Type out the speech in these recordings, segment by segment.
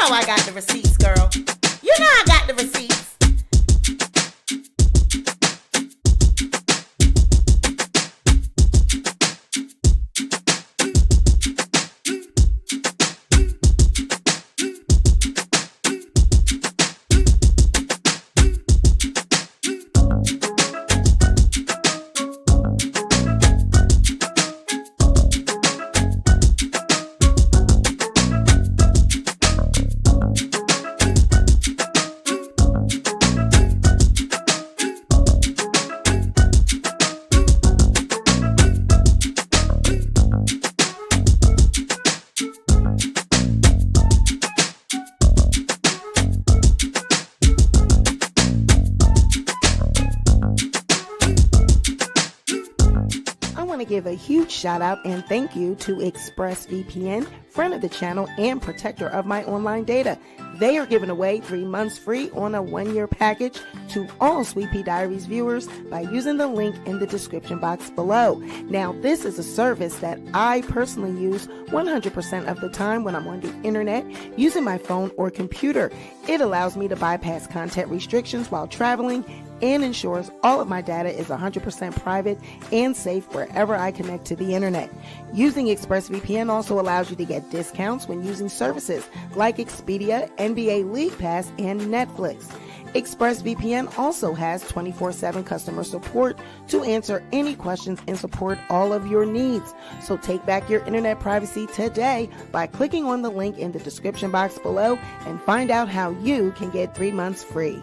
know I got the receipts, girl. You know I got the receipts. Give a huge shout out and thank you to ExpressVPN, friend of the channel and protector of my online data. They are giving away 3 months free on a 1-year package to all SweetpeaDiaries viewers by using the link in the description box below. Now, this is a service that I personally use 100% of the time when I'm on the internet using my phone or computer. It allows me to bypass content restrictions while traveling and ensures all of my data is 100% private and safe wherever I connect to the internet. Using ExpressVPN also allows you to get discounts when using services like Expedia, NBA League Pass, and Netflix. ExpressVPN also has 24/7 customer support to answer any questions and support all of your needs. So take back your internet privacy today by clicking on the link in the description box below and find out how you can get 3 months free.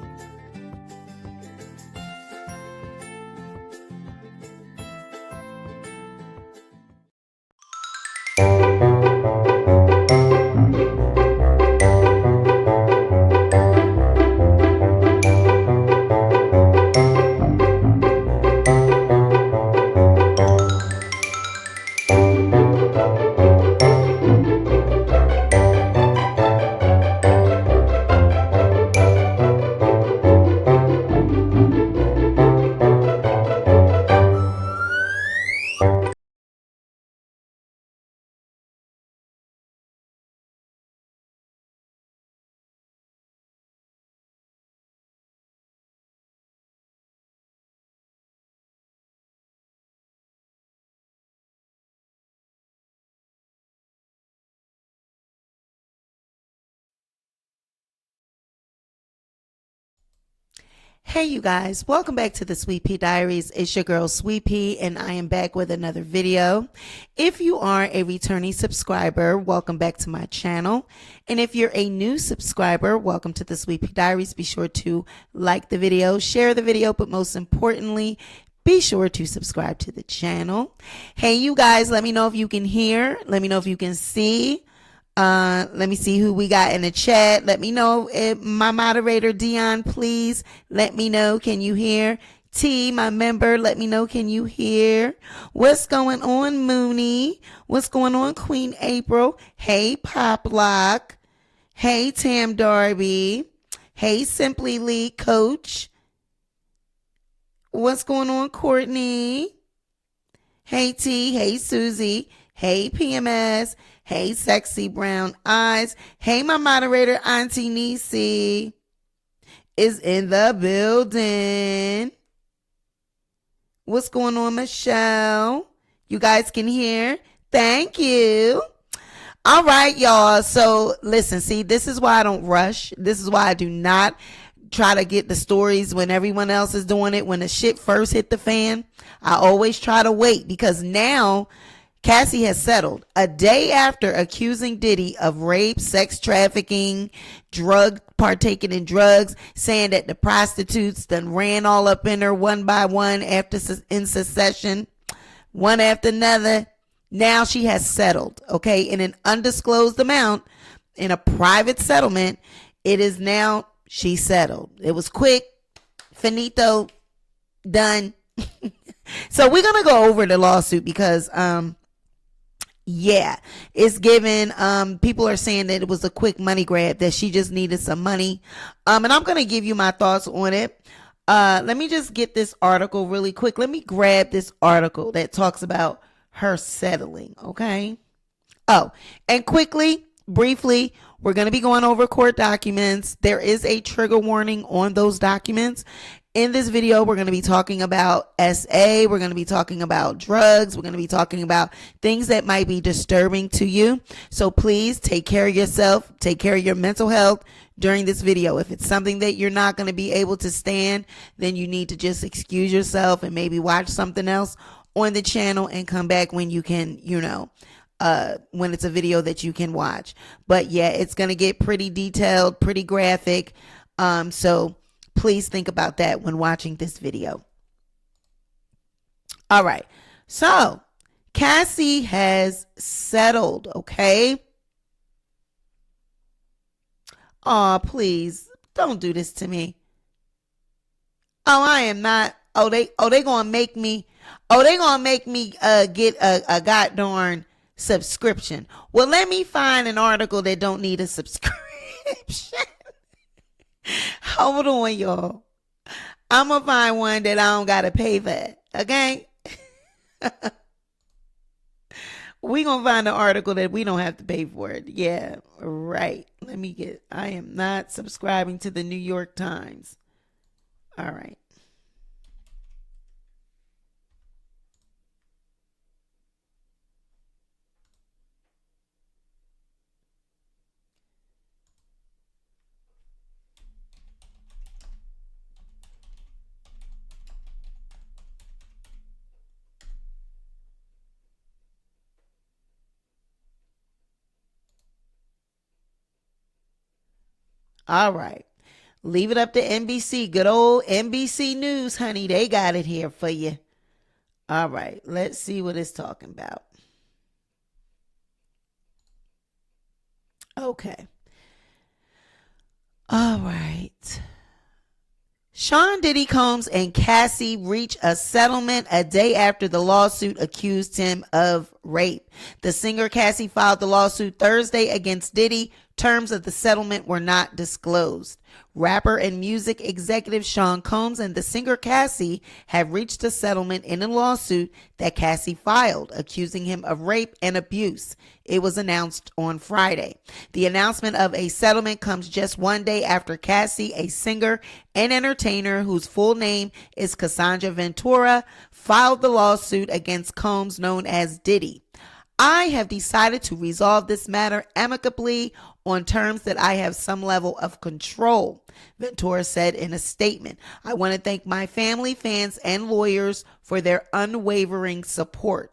Hey you guys, welcome back to the Sweet Pea Diaries. It's your girl Sweet Pea and I am back with another video. If you are a returning subscriber, welcome back to my channel. And if you're a new subscriber, welcome to the Sweet Pea Diaries. Be sure to like the video, share the video, but most importantly, be sure to subscribe to the channel. Hey you guys, let me know if you can hear. Let me know if you can see. Let me see who we got in the chat. Let me know if my moderator Dion, please let me know. Can you hear? T, my member, let me know. Can you hear? What's going on, Mooney? What's going on, Queen April? Hey, Pop Lock. Hey, Tam Darby. Hey, Simply Lee Coach. What's going on, Courtney? Hey, T. Hey, Susie. Hey, PMS. Hey, Sexy Brown Eyes. Hey, my moderator, Auntie Nisi, is in the building. What's going on, Michelle? You guys can hear? Thank you. All right, y'all. So, listen, see, this is why I don't rush. This is why I do not try to get the stories when everyone else is doing it. When the shit first hit the fan, I always try to wait because now Cassie has settled a day after accusing Diddy of rape, sex trafficking, partaking in drugs, saying that the prostitutes done ran all up in her one by one in succession, one after another. Now she has settled, okay, in an undisclosed amount, in a private settlement. It is now she settled. It was quick, finito, done. So we're gonna go over the lawsuit because yeah, it's given, people are saying that it was a quick money grab, that she just needed some money. And I'm going to give you my thoughts on it. Let me just get this article really quick. Let me grab this article that talks about her settling. Okay. Oh, and quickly, briefly, we're going to be going over court documents. There is a trigger warning on those documents. In this video, we're going to be talking about SA. We're going to be talking about drugs. We're going to be talking about things that might be disturbing to you. So please take care of yourself. Take care of your mental health during this video. If it's something that you're not going to be able to stand, then you need to just excuse yourself and maybe watch something else on the channel and come back when you can, when it's a video that you can watch. But yeah, it's going to get pretty detailed, pretty graphic. So please think about that when watching this video. All right. So Cassie has settled. Okay. Oh, please don't do this to me. Oh, I am not. They gonna make me. They gonna make me get a goddamn subscription. Well, let me find an article that don't need a subscription. Hold on, y'all. I'm gonna find one that I don't gotta pay for. Okay. We gonna find an article that we don't have to pay for it. Yeah, right. I am not subscribing to the New York Times. All right. All right. Leave it up to NBC. Good old NBC News, honey. They got it here for you. All right. Let's see what it's talking about. Okay. All right. Sean Diddy Combs and Cassie reach a settlement a day after the lawsuit accused him of rape. The singer Cassie filed the lawsuit Thursday against Diddy. Terms of the settlement were not disclosed. Rapper and music executive Sean Combs and the singer Cassie have reached a settlement in a lawsuit that Cassie filed, accusing him of rape and abuse. It was announced on Friday. The announcement of a settlement comes just one day after Cassie, a singer and entertainer whose full name is Cassandra Ventura, filed the lawsuit against Combs, known as Diddy. I have decided to resolve this matter amicably on terms that I have some level of control, Ventura said in a statement. I want to thank my family, fans, and lawyers for their unwavering support.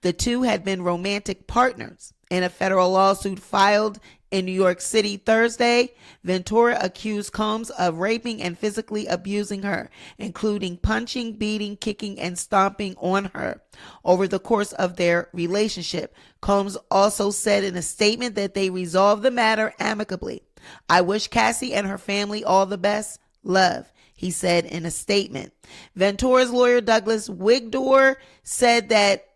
The two had been romantic partners. In a federal lawsuit filed in New York City Thursday, Ventura accused Combs of raping and physically abusing her, including punching, beating, kicking, and stomping on her over the course of their relationship. Combs also said in a statement that they resolved the matter amicably. I wish Cassie and her family all the best. Love, he said in a statement. Ventura's lawyer, Douglas Wigdor, said that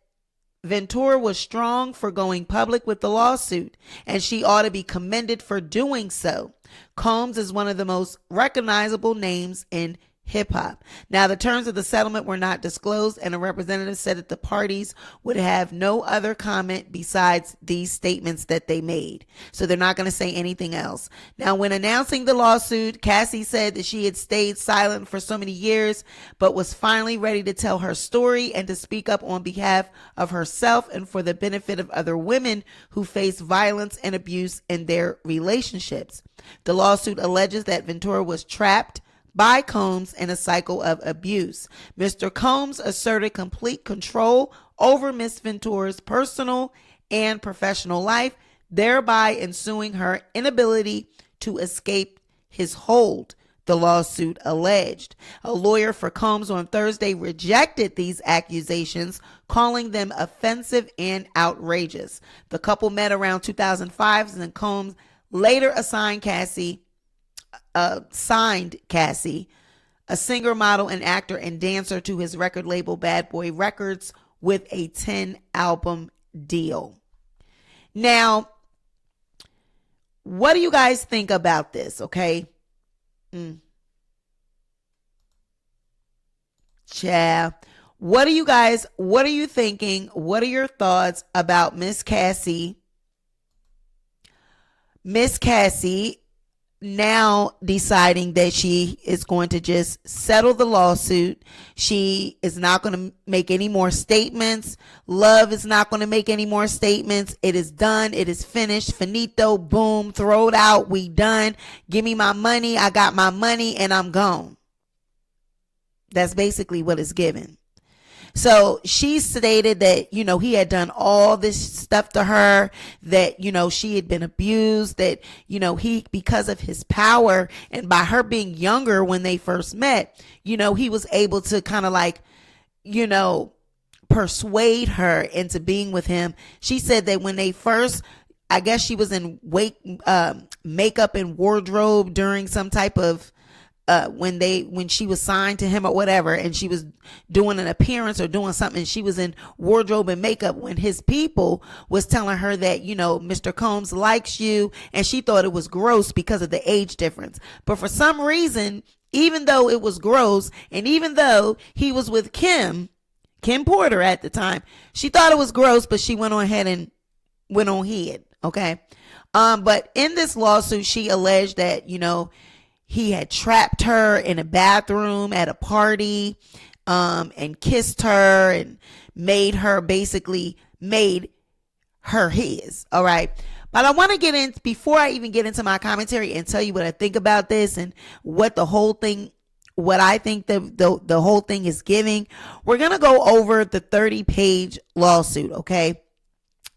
Ventura was strong for going public with the lawsuit, and she ought to be commended for doing so. Combs is one of the most recognizable names in hip-hop. Now, the terms of the settlement were not disclosed, and a representative said that the parties would have no other comment besides these statements that they made. So they're not going to say anything else. Now, when announcing the lawsuit, Cassie said that she had stayed silent for so many years, but was finally ready to tell her story and to speak up on behalf of herself and for the benefit of other women who face violence and abuse in their relationships. The lawsuit alleges that Ventura was trapped by Combs in a cycle of abuse. Mr. Combs asserted complete control over Miss Ventura's personal and professional life, thereby ensuing her inability to escape his hold, the lawsuit alleged. A lawyer for Combs on Thursday rejected these accusations, calling them offensive and outrageous. The couple met around 2005, and Combs later signed Cassie, a singer, model, and actor and dancer, to his record label Bad Boy Records with a 10-album deal. Now, what do you guys think about this? Okay. Child. What are you thinking? What are your thoughts about Miss Cassie Miss Cassie now deciding that she is going to just settle the lawsuit. She is not going to make any more statements. Love is not going to make any more statements. It is done. It is finished. Finito. Boom. Throw it out. We done. Give me my money. I got my money and I'm gone. That's basically what it's given. So she stated that, he had done all this stuff to her, that, she had been abused, that, he, because of his power and by her being younger when they first met, he was able to kind of like, persuade her into being with him. She said that when they first, I guess she was in makeup and wardrobe during some type of when she was signed to him or whatever, and she was doing an appearance or doing something, she was in wardrobe and makeup when his people was telling her that, Mr. Combs likes you, and she thought it was gross because of the age difference. But for some reason, even though it was gross, and even though he was with Kim Porter at the time, she thought it was gross, but she went on ahead and went on ahead. Okay. But in this lawsuit, she alleged that, he had trapped her in a bathroom at a party, and kissed her and made her his. All right. But I want to get in, before I even get into my commentary, and tell you what I think about this and what I think the whole thing is giving. We're going to go over the 30-page lawsuit. Okay.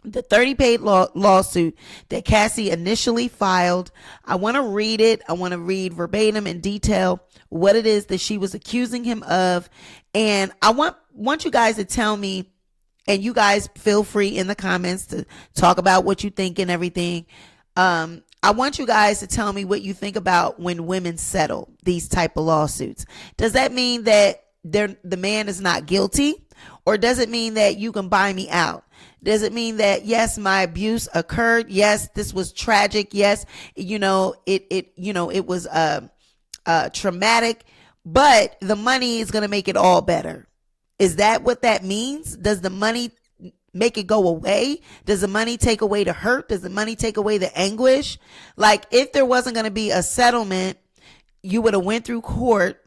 The 30-page lawsuit that Cassie initially filed. I want to read it. I want to read verbatim in detail what it is that she was accusing him of. And I want you guys to tell me, and you guys feel free in the comments to talk about what you think and everything. I want you guys to tell me what you think about when women settle these type of lawsuits. Does that mean that the man is not guilty? Or does it mean that you can buy me out? Does it mean that, yes, my abuse occurred? Yes, this was tragic. Yes, it was traumatic, but the money is going to make it all better. Is that what that means? Does the money make it go away? Does the money take away the hurt? Does the money take away the anguish? Like, if there wasn't going to be a settlement, you would have went through court.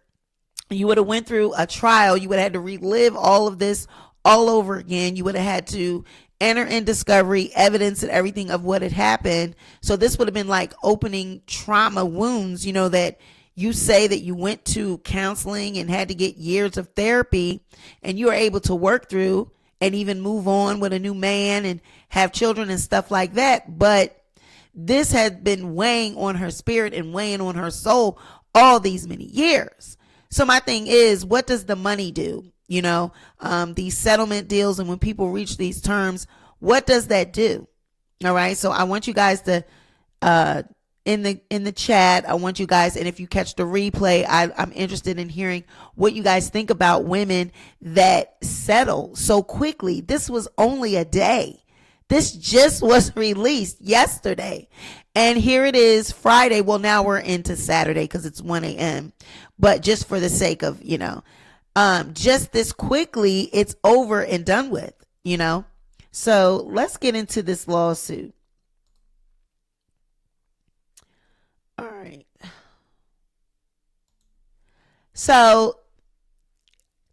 You would have went through a trial. You would have had to relive all of this all over again. You would have had to enter in discovery, evidence, and everything of what had happened. So this would have been like opening trauma wounds, that you say that you went to counseling and had to get years of therapy, and you are able to work through and even move on with a new man and have children and stuff like that. But this had been weighing on her spirit and weighing on her soul all these many years. So my thing is, what does the money do? These settlement deals, and when people reach these terms, what does that do? All right. So I want you guys to, in the chat, I want you guys, and if you catch the replay, I'm interested in hearing what you guys think about women that settle so quickly. This was only a day. This just was released yesterday. And here it is, Friday. Well, now we're into Saturday because it's 1 a.m. But just for the sake of, just this quickly, it's over and done with, So let's get into this lawsuit. All right. So,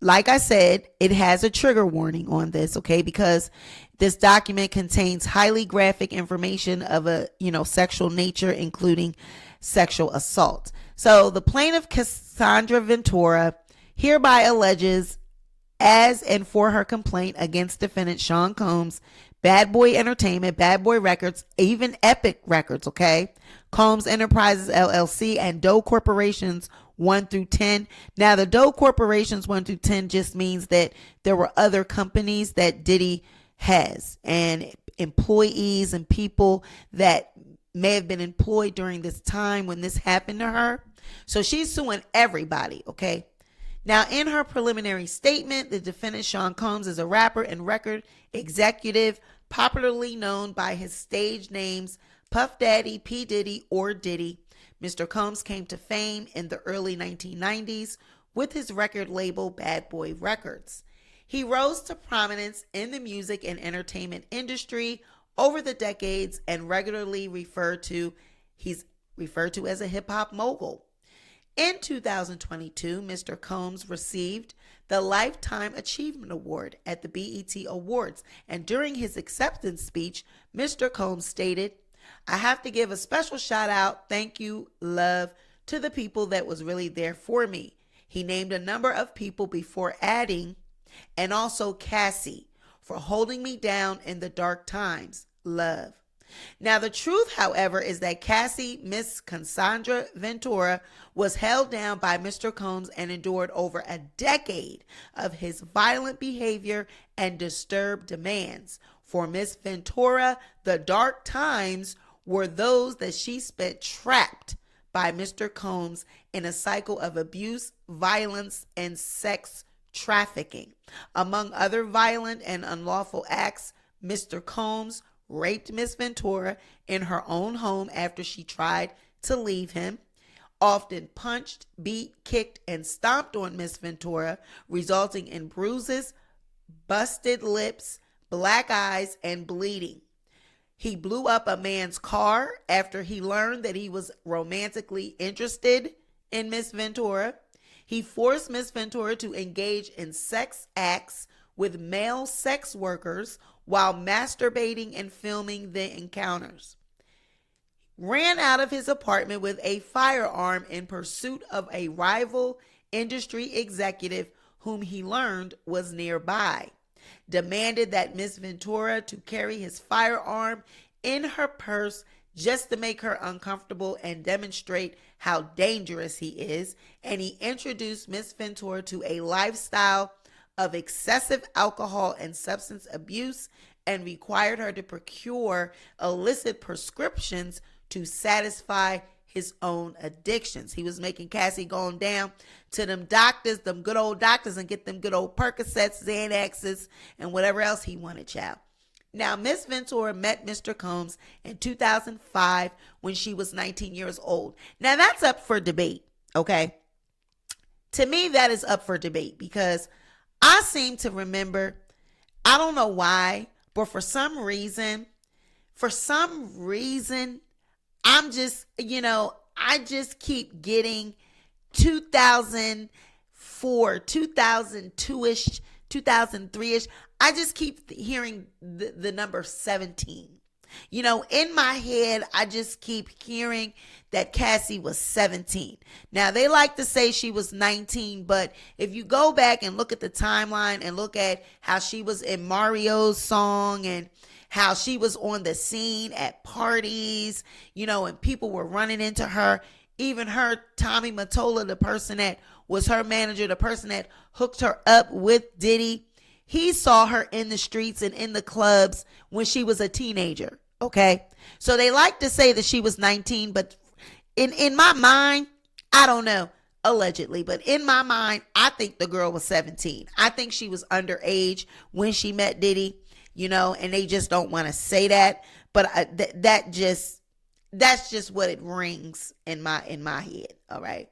like I said, it has a trigger warning on this, okay? Because this document contains highly graphic information of a, sexual nature, including sexual assault. So the plaintiff, Cassandra Ventura, hereby alleges as and for her complaint against defendant Sean Combs, Bad Boy Entertainment, Bad Boy Records, even Epic Records, okay? Combs Enterprises LLC and Doe Corporations 1 through 10. Now, the Doe Corporations 1 through 10 just means that there were other companies that Diddy has and employees and people that may have been employed during this time when this happened to her. So she's suing everybody, okay? Now, in her preliminary statement, the defendant, Sean Combs, is a rapper and record executive, popularly known by his stage names Puff Daddy, P. Diddy, or Diddy. Mr. Combs came to fame in the early 1990s with his record label Bad Boy Records. He rose to prominence in the music and entertainment industry over the decades and regularly he's referred to as a hip hop mogul. In 2022, Mr. Combs received the Lifetime Achievement Award at the BET Awards, and during his acceptance speech, Mr. Combs stated, "I have to give a special shout out, thank you, love, to the people that was really there for me." He named a number of people before adding, "and also Cassie, for holding me down in the dark times, love." Now, the truth, however, is that Cassie, Miss Cassandra Ventura, was held down by Mr. Combs and endured over a decade of his violent behavior and disturbed demands. For Miss Ventura, the dark times were those that she spent trapped by Mr. Combs in a cycle of abuse, violence, and sex trafficking. Among other violent and unlawful acts, Mr. Combs raped Miss Ventura in her own home after she tried to leave him, often punched, beat, kicked, and stomped on Miss Ventura, resulting in bruises, busted lips, black eyes, and bleeding. He blew up a man's car after he learned that he was romantically interested in Miss Ventura. He forced Miss Ventura to engage in sex acts with male sex workers while masturbating and filming the encounters. Ran out of his apartment with a firearm in pursuit of a rival industry executive whom he learned was nearby. Demanded that Miss Ventura to carry his firearm in her purse just to make her uncomfortable and demonstrate how dangerous he is, and he introduced Miss Ventura to a lifestyle of excessive alcohol and substance abuse and required her to procure illicit prescriptions to satisfy his own addictions. He was making Cassie going down to them doctors, them good old doctors, and get them good old Percocets, Xanaxes, and whatever else he wanted, child. Now, Miss Ventura met Mr. Combs in 2005 when she was 19 years old. Now, that's up for debate, okay? To me, that is up for debate because I seem to remember, I don't know why, but for some reason, I'm just, I just keep getting 2004, 2002-ish, 2003-ish. I just keep hearing the number 17. In my head, I just keep hearing that Cassie was 17. Now, they like to say she was 19, but if you go back and look at the timeline and look at how she was in Mario's song and how she was on the scene at parties, and people were running into her, even her, Tommy Mottola, the person that was her manager, the person that hooked her up with Diddy, he saw her in the streets and in the clubs when she was a teenager, okay? So they like to say that she was 19, but in my mind, I don't know, allegedly, but in my mind, I think the girl was 17. I think she was underage when she met Diddy, and they just don't want to say that, but that's just what it rings in my head, all right?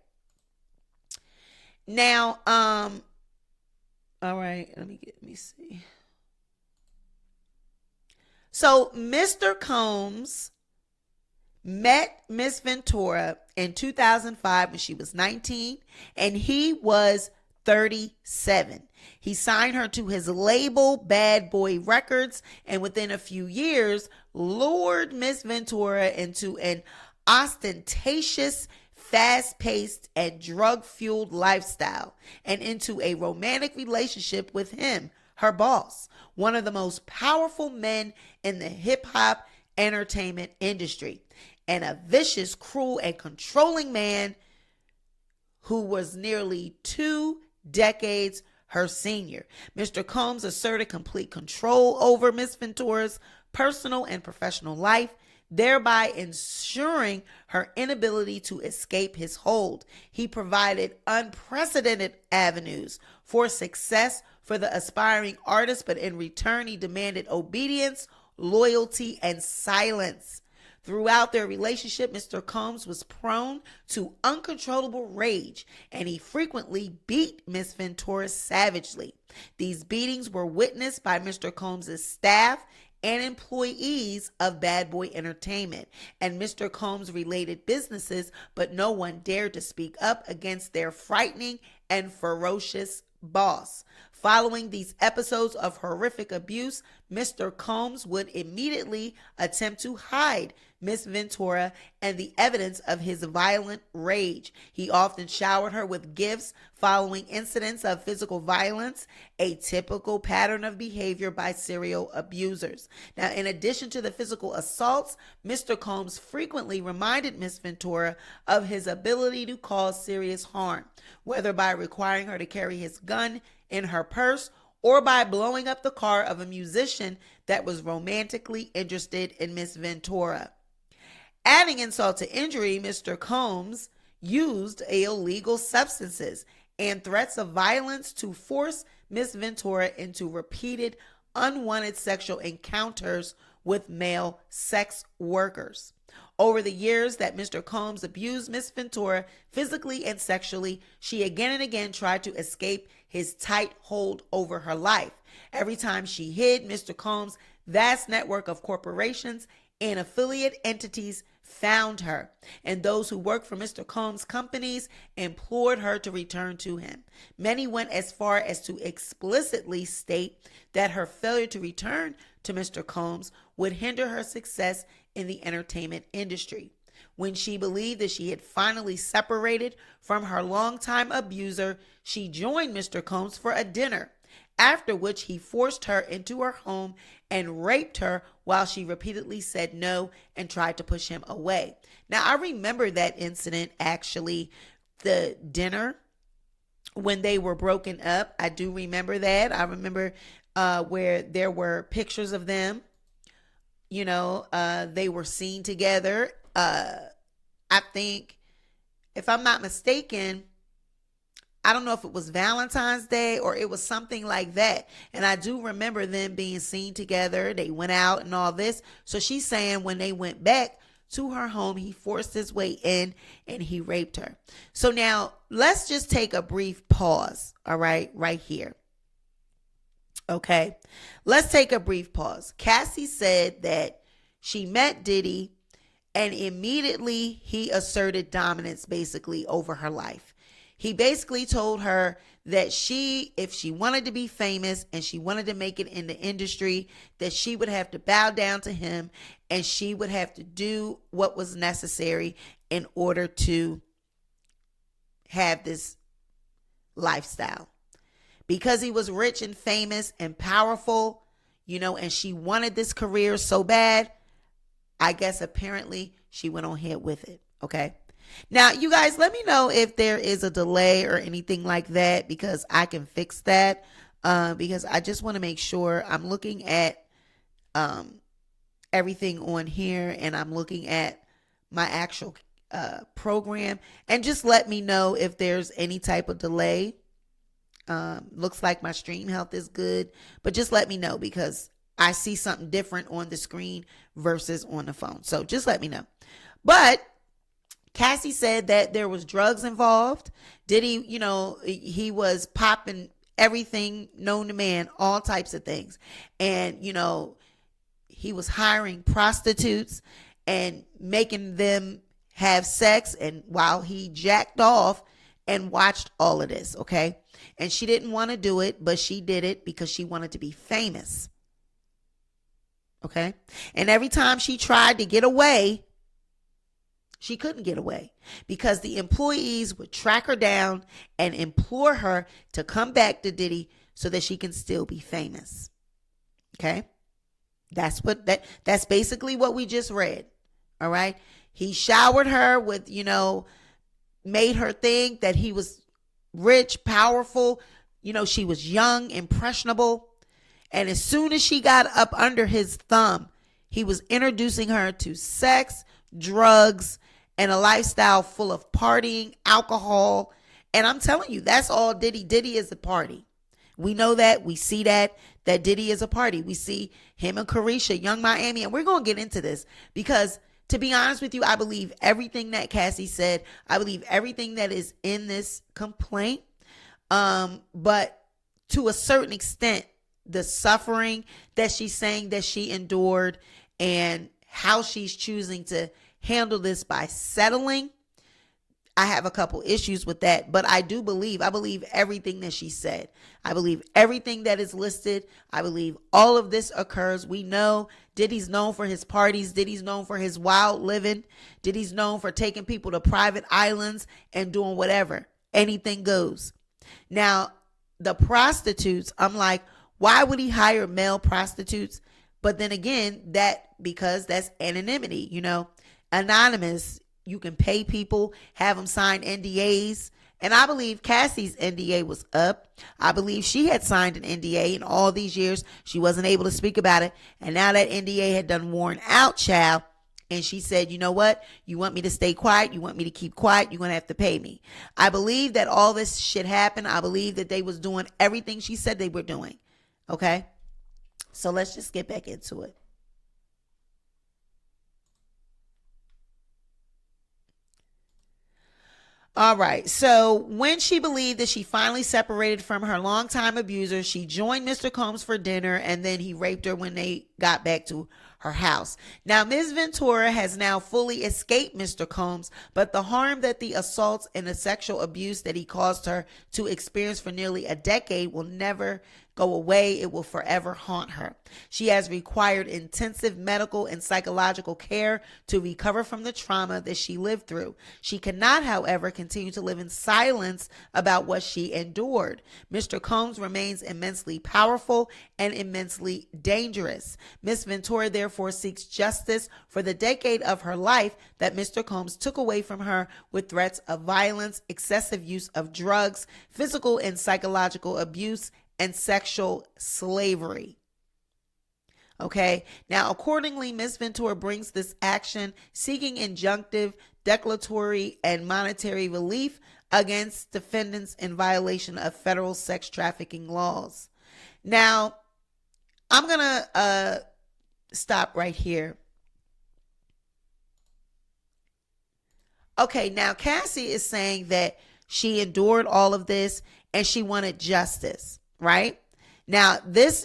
Now, all right, let me see. So Mr. Combs met Miss Ventura in 2005 when she was 19 and he was 37. He signed her to his label, Bad Boy Records, and within a few years lured Miss Ventura into an ostentatious, fast-paced, and drug-fueled lifestyle and into a romantic relationship with him, her boss, one of the most powerful men in the hip-hop entertainment industry, and a vicious, cruel, and controlling man who was nearly 2 decades her senior. Mr. Combs asserted complete control over Miss Ventura's personal and professional life, thereby ensuring her inability to escape his hold. He provided unprecedented avenues for success for the aspiring artist, but in return, he demanded obedience, loyalty, and silence. Throughout their relationship, Mr. Combs was prone to uncontrollable rage, and he frequently beat Miss Ventura savagely. These beatings were witnessed by Mr. Combs' staff and employees of Bad Boy Entertainment and Mr. Combs' related businesses, but no one dared to speak up against their frightening and ferocious boss. Following these episodes of horrific abuse, Mr. Combs would immediately attempt to hide Miss Ventura and the evidence of his violent rage. He often showered her with gifts following incidents of physical violence, a typical pattern of behavior by serial abusers. Now, in addition to the physical assaults, Mr. Combs frequently reminded Miss Ventura of his ability to cause serious harm, whether by requiring her to carry his gun in her purse or by blowing up the car of a musician that was romantically interested in Miss Ventura. Adding insult to injury, Mr. Combs used illegal substances and threats of violence to force Miss Ventura into repeated unwanted sexual encounters with male sex workers. Over the years that Mr. Combs abused Miss Ventura physically and sexually, she again and again tried to escape his tight hold over her life. Every time she hid, Mr. Combs' vast network of corporations and affiliate entities found her, and those who worked for Mr. Combs' companies implored her to return to him. Many went as far as to explicitly state that her failure to return to Mr. Combs would hinder her success in the entertainment industry. When she believed that she had finally separated from her longtime abuser, she joined Mr. Combs for a dinner, after which he forced her into her home and raped her while she repeatedly said no and tried to push him away. Now, I remember that incident, actually, the dinner when they were broken up. I do remember that. I remember where there were pictures of them. They were seen together. I think, if I'm not mistaken, I don't know if it was Valentine's Day or it was something like that. And I do remember them being seen together. They went out and all this. So she's saying when they went back to her home, he forced his way in and he raped her. So now let's just take a brief pause. All right, right here. Okay, let's take a brief pause. Cassie said that she met Diddy and immediately he asserted dominance basically over her life. He basically told her that if she wanted to be famous and she wanted to make it in the industry, that she would have to bow down to him and she would have to do what was necessary in order to have this lifestyle. Because he was rich and famous and powerful, and she wanted this career so bad, I guess apparently she went on ahead with it. Okay. Now, you guys, let me know if there is a delay or anything like that, because I can fix that. Because I just want to make sure I'm looking at everything on here and I'm looking at my actual program, and just let me know if there's any type of delay. Looks like my stream health is good, but just let me know because I see something different on the screen versus on the phone. So just let me know. But Cassie said that there was drugs involved. Diddy, he was popping everything known to man, all types of things. And, he was hiring prostitutes and making them have sex, and while he jacked off and watched all of this, okay? And she didn't want to do it, but she did it because she wanted to be famous. Okay? And every time she tried to get away, she couldn't get away because the employees would track her down and implore her to come back to Diddy so that she can still be famous. Okay? That's basically what we just read. All right? He showered her with, made her think that he was rich, powerful. She was young, impressionable. And as soon as she got up under his thumb, he was introducing her to sex, drugs, and a lifestyle full of partying, alcohol. And I'm telling you, that's all Diddy. Diddy is a party. We know that. We see that Diddy is a party. We see him and Carisha, Young Miami. And we're going to get into this because, to be honest with you, I believe everything that Cassie said. I believe everything that is in this complaint. But to a certain extent, the suffering that she's saying that she endured and how she's choosing to handle this by settling, I have a couple issues with that, but I believe everything that she said. I believe everything that is listed. I believe all of this occurs. We know Diddy's known for his parties. Diddy's known for his wild living. Diddy's known for taking people to private islands and doing whatever. Anything goes. Now, the prostitutes, I'm like, why would he hire male prostitutes? But then again, because that's anonymity, anonymous. You can pay people, have them sign NDAs. And I believe Cassie's NDA was up. I believe she had signed an NDA in all these years. She wasn't able to speak about it. And now that NDA had done worn out, child. And she said, you know what? You want me to stay quiet? You want me to keep quiet? You're going to have to pay me. I believe that all this shit happened. I believe that they was doing everything she said they were doing. Okay? So let's just get back into it. All right. So when she believed that she finally separated from her longtime abuser, she joined Mr. Combs for dinner, and then he raped her when they got back to her house. Now, Ms. Ventura has now fully escaped Mr. Combs, but the harm that the assaults and the sexual abuse that he caused her to experience for nearly a decade will never go away. It will forever haunt her. She has required intensive medical and psychological care to recover from the trauma that she lived through. She cannot, however, continue to live in silence about what she endured. Mr. Combs remains immensely powerful and immensely dangerous. Ms. Ventura therefore seeks justice for the decade of her life that Mr. Combs took away from her with threats of violence, excessive use of drugs, physical and psychological abuse, and sexual slavery. Okay. Now, accordingly, Ms. Ventura brings this action seeking injunctive, declaratory, and monetary relief against defendants in violation of federal sex trafficking laws. Now, I'm going to stop right here. Okay. Now, Cassie is saying that she endured all of this and she wanted justice. Right? Now,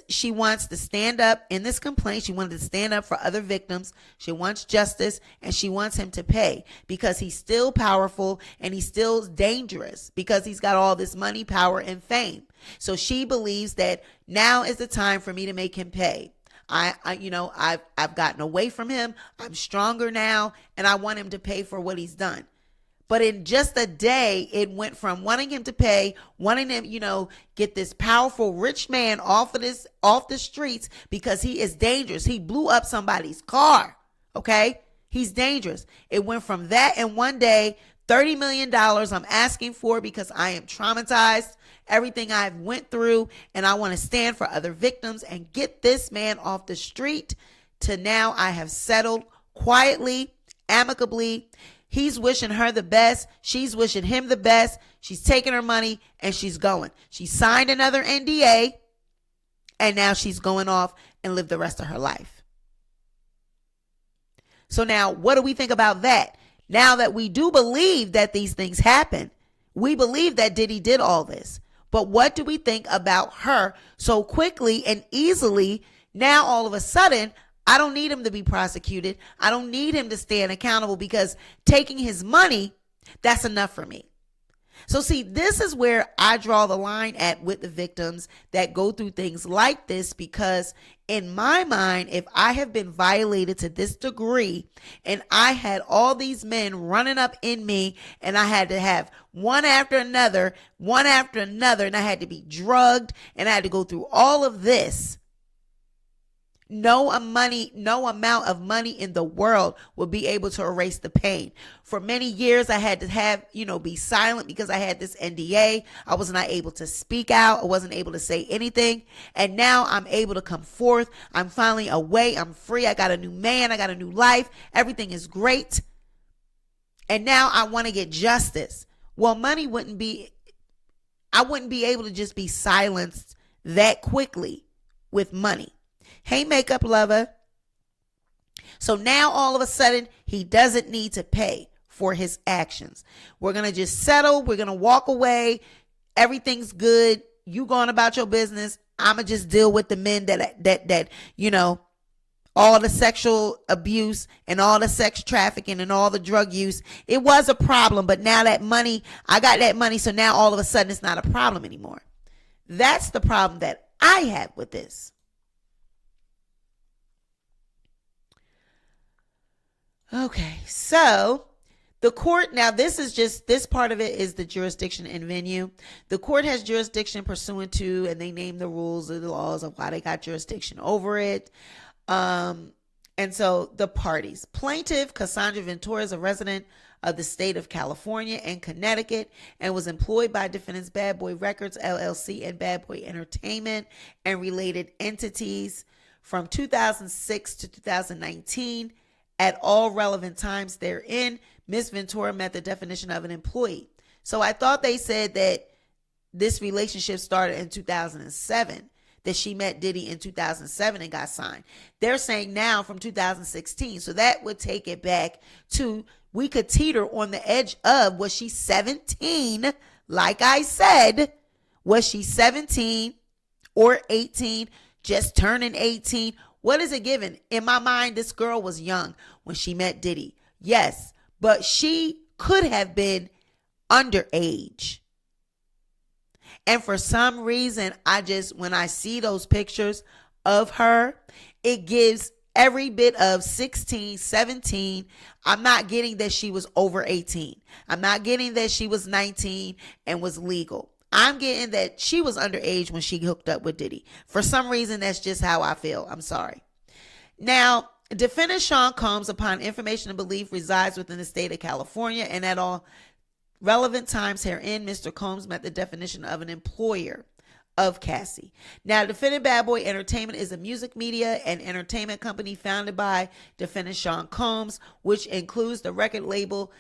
she wants to stand up in this complaint. She wanted to stand up for other victims. She wants justice, and she wants him to pay because he's still powerful and he's still dangerous because he's got all this money, power, and fame. So she believes that now is the time for me to make him pay. I've gotten away from him. I'm stronger now, and I want him to pay for what he's done. But in just a day, it went from wanting him to pay, wanting him, get this powerful rich man off the streets because he is dangerous. He blew up somebody's car. Okay. He's dangerous. It went from that in one day, $30 million I'm asking for because I am traumatized, everything I've went through, and I want to stand for other victims and get this man off the street, to now I have settled quietly, amicably. He's wishing her the best. She's wishing him the best. She's taking her money and she's going. She signed another NDA and now she's going off and live the rest of her life. So now what do we think about that? Now that we do believe that these things happen, we believe that Diddy did all this. But what do we think about her so quickly and easily? Now all of a sudden, I don't need him to be prosecuted. I don't need him to stand accountable because taking his money, that's enough for me. So see, this is where I draw the line with the victims that go through things like this, because in my mind, if I have been violated to this degree and I had all these men running up in me and I had to have one after another, and I had to be drugged and I had to go through all of this, no amount of money in the world will be able to erase the pain. For many years, I had to be silent because I had this NDA. I was not able to speak out. I wasn't able to say anything. And now I'm able to come forth. I'm finally away. I'm free. I got a new man. I got a new life. Everything is great. And now I want to get justice. Well, I wouldn't be able to just be silenced that quickly with money. Hey, makeup lover. So now all of a sudden, he doesn't need to pay for his actions. We're going to just settle. We're going to walk away. Everything's good. You going about your business. I'ma just deal with the men that all the sexual abuse and all the sex trafficking and all the drug use. It was a problem, but now that money, I got that money, so now all of a sudden it's not a problem anymore. That's the problem that I have with this. Okay, so the court, now this part of it is the jurisdiction and venue. The court has jurisdiction pursuant to, and they name the rules or the laws of why they got jurisdiction over it. And so the parties: plaintiff Cassandra Ventura is a resident of the state of California and Connecticut and was employed by defendants Bad Boy Records, LLC, and Bad Boy Entertainment and related entities from 2006 to 2019. At all relevant times therein, Ms. Ventura met the definition of an employee. So I thought they said that this relationship started in 2007, that she met Diddy in 2007 and got signed. They're saying now from 2016. So that would take it back to, we could teeter on the edge of, was she 17? Like I said, was she 17 or 18, just turning 18? What is it given? In my mind, this girl was young when she met Diddy. Yes, but she could have been underage. And for some reason, when I see those pictures of her, it gives every bit of 16, 17. I'm not getting that she was over 18. I'm not getting that she was 19 and was legal. I'm getting that she was underage when she hooked up with Diddy. For some reason, that's just how I feel. I'm sorry. Now, defendant Sean Combs, upon information and belief, resides within the state of California, and at all relevant times herein, Mr. Combs met the definition of an employer of Cassie. Now, defendant Bad Boy Entertainment is a music media and entertainment company founded by defendant Sean Combs, which includes the record label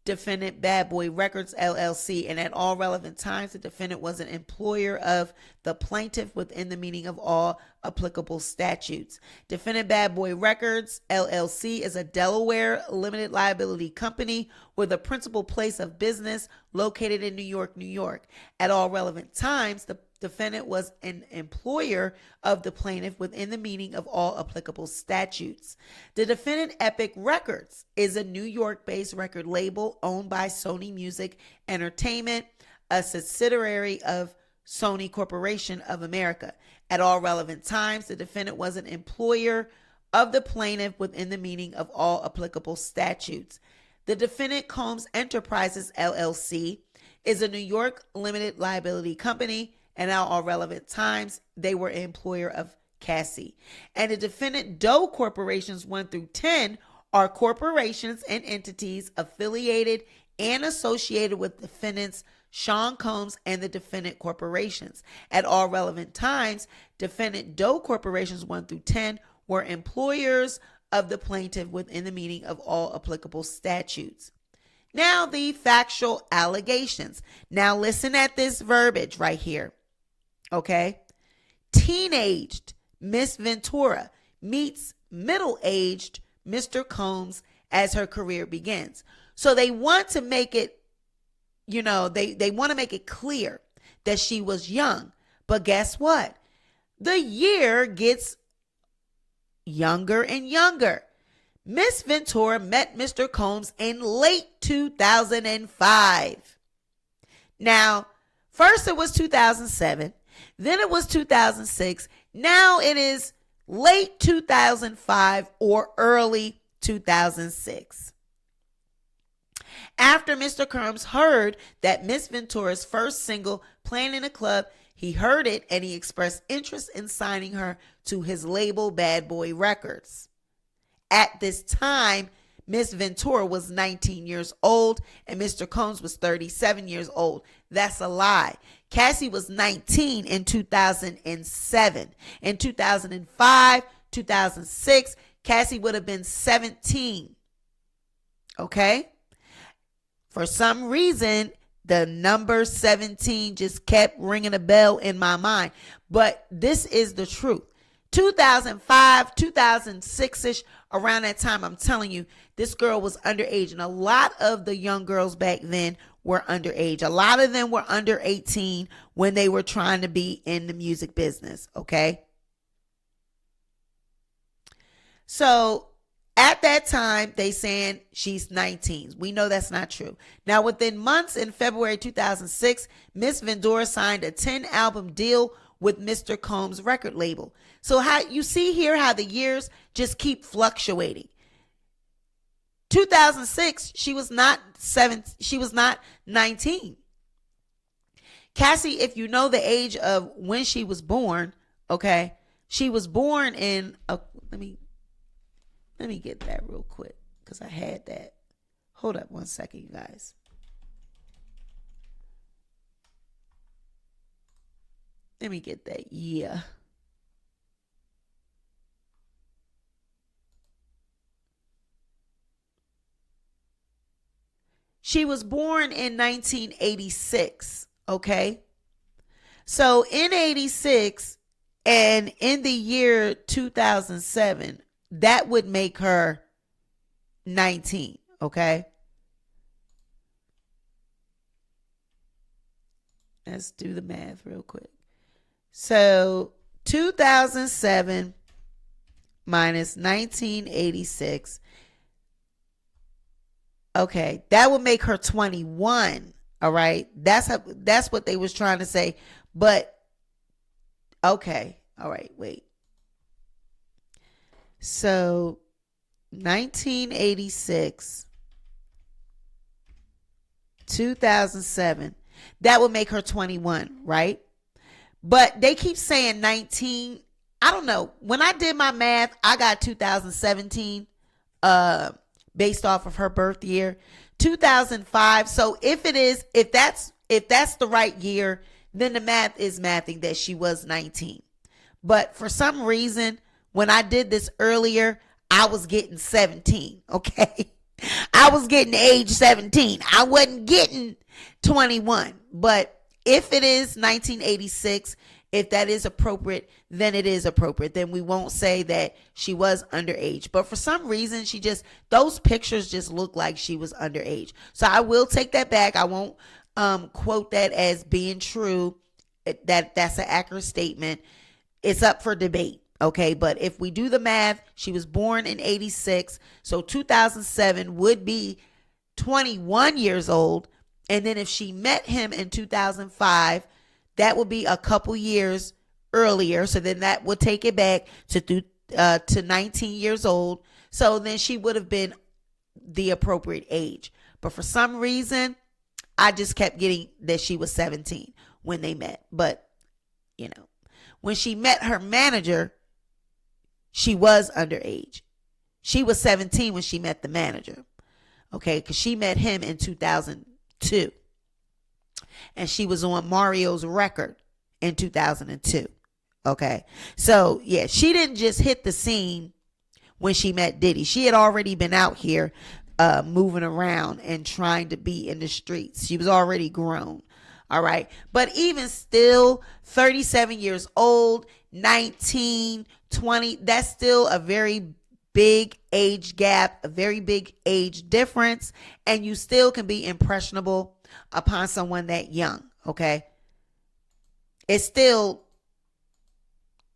defendant Bad Boy Records, LLC, and at all relevant times, the defendant was an employer of the plaintiff within the meaning of all applicable statutes. Defendant Bad Boy Records, LLC, is a Delaware limited liability company with a principal place of business located in New York, New York. At all relevant times, the defendant was an employer of the plaintiff within the meaning of all applicable statutes. The defendant Epic Records is a New York-based record label owned by Sony Music Entertainment, a subsidiary of Sony Corporation of America. At all relevant times, the defendant was an employer of the plaintiff within the meaning of all applicable statutes. The defendant Combs Enterprises, LLC, is a New York limited liability company, and at all relevant times, they were an employer of Cassie. And the defendant Doe Corporations 1 through 10 are corporations and entities affiliated and associated with defendants Sean Combs and the defendant corporations. At all relevant times, defendant Doe Corporations 1 through 10 were employers of the plaintiff within the meaning of all applicable statutes. Now, the factual allegations. Now, listen at this verbiage right here. Okay? Teenaged Miss Ventura meets middle-aged Mr. Combs as her career begins. So they want to make it, they want to make it clear that she was young. But guess what? The year gets younger and younger. Miss Ventura met Mr. Combs in late 2005. Now, first it was 2007, then it was 2006. Now it is late 2005 or early 2006. After Mr. Combs heard that Miss Ventura's first single, Playing in a Club, he heard it and he expressed interest in signing her to his label, Bad Boy Records. At this time, Miss Ventura was 19 years old and Mr. Combs was 37 years old. That's a lie. Cassie was 19 in 2007. In 2005, 2006, Cassie would have been 17. Okay? For some reason, the number 17 just kept ringing a bell in my mind. But this is the truth. 2005, 2006-ish, around that time, I'm telling you, this girl was underage. And a lot of the young girls back then were underage. A lot of them were under 18 when they were trying to be in the music business, okay? So at that time, they saying she's 19. We know that's not true. Now, within months, in February 2006, Miss Vendora signed a 10-album deal with Mr. Combs' record label. So how you see here how the years just keep fluctuating. 2006, she was not 19. Cassie, if you know the age of when she was born, okay, she was born in let me get that real quick because I had that. Hold up one second, you guys. Let me get that. Yeah. She was born in 1986, okay? So in 86 and in the year 2007, that would make her 19, okay? Let's do the math real quick. So 2007 minus 1986. Okay, that would make her 21. All right, that's what they was trying to say. But okay, all right, wait. So 1986, 2007, that would make her 21, right? But they keep saying 19. I don't know. When I did my math, I got 2017 based off of her birth year. 2005. So if that's the right year, then the math is mathing that she was 19. But for some reason, when I did this earlier, I was getting 17, okay? I was getting age 17. I wasn't getting 21. But if it is 1986, if that is appropriate, then it is appropriate. Then we won't say that she was underage. But for some reason, those pictures just look like she was underage. So I will take that back. I won't quote that as being true. That's an accurate statement. It's up for debate. Okay, but if we do the math, she was born in 86. So 2007 would be 21 years old. And then if she met him in 2005, that would be a couple years earlier. So then that would take it back to 19 years old. So then she would have been the appropriate age. But for some reason, I just kept getting that she was 17 when they met. But, when she met her manager, she was underage. She was 17 when she met the manager. Okay, because she met him in 2002. And she was on Mario's record in 2002. Okay, so yeah, she didn't just hit the scene when she met Diddy. She had already been out here moving around and trying to be in the streets. She was already grown. All right, but even still, 37 years old, 19, 20, that's still a very big age gap, a very big age difference, and you still can be impressionable upon someone that young, okay? It's still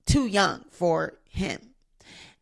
too young for him.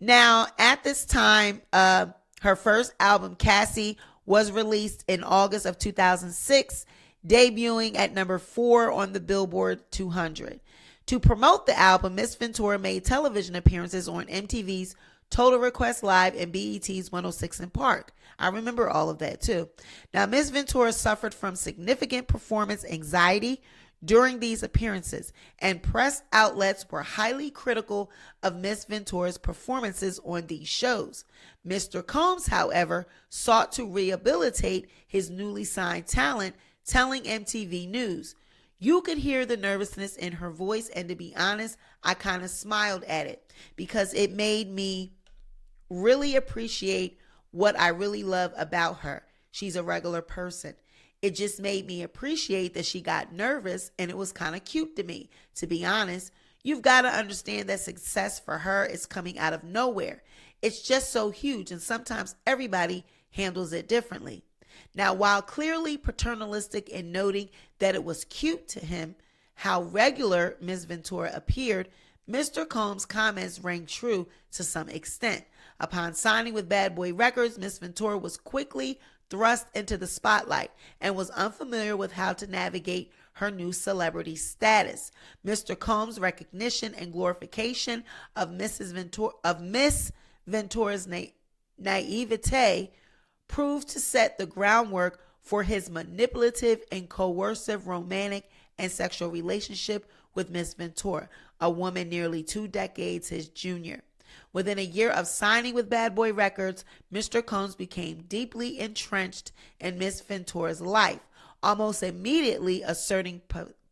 Now, at this time, her first album, Cassie, was released in August of 2006, debuting at number 4 on the Billboard 200. To promote the album, Miss Ventura made television appearances on MTV's Total Request Live and BET's 106 in Park. I remember all of that too. Now, Miss Ventura suffered from significant performance anxiety during these appearances, and press outlets were highly critical of Miss Ventura's performances on these shows. Mr. Combs, however, sought to rehabilitate his newly signed talent, telling MTV News, "You could hear the nervousness in her voice, and to be honest, I kind of smiled at it because it made me really appreciate what I really love about her. She's a regular person. It just made me appreciate that she got nervous, and it was kind of cute to me. To be honest, You've got to understand that success for her is coming out of nowhere. It's just so huge, and sometimes everybody handles it differently. Now, while clearly paternalistic in noting that it was cute to him how regular Ms. Ventura appeared, Mr. Combs' comments rang true to some extent. Upon signing with Bad Boy Records, Ms. Ventura was quickly thrust into the spotlight and was unfamiliar with how to navigate her new celebrity status. Mr. Combs' recognition and glorification of Miss Ventura's naivete proved to set the groundwork for his manipulative and coercive romantic and sexual relationship with Miss Ventura, a woman nearly 2 decades his junior. Within a year of signing with Bad Boy Records, Mr. Combs became deeply entrenched in Miss Ventura's life, almost immediately asserting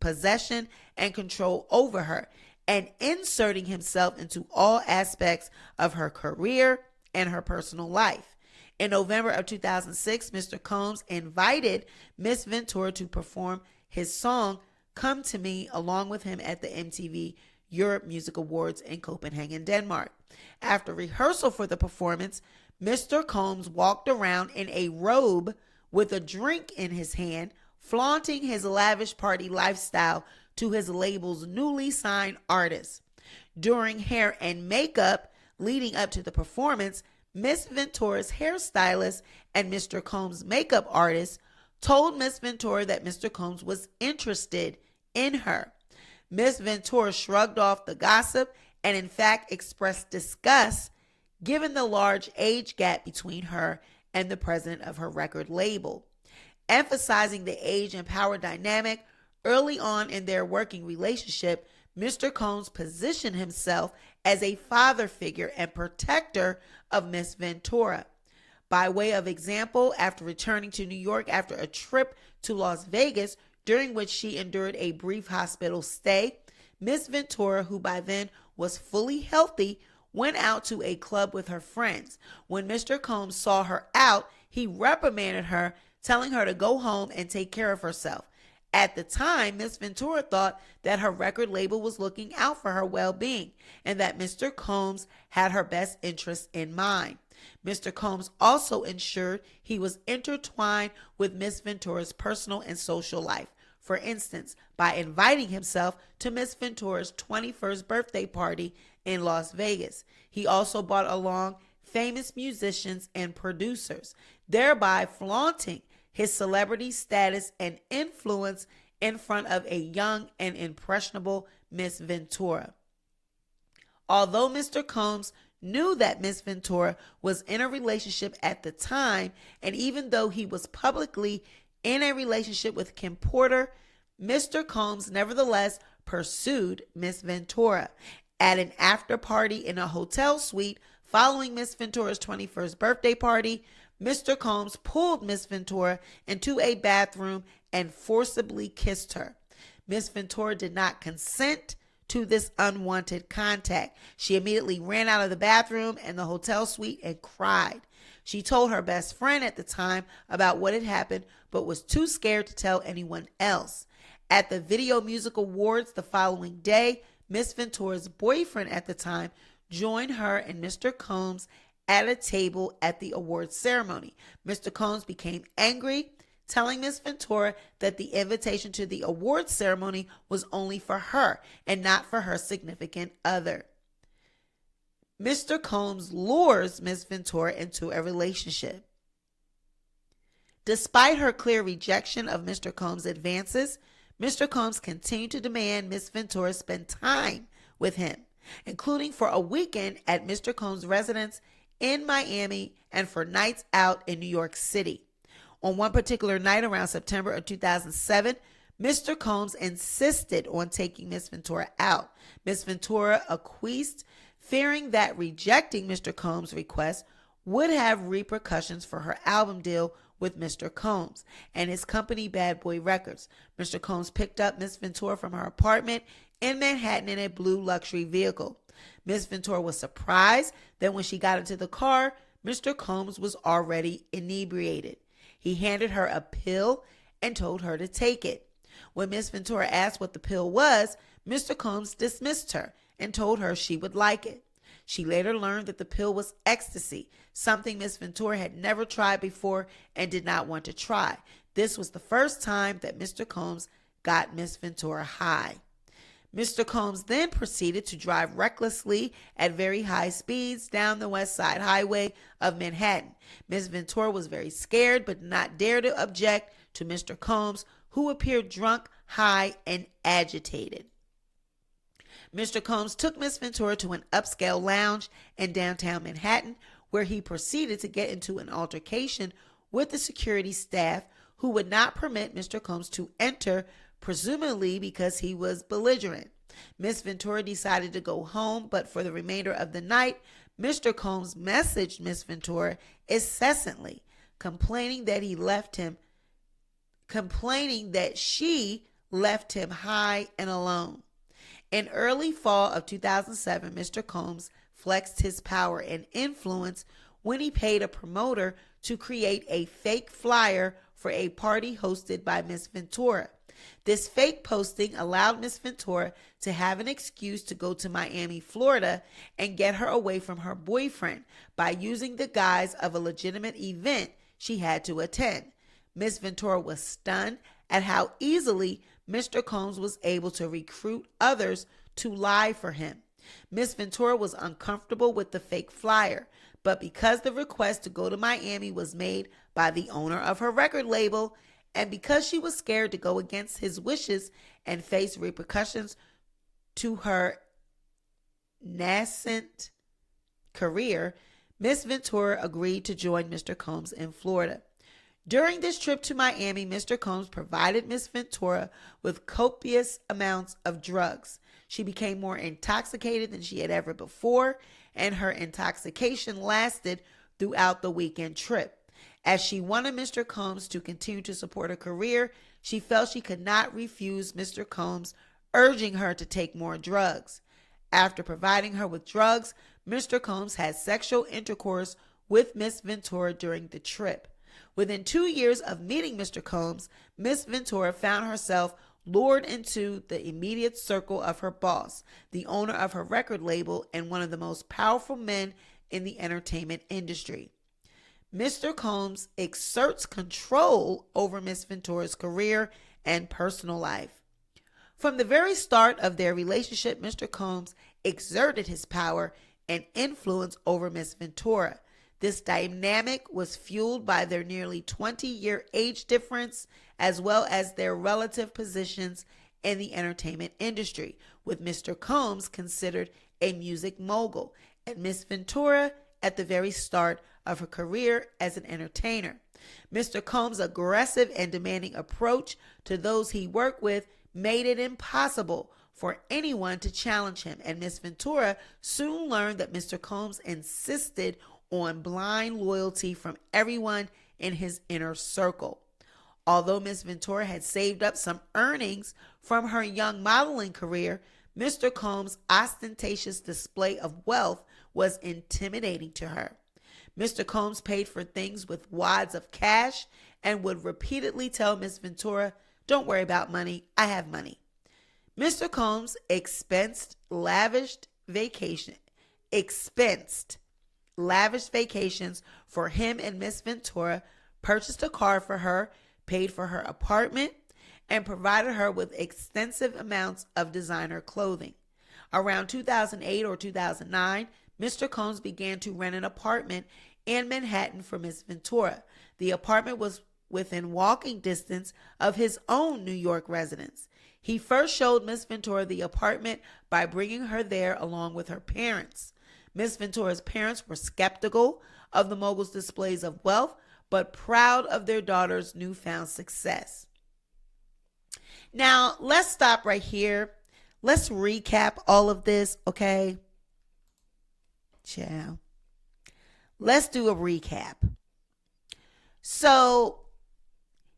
possession and control over her, and inserting himself into all aspects of her career and her personal life. In November of 2006, Mr. Combs invited Miss Ventura to perform his song Come to Me along with him at the MTV Europe Music Awards in Copenhagen, Denmark. After rehearsal for the performance, Mr. Combs walked around in a robe with a drink in his hand, flaunting his lavish party lifestyle to his label's newly signed artists. During hair and makeup leading up to the performance, Miss Ventura's hairstylist and Mr. Combs' makeup artist told Miss Ventura that Mr. Combs was interested in her. Miss Ventura shrugged off the gossip and in fact expressed disgust given the large age gap between her and the president of her record label. Emphasizing the age and power dynamic early on in their working relationship, Mr. Combs positioned himself as a father figure and protector of Miss Ventura. By way of example, after returning to New York after a trip to Las Vegas, during which she endured a brief hospital stay, Miss Ventura, who by then was fully healthy, went out to a club with her friends. When Mr. Combs saw her out, he reprimanded her, telling her to go home and take care of herself. At the time, Miss Ventura thought that her record label was looking out for her well-being and that Mr. Combs had her best interests in mind. Mr. Combs also ensured he was intertwined with Miss Ventura's personal and social life. For instance, by inviting himself to Miss Ventura's 21st birthday party in Las Vegas. He also brought along famous musicians and producers, thereby flaunting his celebrity status and influence in front of a young and impressionable Miss Ventura. Although Mr. Combs knew that Miss Ventura was in a relationship at the time, and even though he was publicly in a relationship with Kim Porter, Mr. Combs nevertheless pursued Miss Ventura. At an after party in a hotel suite following Miss Ventura's 21st birthday party, Mr. Combs pulled Miss Ventura into a bathroom and forcibly kissed her. Miss Ventura did not consent to this unwanted contact. She immediately ran out of the bathroom and the hotel suite and cried. She told her best friend at the time about what had happened, but was too scared to tell anyone else. At the Video Music Awards the following day, Miss Ventura's boyfriend at the time joined her and Mr. Combs at a table at the awards ceremony. Mr. Combs became angry, telling Miss Ventura that the invitation to the awards ceremony was only for her and not for her significant other. Mr. Combs lures Miss Ventura into a relationship. Despite her clear rejection of Mr. Combs' advances, Mr. Combs continued to demand Miss Ventura spend time with him, including for a weekend at Mr. Combs' residence in Miami and for nights out in New York City. On one particular night around September of 2007, Mr. Combs insisted on taking Miss Ventura out. Miss Ventura acquiesced, fearing that rejecting Mr. Combs' request would have repercussions for her album deal with Mr. Combs and his company Bad Boy Records. Mr. Combs picked up Miss Ventura from her apartment in Manhattan in a blue luxury vehicle. Miss Ventura was surprised that when she got into the car, Mr. Combs was already inebriated. He handed her a pill and told her to take it. When Miss Ventura asked what the pill was, Mr. Combs dismissed her and told her she would like it. She later learned that the pill was ecstasy, something Miss Ventura had never tried before and did not want to try. This was the first time that Mr. Combs got Miss Ventura high. Mr. Combs then proceeded to drive recklessly at very high speeds down the West Side Highway of Manhattan. Miss Ventura was very scared but did not dare to object to Mr. Combs, who appeared drunk, high, and agitated. Mr. Combs took Miss Ventura to an upscale lounge in downtown Manhattan, where he proceeded to get into an altercation with the security staff, who would not permit Mr. Combs to enter, presumably because he was belligerent. Miss Ventura decided to go home, but for the remainder of the night, Mr. Combs messaged Miss Ventura incessantly, complaining that she left him high and alone. In early fall of 2007, Mr. Combs flexed his power and influence when he paid a promoter to create a fake flyer for a party hosted by Miss Ventura. This fake posting allowed Miss Ventura to have an excuse to go to Miami, Florida, and get her away from her boyfriend by using the guise of a legitimate event she had to attend. Miss Ventura was stunned at how easily Mr. Combs was able to recruit others to lie for him. Miss Ventura was uncomfortable with the fake flyer, but because the request to go to Miami was made by the owner of her record label, and because she was scared to go against his wishes and face repercussions to her nascent career, Miss Ventura agreed to join Mr. Combs in Florida. During this trip to Miami, Mr. Combs provided Miss Ventura with copious amounts of drugs. She became more intoxicated than she had ever before, and her intoxication lasted throughout the weekend trip. As she wanted Mr. Combs to continue to support her career, she felt she could not refuse Mr. Combs urging her to take more drugs. After providing her with drugs, Mr. Combs had sexual intercourse with Miss Ventura during the trip. Within 2 years of meeting Mr. Combs, Miss Ventura found herself lured into the immediate circle of her boss, the owner of her record label and one of the most powerful men in the entertainment industry. Mr. Combs exerts control over Miss Ventura's career and personal life. From the very start of their relationship, Mr. Combs exerted his power and influence over Miss Ventura. This dynamic was fueled by their nearly 20-year age difference, as well as their relative positions in the entertainment industry, with Mr. Combs considered a music mogul and Miss Ventura at the very start of her career as an entertainer. Mr. Combs' aggressive and demanding approach to those he worked with made it impossible for anyone to challenge him, and Miss Ventura soon learned that Mr. Combs insisted on blind loyalty from everyone in his inner circle. Although Miss Ventura had saved up some earnings from her young modeling career, Mr. Combs' ostentatious display of wealth was intimidating to her. Mr. Combs paid for things with wads of cash and would repeatedly tell Miss Ventura, "Don't worry about money, I have money." Mr. Combs expensed lavish vacations for him and Miss Ventura, purchased a car for her, paid for her apartment, and provided her with extensive amounts of designer clothing. Around 2008 or 2009, Mr. Combs began to rent an apartment in Manhattan for Miss Ventura. The apartment was within walking distance of his own New York residence. He first showed Miss Ventura the apartment by bringing her there along with her parents. Miss Ventura's parents were skeptical of the mogul's displays of wealth, but proud of their daughter's newfound success. Now, let's stop right here. Let's recap all of this, okay? Ciao. Let's do a recap. So,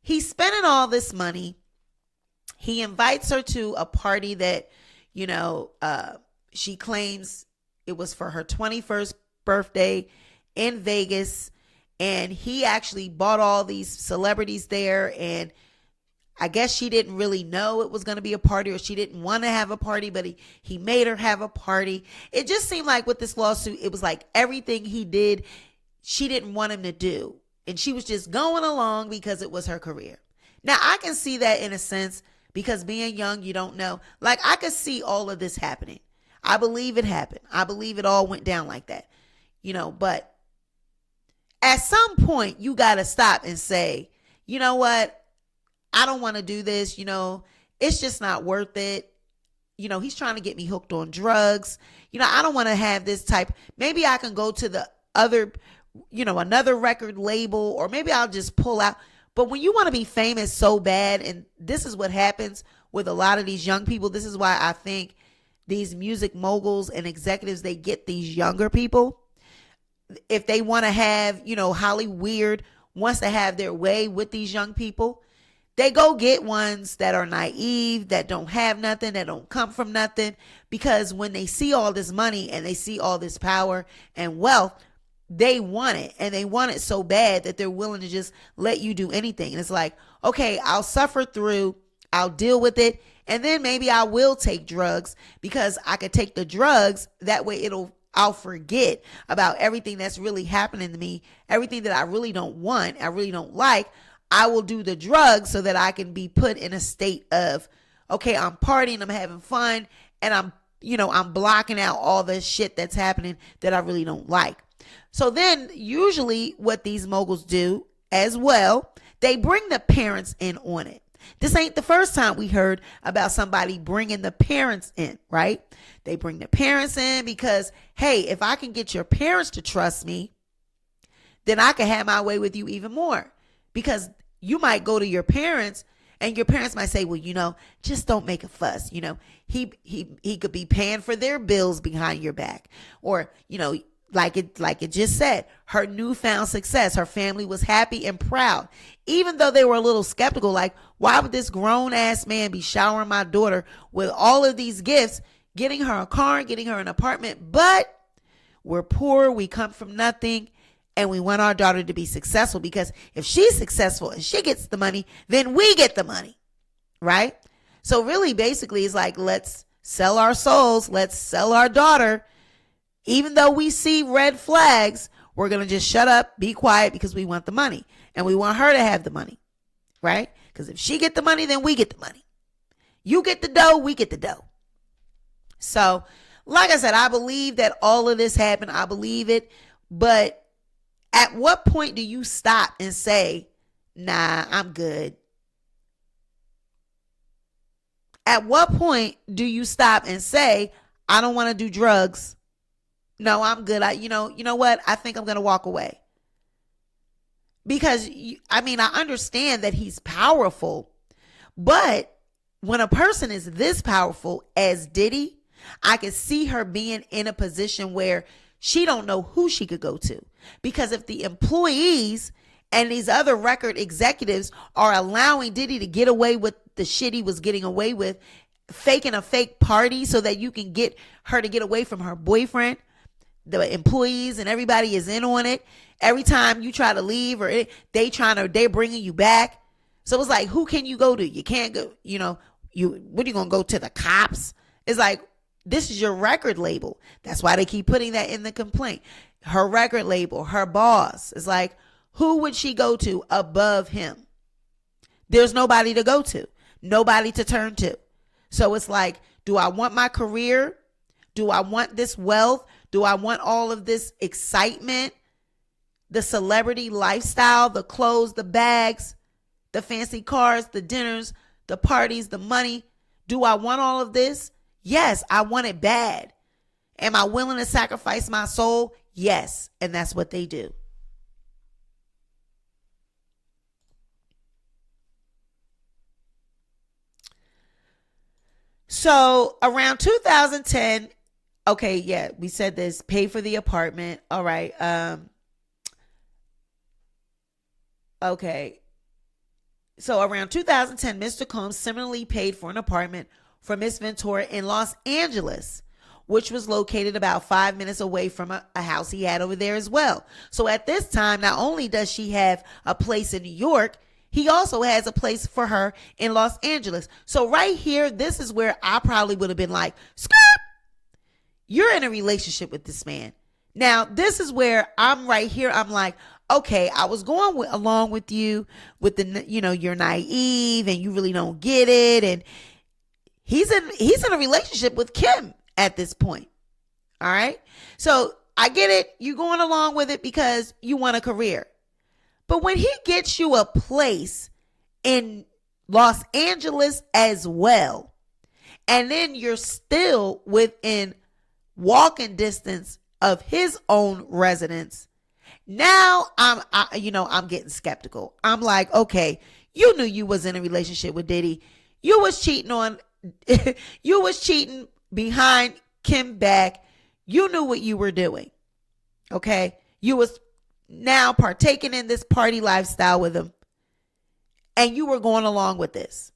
he's spending all this money. He invites her to a party that, she claims it was for her 21st birthday in Vegas. And he actually bought all these celebrities there. And I guess she didn't really know it was going to be a party, or she didn't want to have a party, but he made her have a party. It just seemed like with this lawsuit, it was like everything he did, she didn't want him to do. And she was just going along because it was her career. Now, I can see that in a sense, because being young, you don't know. Like, I could see all of this happening. I believe it happened. I believe it all went down like that. But at some point, you got to stop and say, you know what? I don't want to do this. It's just not worth it. He's trying to get me hooked on drugs. I don't want to have this type. Maybe I can go to the other, another record label, or maybe I'll just pull out. But when you want to be famous so bad, and this is what happens with a lot of these young people, this is why I think these music moguls and executives, they get these younger people. If they want to have, Hollywood wants to have their way with these young people, they go get ones that are naive, that don't have nothing, that don't come from nothing. Because when they see all this money and they see all this power and wealth, they want it, and they want it so bad that they're willing to just let you do anything. And it's like, okay, I'll suffer through, I'll deal with it, and then maybe I will take drugs, because I could take the drugs. That way I'll forget about everything that's really happening to me, everything that I really don't want, I really don't like. I will do the drugs so that I can be put in a state of, okay, I'm partying, I'm having fun, and I'm blocking out all the shit that's happening that I really don't like. So then usually what these moguls do as well, they bring the parents in on it. This ain't the first time we heard about somebody bringing the parents in, right? They bring the parents in because, hey, if I can get your parents to trust me, then I can have my way with you even more. Because you might go to your parents and your parents might say, well, just don't make a fuss. He could be paying for their bills behind your back. Or, like it just said, her newfound success, her family was happy and proud, even though they were a little skeptical. Like, why would this grown ass man be showering my daughter with all of these gifts, getting her a car, getting her an apartment? But we're poor, we come from nothing, and we want our daughter to be successful, because if she's successful and she gets the money, then we get the money, right? So really, basically, it's like, let's sell our souls, let's sell our daughter. Even though we see red flags, we're going to just shut up, be quiet, because we want the money. And we want her to have the money, right? Because if she get the money, then we get the money. You get the dough, we get the dough. So, like I said, I believe that all of this happened. I believe it. But at what point do you stop and say, nah, I'm good? At what point do you stop and say, I don't want to do drugs? No, I'm good. You know what? I think I'm going to walk away. Because, I understand that he's powerful. But when a person is this powerful as Diddy, I can see her being in a position where she don't know who she could go to. Because if the employees and these other record executives are allowing Diddy to get away with the shit he was getting away with, faking a fake party so that you can get her to get away from her boyfriend, the employees and everybody is in on it. Every time you try to leave, or they're bringing you back. So it's like, who can you go to? You can't go, what are you going to go to, the cops? It's like, this is your record label. That's why they keep putting that in the complaint. Her record label, her boss. It's like, who would she go to above him? There's nobody to go to, nobody to turn to. So it's like, do I want my career? Do I want this wealth? Do I want all of this excitement, the celebrity lifestyle, the clothes, the bags, the fancy cars, the dinners, the parties, the money? Do I want all of this? Yes, I want it bad. Am I willing to sacrifice my soul? Yes, and that's what they do. So around 2010, okay, yeah, we said this, pay for the apartment. All right. Okay. So around 2010, Mr. Combs similarly paid for an apartment for Miss Ventura in Los Angeles, which was located about 5 minutes away from a house he had over there as well. So at this time, not only does she have a place in New York, he also has a place for her in Los Angeles. So right here, this is where I probably would have been like, skirt, you're in a relationship with this man. Now, this is where I'm right here. I'm like, okay, I was going along with you with the, you're naive and you really don't get it. And he's in a relationship with Kim at this point. All right. So I get it. You're going along with it because you want a career. But when he gets you a place in Los Angeles as well, and then you're still within walking distance of his own residence, now I'm getting skeptical. I'm like, okay, you knew you was in a relationship with Diddy. You was cheating behind Kim back. You knew what you were doing. Okay. You was now partaking in this party lifestyle with him. And you were going along with this.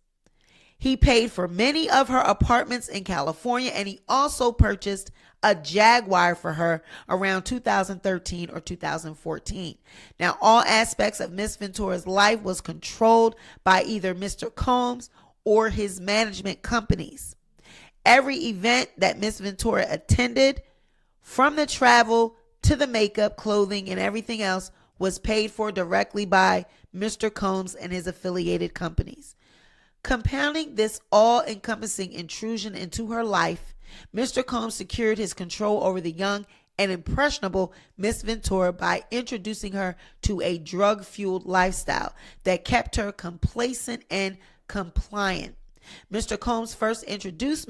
He paid for many of her apartments in California, and he also purchased a Jaguar for her around 2013 or 2014. Now, all aspects of Miss Ventura's life was controlled by either Mr. Combs or his management companies. Every event that Miss Ventura attended, from the travel to the makeup, clothing, and everything else, was paid for directly by Mr. Combs and his affiliated companies. Compounding this all-encompassing intrusion into her life, Mr. Combs secured his control over the young and impressionable Miss Ventura by introducing her to a drug-fueled lifestyle that kept her complacent and compliant. Mr. Combs first introduced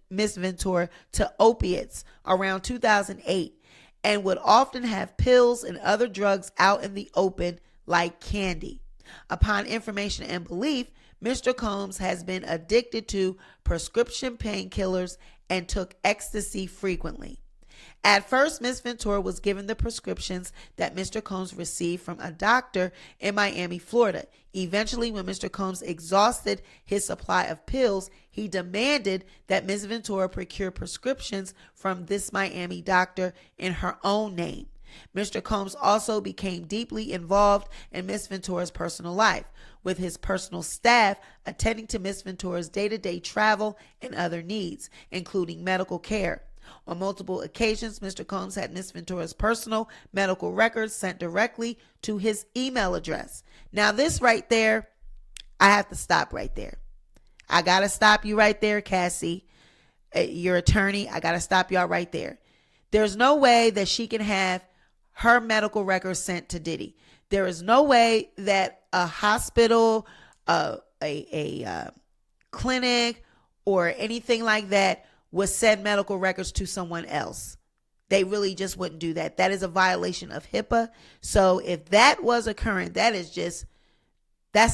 Miss Ventura to opiates around 2008 and would often have pills and other drugs out in the open like candy. Upon information and belief, Mr. Combs has been addicted to prescription painkillers and took ecstasy frequently. At first, Miss Ventura was given the prescriptions that Mr. Combs received from a doctor in Miami, Florida. Eventually, when Mr. Combs exhausted his supply of pills, he demanded that Miss Ventura procure prescriptions from this Miami doctor in her own name. Mr. Combs also became deeply involved in Miss Ventura's personal life, with his personal staff attending to Miss Ventura's day-to-day travel and other needs, including medical care. On multiple occasions, Mr. Combs had Miss Ventura's personal medical records sent directly to his email address. Now, this right there, I have to stop right there. I got to stop you right there, Cassie, your attorney. I got to stop y'all right there. There's no way that she can have her medical records sent to Diddy. There is no way that a hospital, a clinic, or anything like that would send medical records to someone else. They really just wouldn't do that. That is a violation of HIPAA. So if that was occurring, that's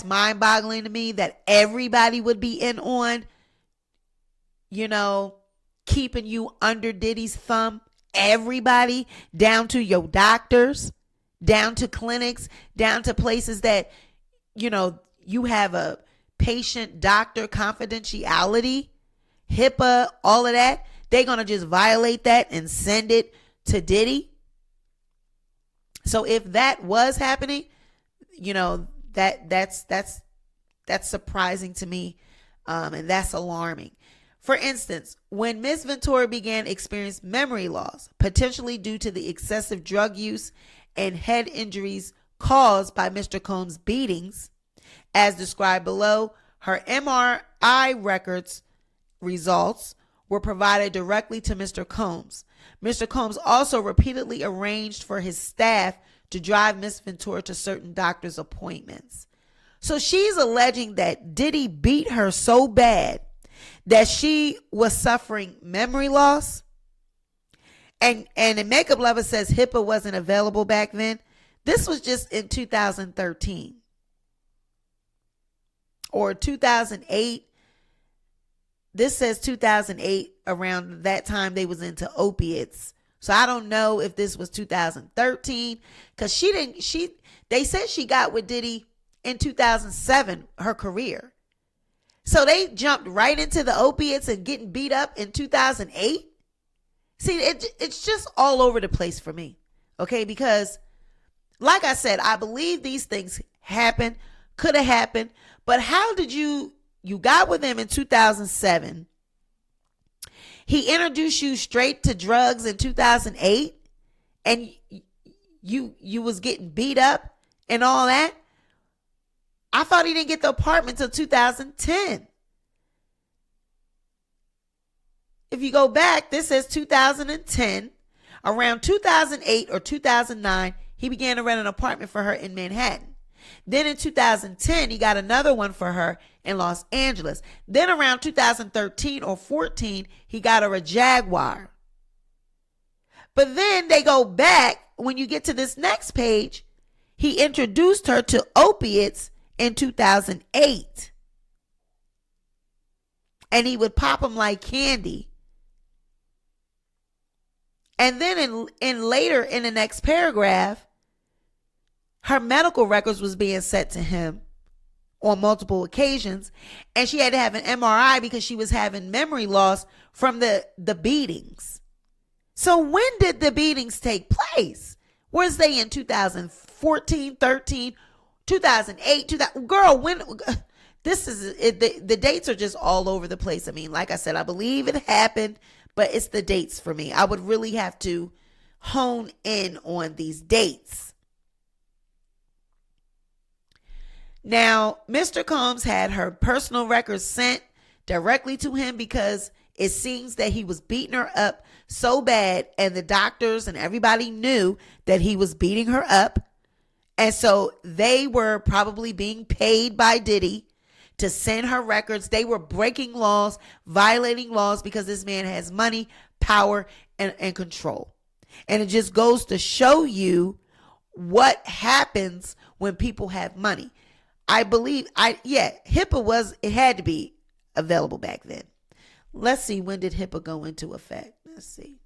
mind-boggling to me that everybody would be in on, keeping you under Diddy's thumb. Everybody, down to your doctors, down to clinics, down to places that, you have a patient-doctor confidentiality, HIPAA, all of that. They're going to just violate that and send it to Diddy. So if that was happening, that's surprising to me, and that's alarming. For instance, when Miss Ventura began experiencing memory loss, potentially due to the excessive drug use and head injuries caused by Mr. Combs' beatings, as described below, her MRI records results were provided directly to Mr. Combs. Mr. Combs also repeatedly arranged for his staff to drive Miss Ventura to certain doctor's appointments. So she's alleging that Diddy beat her so bad that she was suffering memory loss. And the Makeup Lover says HIPAA wasn't available back then. This was just in 2013 or 2008. This says 2008. Around that time they was into opiates. So I don't know if this was 2013 because they said she got with Diddy in 2007, her career. So they jumped right into the opiates and getting beat up in 2008. See, it's just all over the place for me. Okay, because like I said, I believe these things happen could have happened. But how did you got with him in 2007? He introduced you straight to drugs in 2008, and you was getting beat up and all that. I thought he didn't get the apartment until 2010. If you go back, this says 2010. Around 2008 or 2009, he began to rent an apartment for her in Manhattan. Then in 2010, he got another one for her in Los Angeles. Then around 2013 or 14, he got her a Jaguar. But then they go back. When you get to this next page, he introduced her to opiates in 2008. And he would pop them like candy. And then in later in the next paragraph, her medical records was being sent to him on multiple occasions. And she had to have an MRI because she was having memory loss from the beatings. So when did the beatings take place? Was they in 2014, 13, 2008, 2000? Girl, when? This is the dates are just all over the place. I mean, like I said, I believe it happened, but it's the dates for me. I would really have to hone in on these dates. Now, Mr. Combs had her personal records sent directly to him because it seems that he was beating her up so bad, and the doctors and everybody knew that he was beating her up. And so they were probably being paid by Diddy to send her records. They were breaking laws, violating laws, because this man has money, power, and control. And it just goes to show you what happens when people have money. I believe, HIPAA it had to be available back then. Let's see, when did HIPAA go into effect? Let's see.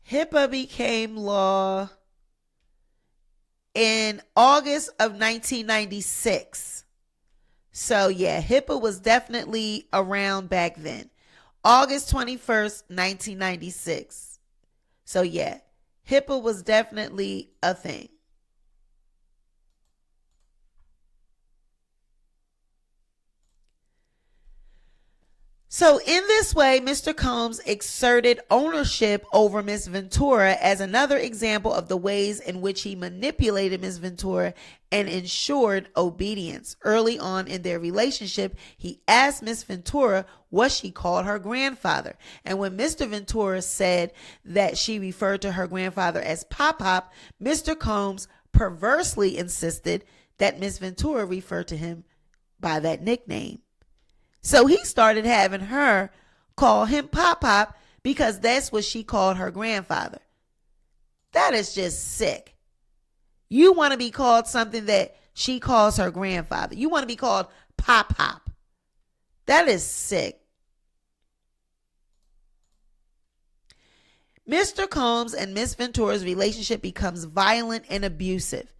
HIPAA became law in August of 1996. So yeah, HIPAA was definitely around back then. August 21st, 1996. So yeah, HIPAA was definitely a thing. So in this way, Mr. Combs exerted ownership over Miss Ventura as another example of the ways in which he manipulated Miss Ventura and ensured obedience. Early on in their relationship, he asked Miss Ventura what she called her grandfather. And when Mr. Ventura said that she referred to her grandfather as Pop Pop, Mr. Combs perversely insisted that Miss Ventura refer to him by that nickname. So he started having her call him Pop Pop because that's what she called her grandfather. That is just sick. You want to be called something that she calls her grandfather. You want to be called Pop Pop. That is sick. Mr. Combs and Miss Ventura's relationship becomes violent and abusive.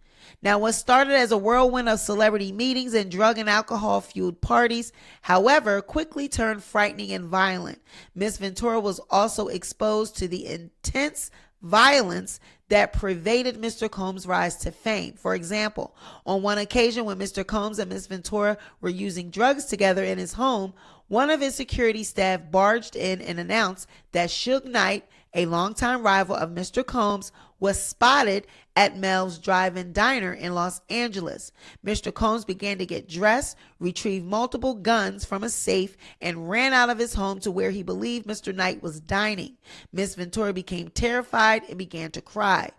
Now, what started as a whirlwind of celebrity meetings and drug and alcohol-fueled parties, however, quickly turned frightening and violent. Miss Ventura was also exposed to the intense violence that pervaded Mr. Combs' rise to fame. For example, on one occasion when Mr. Combs and Miss Ventura were using drugs together in his home, one of his security staff barged in and announced that Suge Knight, a longtime rival of Mr. Combs, was spotted at Mel's Drive-In Diner in Los Angeles. Mr. Combs began to get dressed, retrieved multiple guns from a safe, and ran out of his home to where he believed Mr. Knight was dining. Miss Ventura became terrified and began to cry.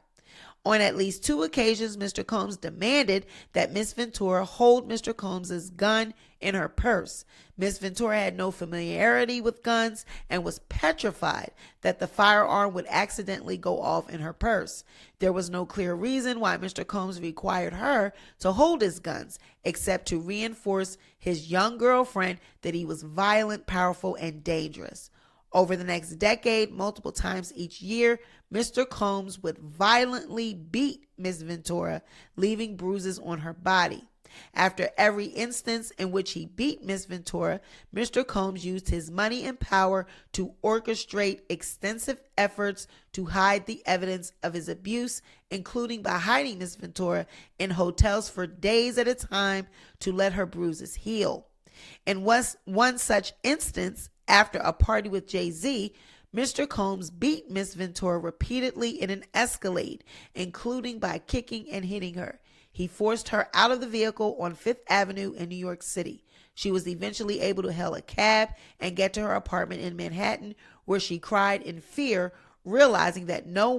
On at least two occasions, Mr. Combs demanded that Miss Ventura hold Mr. Combs' gun in her purse. Miss Ventura had no familiarity with guns and was petrified that the firearm would accidentally go off in her purse. There was no clear reason why Mr. Combs required her to hold his guns, except to reinforce his young girlfriend that he was violent, powerful, and dangerous. Over the next decade, multiple times each year, Mr. Combs would violently beat Miss Ventura, leaving bruises on her body. After every instance in which he beat Miss Ventura, Mr. Combs used his money and power to orchestrate extensive efforts to hide the evidence of his abuse, including by hiding Miss Ventura in hotels for days at a time to let her bruises heal. In one such instance, after a party with Jay-Z, Mr. Combs beat Miss Ventura repeatedly in an Escalade, including by kicking and hitting her. He forced her out of the vehicle on Fifth Avenue in New York City. She was eventually able to hail a cab and get to her apartment in Manhattan, where she cried in fear, realizing that there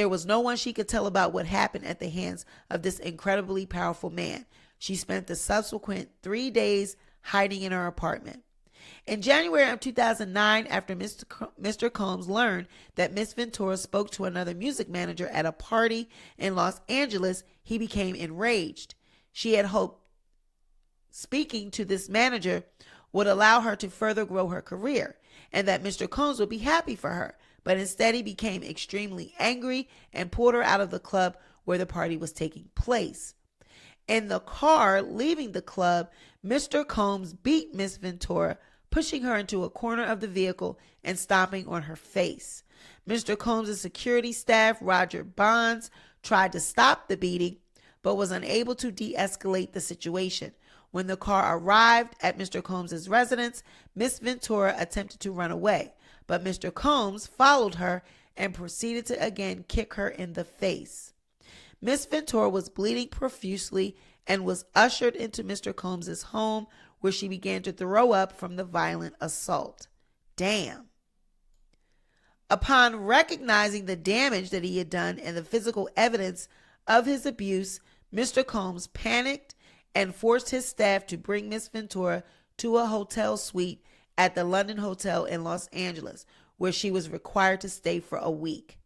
was no one she could tell about what happened at the hands of this incredibly powerful man. She spent the subsequent 3 days hiding in her apartment. In January of 2009, after Mr. Combs learned that Miss Ventura spoke to another music manager at a party in Los Angeles, he became enraged. She had hoped speaking to this manager would allow her to further grow her career and that Mr. Combs would be happy for her, but instead he became extremely angry and pulled her out of the club where the party was taking place. In the car leaving the club, Mr. Combs beat Miss Ventura, pushing her into a corner of the vehicle and stomping on her face. Mr. Combs' security staff, Roger Bonds, tried to stop the beating, but was unable to de-escalate the situation. When the car arrived at Mr. Combs' residence, Miss Ventura attempted to run away, but Mr. Combs followed her and proceeded to again kick her in the face. Miss Ventura was bleeding profusely and was ushered into Mr. Combs' home, where she began to throw up from the violent assault. Damn. Upon recognizing the damage that he had done and the physical evidence of his abuse, Mr. Combs panicked and forced his staff to bring Miss Ventura to a hotel suite at the London Hotel in Los Angeles, where she was required to stay for a week.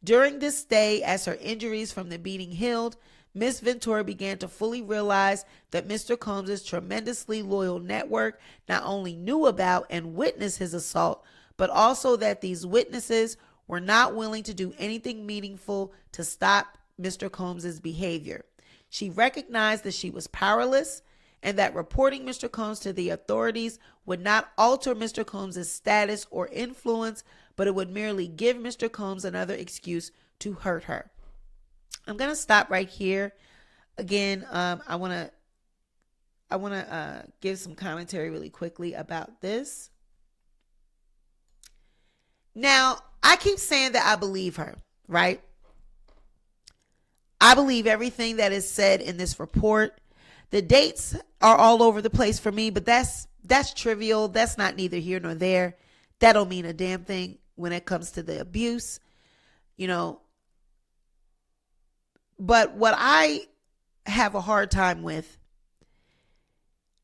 During this stay, as her injuries from the beating healed, Miss Ventura began to fully realize that Mr. Combs' tremendously loyal network not only knew about and witnessed his assault, but also that these witnesses were not willing to do anything meaningful to stop Mr. Combs' behavior. She recognized that she was powerless and that reporting Mr. Combs to the authorities would not alter Mr. Combs' status or influence, but it would merely give Mr. Combs another excuse to hurt her. I'm going to stop right here. Again, I want to give some commentary really quickly about this. Now, I keep saying that I believe her, right? I believe everything that is said in this report. The dates are all over the place for me, but that's trivial. That's not neither here nor there. That don't mean a damn thing when it comes to the abuse, But what I have a hard time with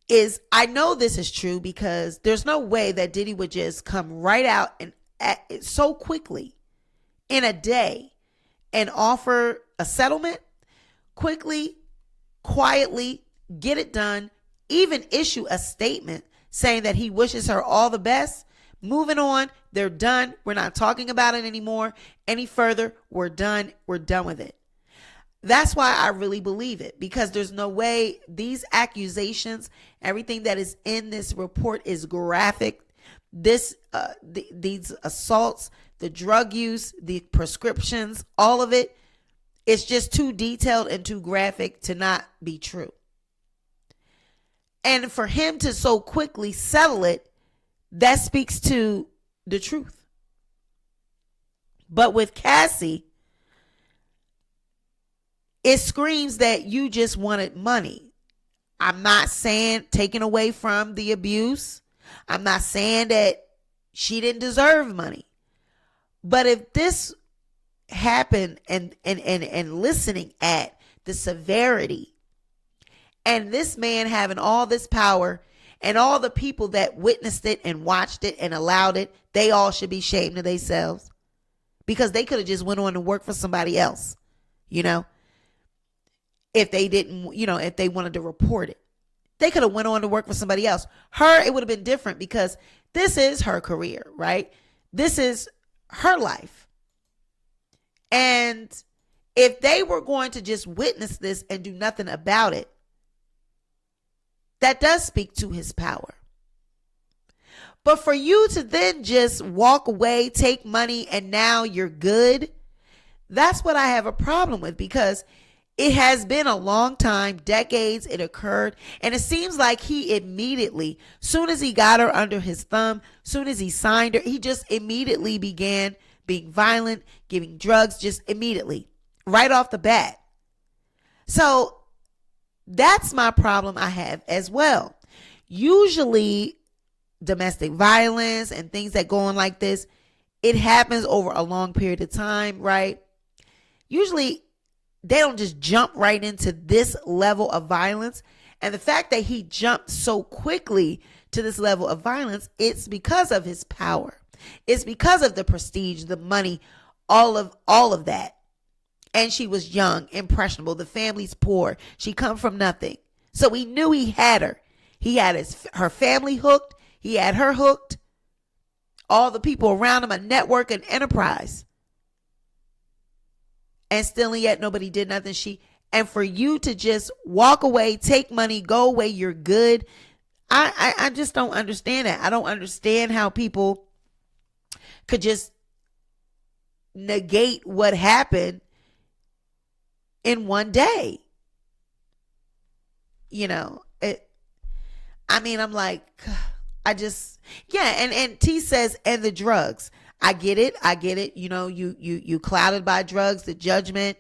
is I know this is true because there's no way that Diddy would just come right out and so quickly in a day and offer a settlement quickly, quietly, get it done, even issue a statement saying that he wishes her all the best. Moving on, they're done. We're not talking about it anymore. Any further, we're done. We're done with it. That's why I really believe it, because there's no way these accusations, everything that is in this report is graphic. These assaults, the drug use, the prescriptions, all of it, it's just too detailed and too graphic to not be true. And for him to so quickly settle it, that speaks to the truth. But with Cassie, it screams that you just wanted money. I'm not saying taking away from the abuse. I'm not saying that she didn't deserve money. But if this happened and listening at the severity and this man having all this power and all the people that witnessed it and watched it and allowed it, they all should be ashamed of themselves, because they could have just went on to work for somebody else, if they didn't, if they wanted to report it. They could have went on to work for somebody else. Her, it would have been different because this is her career, right? This is her life. And If they were going to just witness this and do nothing about it, that does speak to his power. But for you to then just walk away, take money, and now you're good, that's what I have a problem with, because it has been a long time, decades, it occurred. And it seems like he immediately, soon as he got her under his thumb, soon as he signed her, he just immediately began being violent, giving drugs, just immediately, right off the bat. So that's my problem I have as well. Usually domestic violence and things that go on like this, it happens over a long period of time, right? Usually they don't just jump right into this level of violence. And the fact that he jumped so quickly to this level of violence, it's because of his power. It's because of the prestige, the money, all of that. And she was young, impressionable. The family's poor. She come from nothing. So he knew he had her. He had her family hooked. He had her hooked. All the people around him, a network, an enterprise. And still and yet nobody did nothing. And for you to just walk away, take money, go away, you're good. I just don't understand that. I don't understand how people could just negate what happened in one day. You know, I'm like, and T says, and the drugs. I get it. You know, you clouded by drugs, the judgment.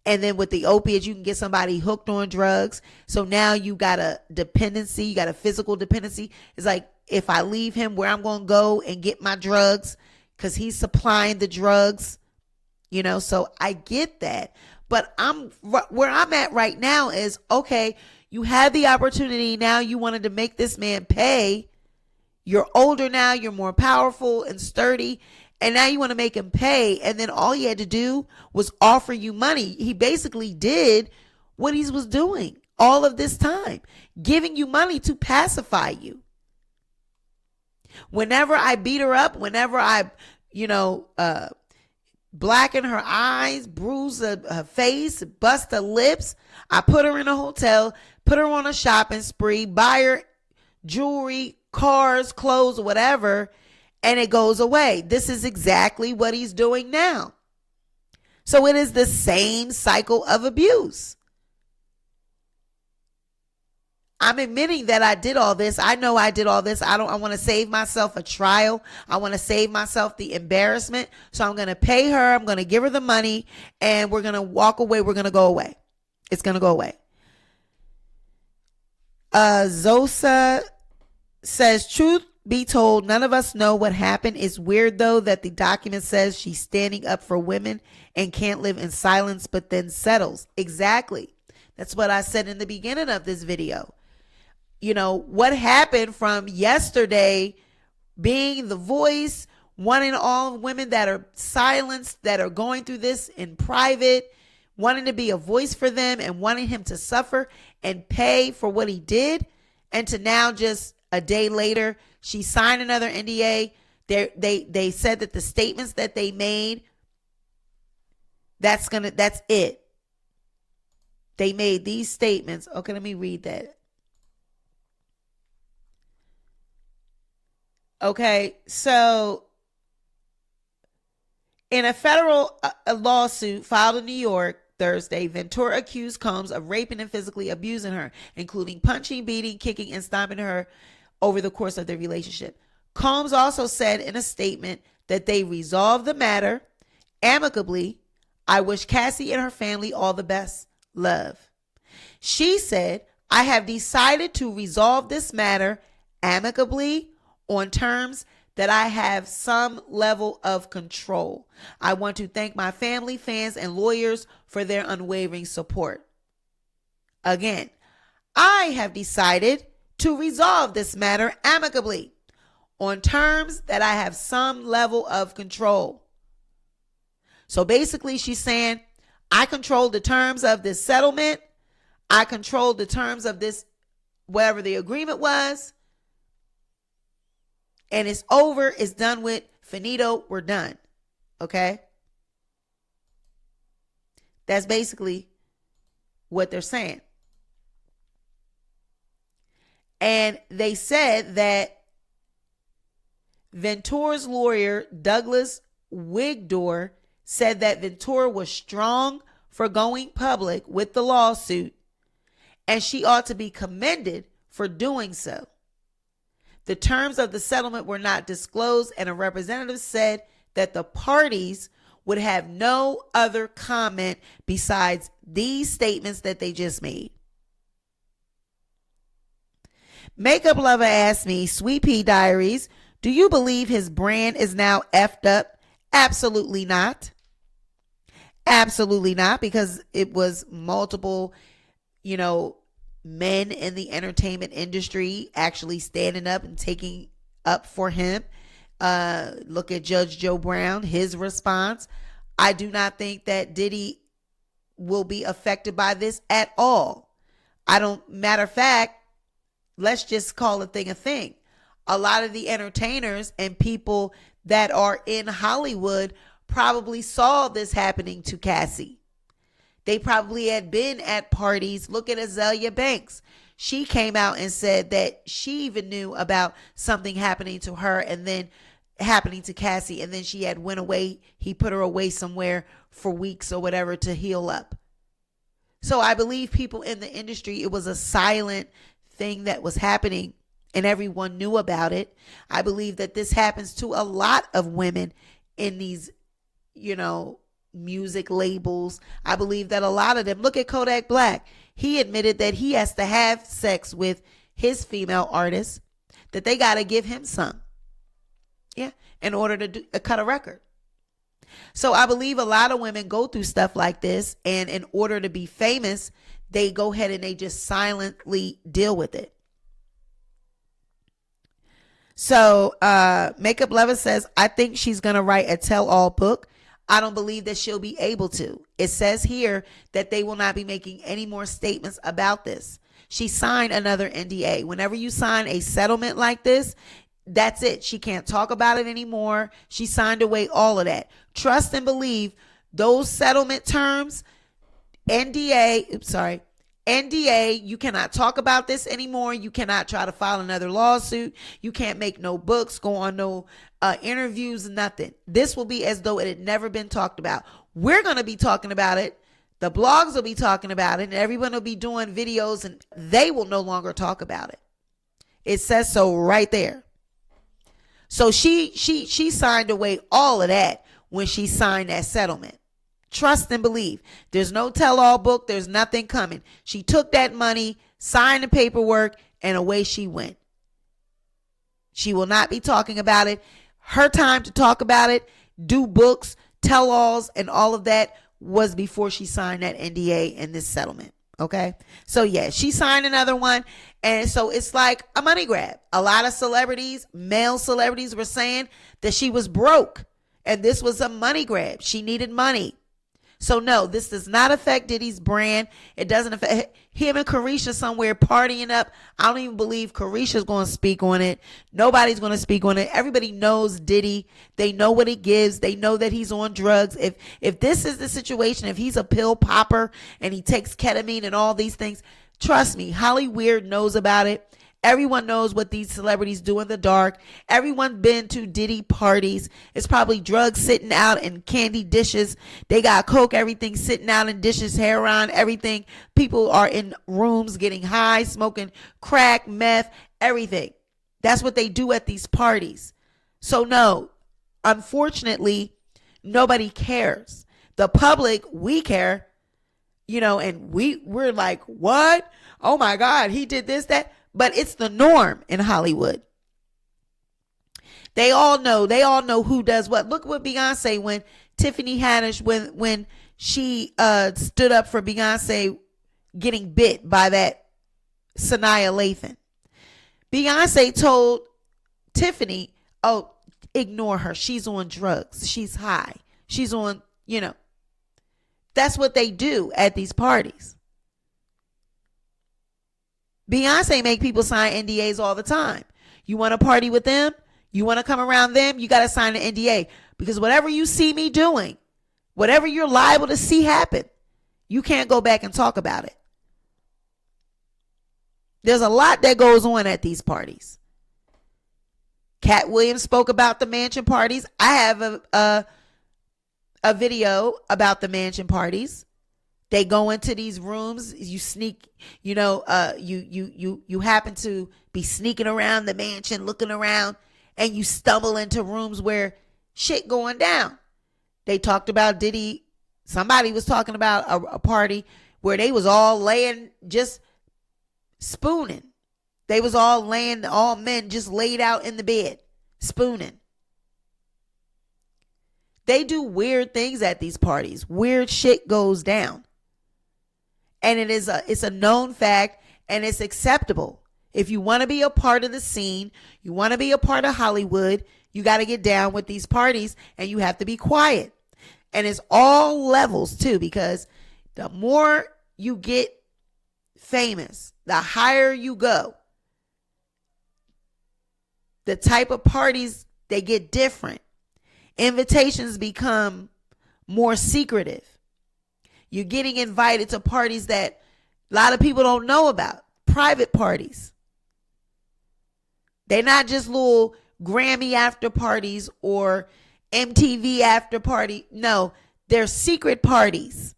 And then with the opiates, you can get somebody hooked on drugs. So now you got a dependency, you got a physical dependency. It's like, if I leave him, where I'm going to go and get my drugs, because he's supplying the drugs, you know. So I get that. But where I'm at right now is, okay, you had the opportunity. Now you wanted to make this man pay. You're older now. You're more powerful and sturdy. And now you want to make him pay. And then all he had to do was offer you money. He basically did what he was doing all of this time, giving you money to pacify you. Whenever I beat her up, whenever I, blacken her eyes, bruise her face, bust her lips, I put her in a hotel, put her on a shopping spree, buy her jewelry, cars, clothes, whatever, and it goes away. This is exactly what he's doing now. So it is the same cycle of abuse. I'm admitting that I did all this. I know I did all this. I want to save myself a trial. I want to save myself the embarrassment. So I'm going to pay her. I'm going to give her the money, and we're going to walk away. We're going to go away. It's going to go away. Zosa says, truth be told, none of us know what happened. It's weird, though, that the document says she's standing up for women and can't live in silence, but then settles. Exactly. That's what I said in the beginning of this video. You know, what happened from yesterday, being the voice, wanting all women that are silenced, that are going through this in private, wanting to be a voice for them and wanting him to suffer and pay for what he did. And to now, just a day later, she signed another NDA. They said that the statements that they made, that's it. They made these statements. Okay, let me read that. Okay, so in a federal lawsuit filed in New York Thursday, Ventura accused Combs of raping and physically abusing her, including punching, beating, kicking, and stomping her over the course of their relationship. Combs also said in a statement that they resolved the matter amicably. I wish Cassie and her family all the best. Love. She said, I have decided to resolve this matter amicably on terms that I have some level of control. I want to thank my family, fans, and lawyers for their unwavering support. Again, I have decided to resolve this matter amicably on terms that I have some level of control. So basically she's saying, I control the terms of this settlement. I control the terms of this, whatever the agreement was. And it's over. It's done with. Finito. We're done. Okay? That's basically what they're saying. And they said that Ventura's lawyer, Douglas Wigdor, said that Ventura was strong for going public with the lawsuit, and she ought to be commended for doing so. The terms of the settlement were not disclosed, and a representative said that the parties would have no other comment besides these statements that they just made. Makeup Lover asked me, SweetpeaDiaries, do you believe his brand is now effed up? Absolutely not. Absolutely not, because it was multiple, men in the entertainment industry actually standing up and taking up for him. Look at Judge Joe Brown, his response. I do not think that Diddy will be affected by this at all. Matter of fact, let's just call a thing. A lot of the entertainers and people that are in Hollywood probably saw this happening to Cassie. They probably had been at parties. Look at Azalea Banks. She came out and said that she even knew about something happening to her and then happening to Cassie, and then she had went away. He put her away somewhere for weeks or whatever to heal up. So I believe people in the industry, it was a silent thing that was happening and everyone knew about it. I believe that this happens to a lot of women in these, music labels. I believe that a lot of them, look at Kodak Black. He admitted that he has to have sex with his female artists, that they got to give him some. Yeah. In order to cut a record. So I believe a lot of women go through stuff like this, and in order to be famous, they go ahead and they just silently deal with it. So Makeup Lover says, I think she's going to write a tell-all book. I don't believe that she'll be able to. It says here that they will not be making any more statements about this. She signed another NDA. Whenever you sign a settlement like this, that's it. She can't talk about it anymore. She signed away all of that. Trust and believe those settlement terms, NDA, you cannot talk about this anymore. You cannot try to file another lawsuit. You can't make no books, go on no interviews, nothing. This will be as though it had never been talked about. We're going to be talking about it. The blogs will be talking about it, and everyone will be doing videos, and they will no longer talk about it. It says so right there. So she signed away all of that when she signed that settlement. Trust and believe. There's no tell-all book. There's nothing coming. She took that money, signed the paperwork, and away she went. She will not be talking about it. Her time to talk about it, do books, tell-alls, and all of that was before she signed that NDA and this settlement. Okay. So yeah, she signed another one. And so it's like a money grab. A lot of celebrities, male celebrities, were saying that she was broke and this was a money grab. She needed money. So no, this does not affect Diddy's brand. It doesn't affect him and Carisha somewhere partying up. I don't even believe Carisha's going to speak on it. Nobody's going to speak on it. Everybody knows Diddy. They know what he gives. They know that he's on drugs. If this is the situation, if he's a pill popper and he takes ketamine and all these things, trust me, Hollywood knows about it. Everyone knows what these celebrities do in the dark. Everyone's been to Diddy parties. It's probably drugs sitting out in candy dishes. They got coke, everything sitting out in dishes, heroin, everything. People are in rooms getting high, smoking crack, meth, everything. That's what they do at these parties. So no, unfortunately, nobody cares. The public, we care, and we're like, what? Oh my God, he did this, that. But it's the norm in Hollywood. They all know who does what. Look what Beyonce, when Tiffany Haddish, when she stood up for Beyonce getting bit by that Sanaa Lathan. Beyonce told Tiffany, oh, ignore her. She's on drugs. She's high. She's on, That's what they do at these parties. Beyonce make people sign NDAs all the time. You want to party with them? You want to come around them? You got to sign an NDA. Because whatever you see me doing, whatever you're liable to see happen, You can't go back and talk about it. There's a lot that goes on at these parties. Cat Williams spoke about the mansion parties. I have a video about the mansion parties. They go into these rooms. You sneak, you happen to be sneaking around the mansion, looking around, and you stumble into rooms where shit going down. They talked about Diddy. Somebody was talking about a party where they was all laying, just spooning. They was all laying, all men just laid out in the bed, spooning. They do weird things at these parties. Weird shit goes down. And it's a known fact, and it's acceptable. If you want to be a part of the scene, you want to be a part of Hollywood, you got to get down with these parties, and you have to be quiet. And it's all levels too, because the more you get famous, the higher you go. The type of parties, they get different. Invitations become more secretive. You're getting invited to parties that a lot of people don't know about. Private parties. They're not just little Grammy after parties or MTV after party. No, they're secret parties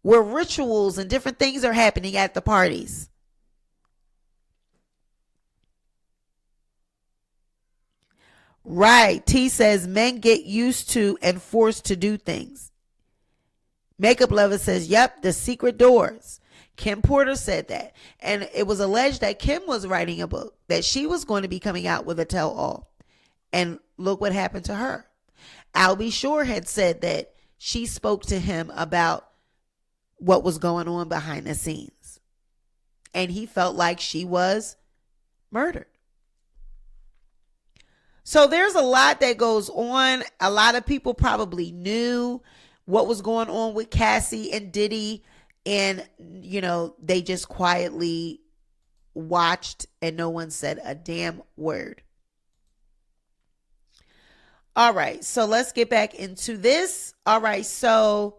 where rituals and different things are happening at the parties. Right. T says men get used to and forced to do things. Makeup Lover says, yep, the secret doors. Kim Porter said that. And it was alleged that Kim was writing a book, that she was going to be coming out with a tell-all. And look what happened to her. Albie Shore had said that she spoke to him about what was going on behind the scenes. And he felt like she was murdered. So there's a lot that goes on. A lot of people probably knew what was going on with Cassie and Diddy. And, they just quietly watched and no one said a damn word. All right, so let's get back into this. All right, so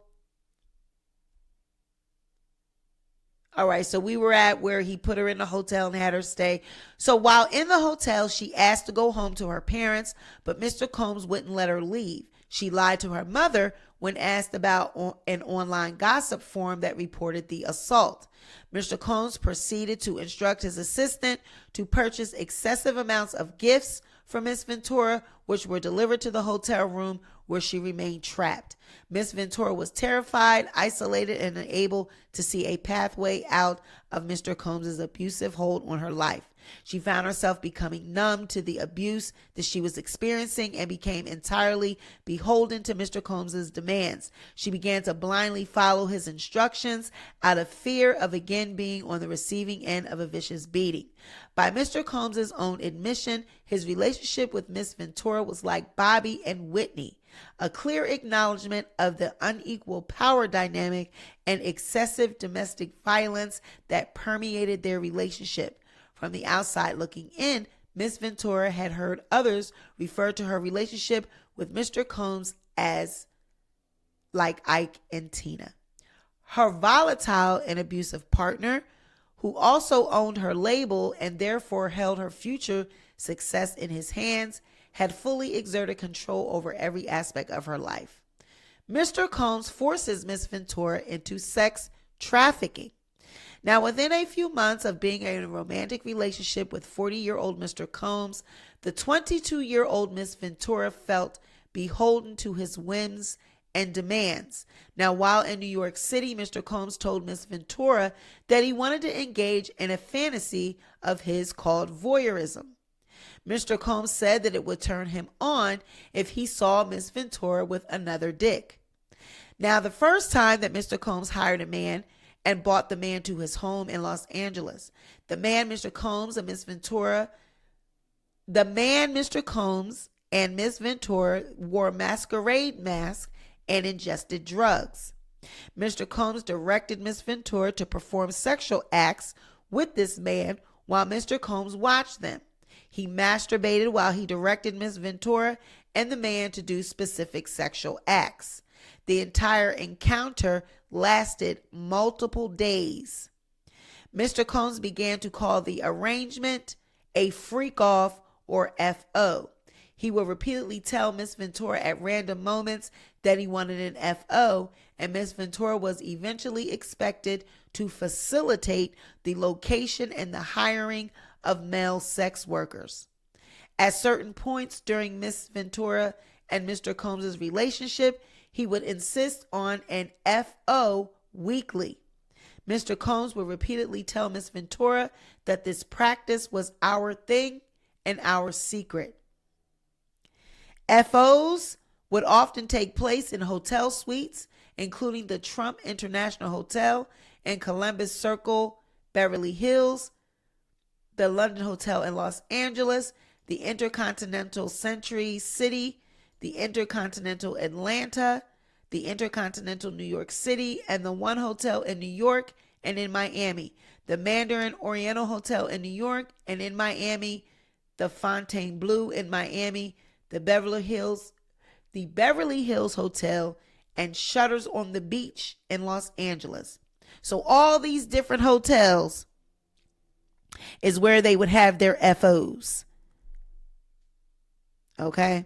we were at where he put her in the hotel and had her stay. So while in the hotel, she asked to go home to her parents, but Mr. Combs wouldn't let her leave. She lied to her mother when asked about an online gossip forum that reported the assault. Mr. Combs proceeded to instruct his assistant to purchase excessive amounts of gifts from Miss Ventura, which were delivered to the hotel room where she remained trapped. Miss Ventura was terrified, isolated, and unable to see a pathway out of Mr. Combs' abusive hold on her life. She found herself becoming numb to the abuse that she was experiencing and became entirely beholden to Mr. Combs' demands. She began to blindly follow his instructions out of fear of again being on the receiving end of a vicious beating. By Mr. Combs' own admission, his relationship with Miss Ventura was like Bobby and Whitney, a clear acknowledgement of the unequal power dynamic and excessive domestic violence that permeated their relationship. From the outside looking in, Miss Ventura had heard others refer to her relationship with Mr. Combs as like Ike and Tina. Her volatile and abusive partner, who also owned her label and therefore held her future success in his hands, had fully exerted control over every aspect of her life. Mr. Combs forces Miss Ventura into sex trafficking. Now, within a few months of being in a romantic relationship with 40-year-old Mr. Combs, the 22-year-old Miss Ventura felt beholden to his whims and demands. Now, while in New York City, Mr. Combs told Miss Ventura that he wanted to engage in a fantasy of his called voyeurism. Mr. Combs said that it would turn him on if he saw Miss Ventura with another dick. Now, the first time that Mr. Combs hired a man and brought the man to his home in Los Angeles, the man, Mr. Combs and Miss Ventura wore masquerade masks and ingested drugs. Mr. Combs directed Miss Ventura to perform sexual acts with this man while Mr. Combs watched them. He masturbated while he directed Miss Ventura and the man to do specific sexual acts. The entire encounter lasted multiple days. Mr. Combs began to call the arrangement a freak-off, or FO. He would repeatedly tell Miss Ventura at random moments that he wanted an FO, and Miss Ventura was eventually expected to facilitate the location and the hiring of male sex workers. At certain points during Miss Ventura and Mr. Combs' relationship, he would insist on an FO weekly. Mr. Combs would repeatedly tell Miss Ventura that this practice was our thing and our secret. FOs would often take place in hotel suites, including the Trump International Hotel in Columbus Circle, Beverly Hills, the London Hotel in Los Angeles, the Intercontinental Century City, the Intercontinental Atlanta, the Intercontinental New York City, and the One Hotel in New York and in Miami, the Mandarin Oriental Hotel in New York and in Miami, the Fontainebleau in Miami, the Beverly Hills Hotel, and Shutters on the Beach in Los Angeles. So all these different hotels is where they would have their FOs. Okay?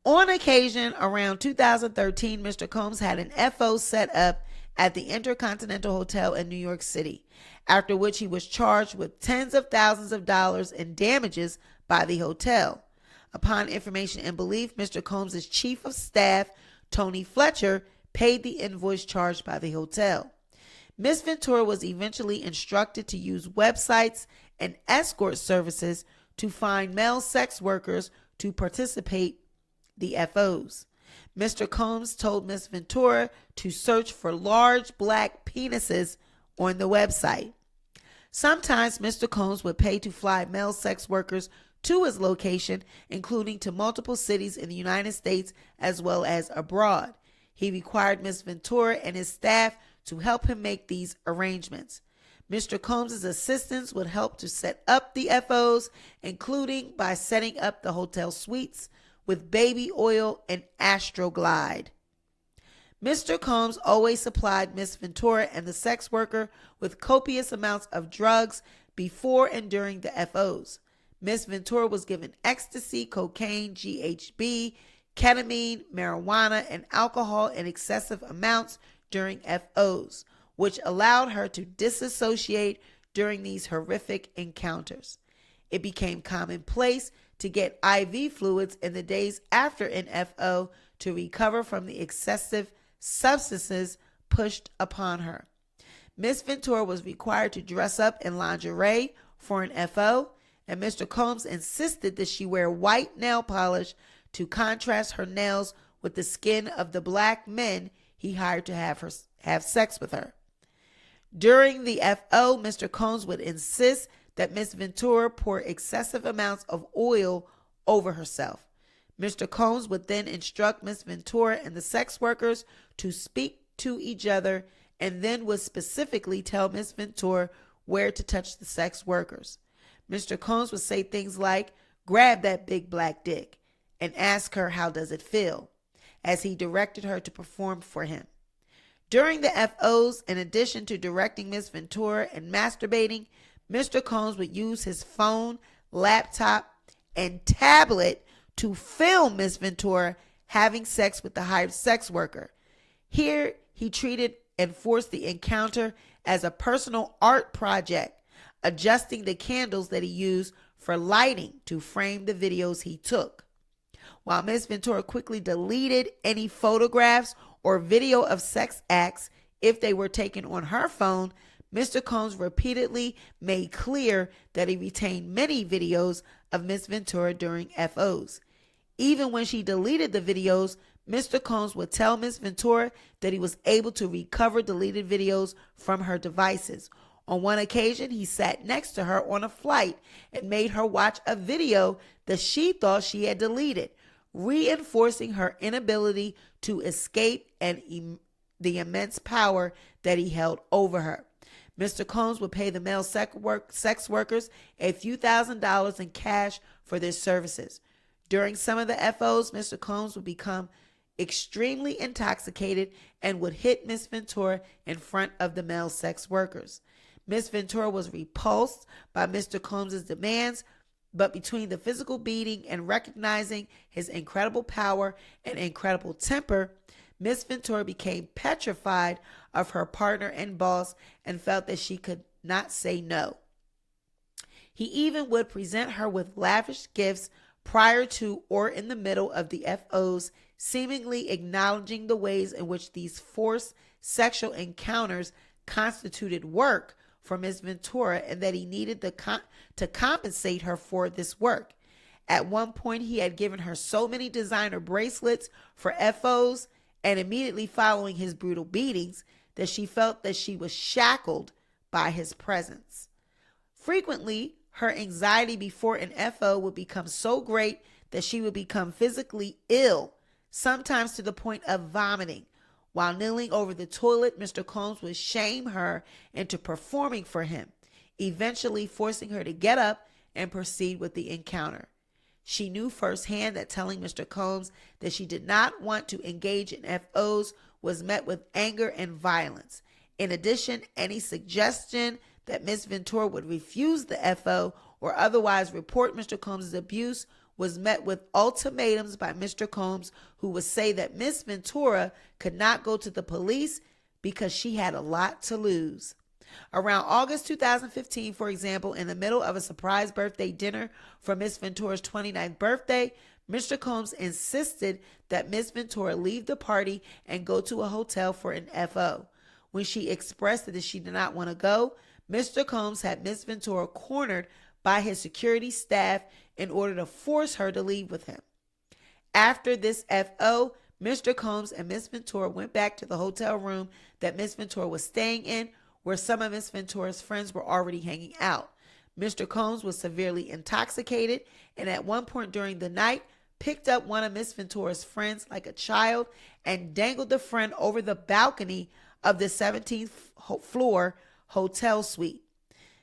On occasion, around 2013, Mr. Combs had an FO set up at the Intercontinental Hotel in New York City, after which he was charged with tens of thousands of dollars in damages by the hotel. Upon information and belief, Mr. Combs' chief of staff, Tony Fletcher, paid the invoice charged by the hotel. Miss Ventura was eventually instructed to use websites and escort services to find male sex workers to participate the FOs. Mr. Combs told Miss Ventura to search for large black penises on the website. Sometimes Mr. Combs would pay to fly male sex workers to his location, including to multiple cities in the United States as well as abroad. He required Miss Ventura and his staff to help him make these arrangements. Mr. Combs' assistants would help to set up the FOs, including by setting up the hotel suites with baby oil and Astroglide. Mr. Combs always supplied Miss Ventura and the sex worker with copious amounts of drugs before and during the FOs. Miss Ventura was given ecstasy, cocaine, GHB, ketamine, marijuana, and alcohol in excessive amounts during FOs, which allowed her to disassociate during these horrific encounters. It became commonplace to get IV fluids in the days after an FO to recover from the excessive substances pushed upon her. Miss Ventura was required to dress up in lingerie for an FO, and Mr. Combs insisted that she wear white nail polish to contrast her nails with the skin of the black men he hired to have sex with her. During the FO, Mr. Combs would insist that Miss Ventura pour excessive amounts of oil over herself. Mr. Combs would then instruct Miss Ventura and the sex workers to speak to each other, and then would specifically tell Miss Ventura where to touch the sex workers. Mr. Combs would say things like, "Grab that big black dick," and ask her how does it feel, as he directed her to perform for him. During the FOs, in addition to directing Miss Ventura and masturbating, Mr. Combs would use his phone, laptop, and tablet to film Miss Ventura having sex with the hired sex worker. Here, he treated and forced the encounter as a personal art project, adjusting the candles that he used for lighting to frame the videos he took. While Miss Ventura quickly deleted any photographs or video of sex acts if they were taken on her phone, Mr. Combs repeatedly made clear that he retained many videos of Miss Ventura during FOs. Even when she deleted the videos, Mr. Combs would tell Miss Ventura that he was able to recover deleted videos from her devices. On one occasion, he sat next to her on a flight and made her watch a video that she thought she had deleted, reinforcing her inability to escape and the immense power that he held over her. Mr. Combs would pay the male sex workers a few $1,000s in cash for their services. During some of the FOs, Mr. Combs would become extremely intoxicated, and would hit Miss Ventura in front of the male sex workers. Miss Ventura was repulsed by Mr. Combs' demands, but between the physical beating and recognizing his incredible power and incredible temper, Miss Ventura became petrified of her partner and boss and felt that she could not say no. He even would present her with lavish gifts prior to or in the middle of the FOs, seemingly acknowledging the ways in which these forced sexual encounters constituted work for Miss Ventura and that he needed to compensate her for this work. At one point, he had given her so many designer bracelets for FOs and immediately following his brutal beatings that she felt that she was shackled by his presence. Frequently, her anxiety before an FO would become so great that she would become physically ill, sometimes to the point of vomiting. While kneeling over the toilet, Mr. Combs would shame her into performing for him, eventually forcing her to get up and proceed with the encounter. She knew firsthand that telling Mr. Combs that she did not want to engage in FOs was met with anger and violence. In addition, any suggestion that Miss Ventura would refuse the FO or otherwise report Mr. Combs' abuse was met with ultimatums by Mr. Combs, who would say that Miss Ventura could not go to the police because she had a lot to lose. Around August 2015, for example, in the middle of a surprise birthday dinner for Miss Ventura's 29th birthday, Mr. Combs insisted that Miss Ventura leave the party and go to a hotel for an FO. When she expressed that she did not want to go, Mr. Combs had Miss Ventura cornered by his security staff in order to force her to leave with him. After this FO, Mr. Combs and Miss Ventura went back to the hotel room that Miss Ventura was staying in, where some of Miss Ventura's friends were already hanging out. Mr. Combs was severely intoxicated and at one point during the night picked up one of Miss Ventura's friends like a child and dangled the friend over the balcony of the 17th floor hotel suite.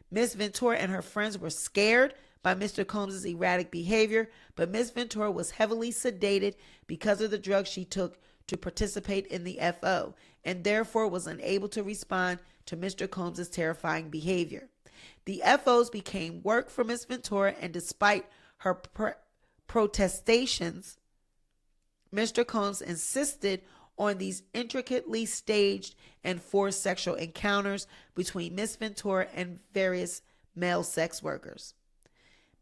Miss Ventura and her friends were scared by Mr. Combs' erratic behavior, but Miss Ventura was heavily sedated because of the drugs she took to participate in the FO, and therefore was unable to respond to Mr. Combs' terrifying behavior. The FOs became work for Miss Ventura, and despite her protestations, Mr. Combs insisted on these intricately staged and forced sexual encounters between Miss Ventura and various male sex workers.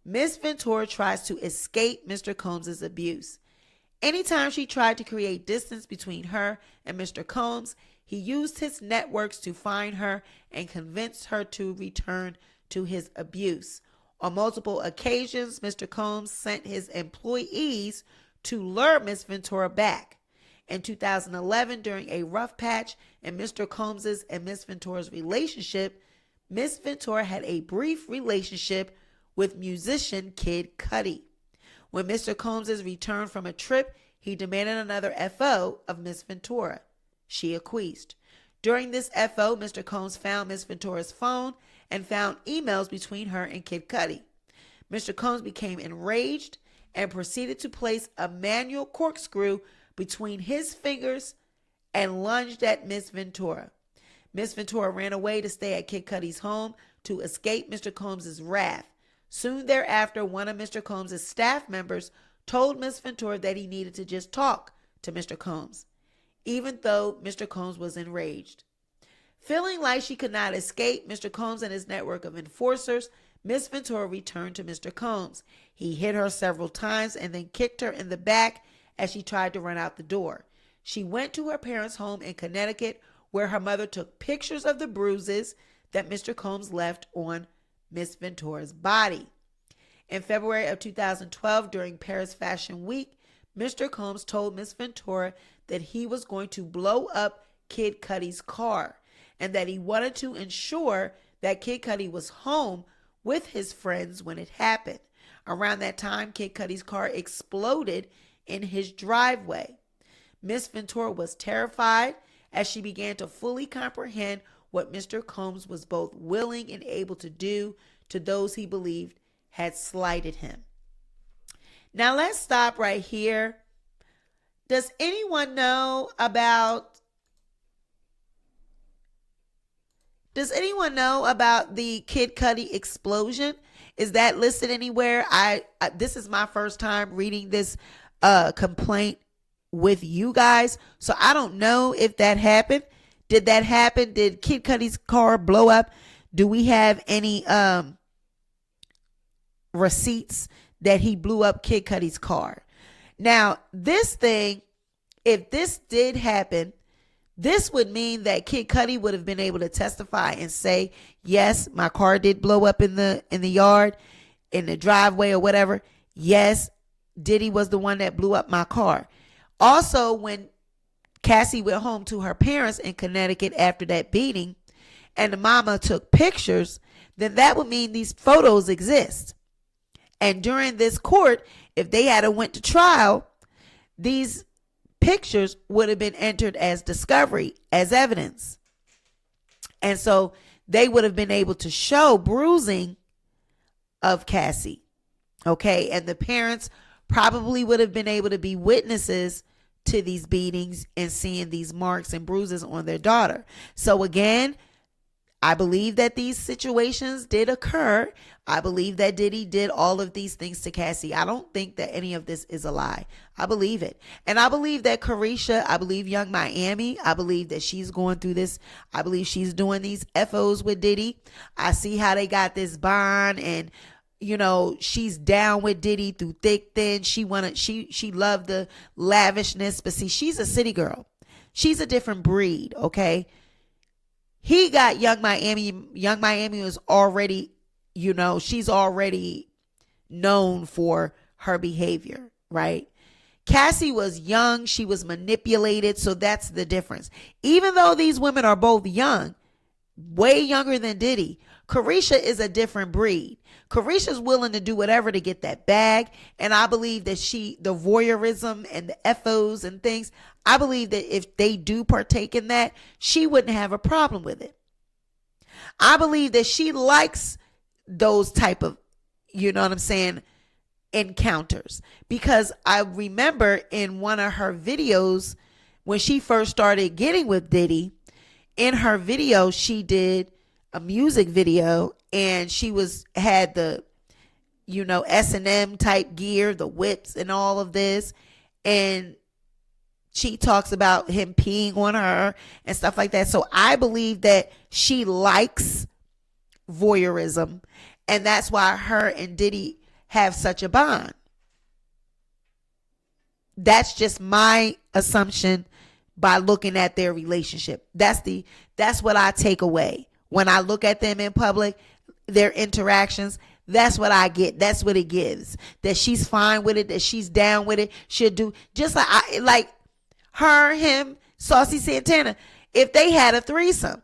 Miss Ventura tries to escape Mr. Combs' abuse. Anytime she tried to create distance between her and Mr. Combs, he used his networks to find her and convince her to return to his abuse. On multiple occasions, Mr. Combs sent his employees to lure Miss Ventura back. In 2011, during a rough patch in Mr. Combs' and Miss Ventura's relationship, Miss Ventura had a brief relationship with musician Kid Cudi. When Mr. Combs returned from a trip, he demanded another FO of Miss Ventura. She acquiesced. During this FO, Mr. Combs found Miss Ventura's phone and found emails between her and Kid Cudi. Mr. Combs became enraged and proceeded to place a manual corkscrew between his fingers and lunged at Miss Ventura. Miss Ventura ran away to stay at Kid Cudi's home to escape Mr. Combs' wrath. Soon thereafter, one of Mr. Combs' staff members told Miss Ventura that he needed to just talk to Mr. Combs, even though Mr. Combs was enraged. Feeling like she could not escape Mr. Combs and his network of enforcers, Miss Ventura returned to Mr. Combs. He hit her several times and then kicked her in the back as she tried to run out the door. She went to her parents' home in Connecticut, where her mother took pictures of the bruises that Mr. Combs left on Miss Ventura's body. In February of 2012, during Paris Fashion Week, Mr. Combs told Miss Ventura that he was going to blow up Kid Cudi's car and that he wanted to ensure that Kid Cudi was home with his friends when it happened. Around that time, Kid Cudi's car exploded in his driveway. Miss Ventura was terrified as she began to fully comprehend what Mr. Combs was both willing and able to do to those he believed had slighted him. Now let's stop right here. Does anyone know about the Kid Cudi explosion? Is that listed anywhere? This is my first time reading this complaint with you guys, so I don't know if that happened. Did that happen? Did Kid Cudi's car blow up? Do we have any receipts that he blew up Kid Cudi's car? Now, this thing, if this did happen, this would mean that Kid Cudi would have been able to testify and say, yes, my car did blow up in the yard, in the driveway or whatever. Yes, Diddy was the one that blew up my car. Also, when Cassie went home to her parents in Connecticut after that beating, and the mama took pictures, then that would mean these photos exist. And during this court, if they had went to trial, these pictures would have been entered as discovery, as evidence. And so they would have been able to show bruising of Cassie. Okay. And the parents probably would have been able to be witnesses to these beatings and seeing these marks and bruises on their daughter. So again, I believe that these situations did occur. I believe that Diddy did all of these things to Cassie. I don't think that any of this is a lie. I believe it. And I believe that Carisha, I believe Young Miami, I believe that she's going through this. I believe she's doing these FOs with Diddy. I see how they got this bond, and you know, she's down with Diddy through thick, thin. She loved the lavishness, but see, she's a city girl. She's a different breed, okay? He got Young Miami. Young Miami was already, you know, she's already known for her behavior, right? Cassie was young. She was manipulated. So that's the difference. Even though these women are both young, way younger than Diddy, Carisha is a different breed. Carisha's willing to do whatever to get that bag. And I believe that the voyeurism and the FOs and things, I believe that if they do partake in that, she wouldn't have a problem with it. I believe that she likes those type of, you know what I'm saying, encounters. Because I remember in one of her videos, when she first started getting with Diddy, in her video, she did a music video, and she had the, you know, S&M type gear, the whips and all of this. And she talks about him peeing on her and stuff like that. So I believe that she likes voyeurism, and that's why her and Diddy have such a bond. That's just my assumption by looking at their relationship. That's what I take away. When I look at them in public, their interactions, that's what I get. That's what it gives. That she's fine with it, that she's down with it. She'll do just like her, him, Saucy Santana. If they had a threesome,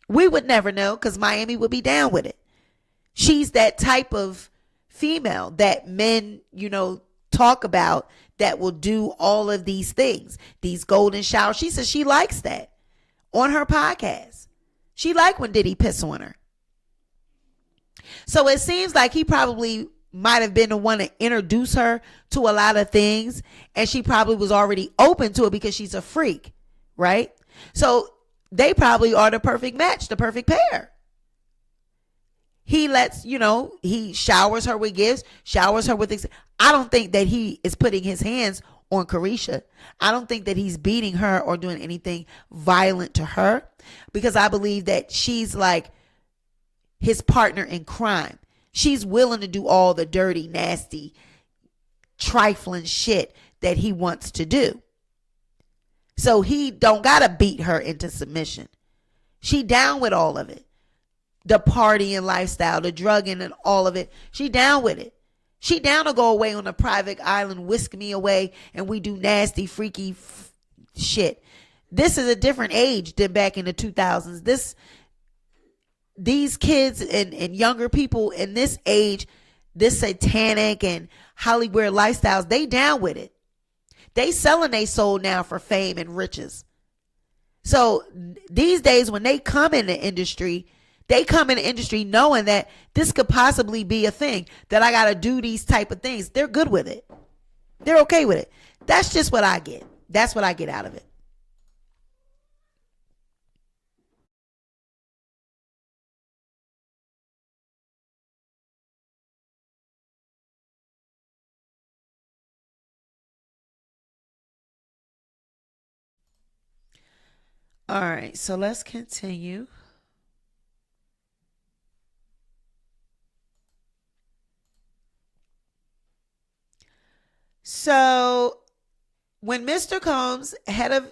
we would never know because Miami would be down with it. She's that type of female that men, you know, talk about, that will do all of these things, these golden showers. She says she likes that on her podcast. She liked when Diddy piss on her. So it seems like he probably might have been the one to introduce her to a lot of things, and she probably was already open to it because she's a freak, right? So they probably are the perfect match, the perfect pair. He lets, you know, he showers her with gifts, showers her with things. I don't think that he is putting his hands on Carisha. I don't think that he's beating her or doing anything violent to her, because I believe that she's like his partner in crime. She's willing to do all the dirty, nasty, trifling shit that he wants to do. So he don't gotta beat her into submission. She down with all of it. The partying lifestyle, the drugging and all of it. She down with it. She down to go away on a private island, whisk me away, and we do nasty, freaky shit. This is a different age than back in the 2000s. These kids and younger people in this age, this satanic and Hollywood lifestyles, they down with it. They selling their soul now for fame and riches. So these days when they come in the industry, they come in the industry knowing that this could possibly be a thing, that I got to do these type of things. They're good with it. They're okay with it. That's just what I get. That's what I get out of it. All right, so let's continue. So when Mr. Combs, head of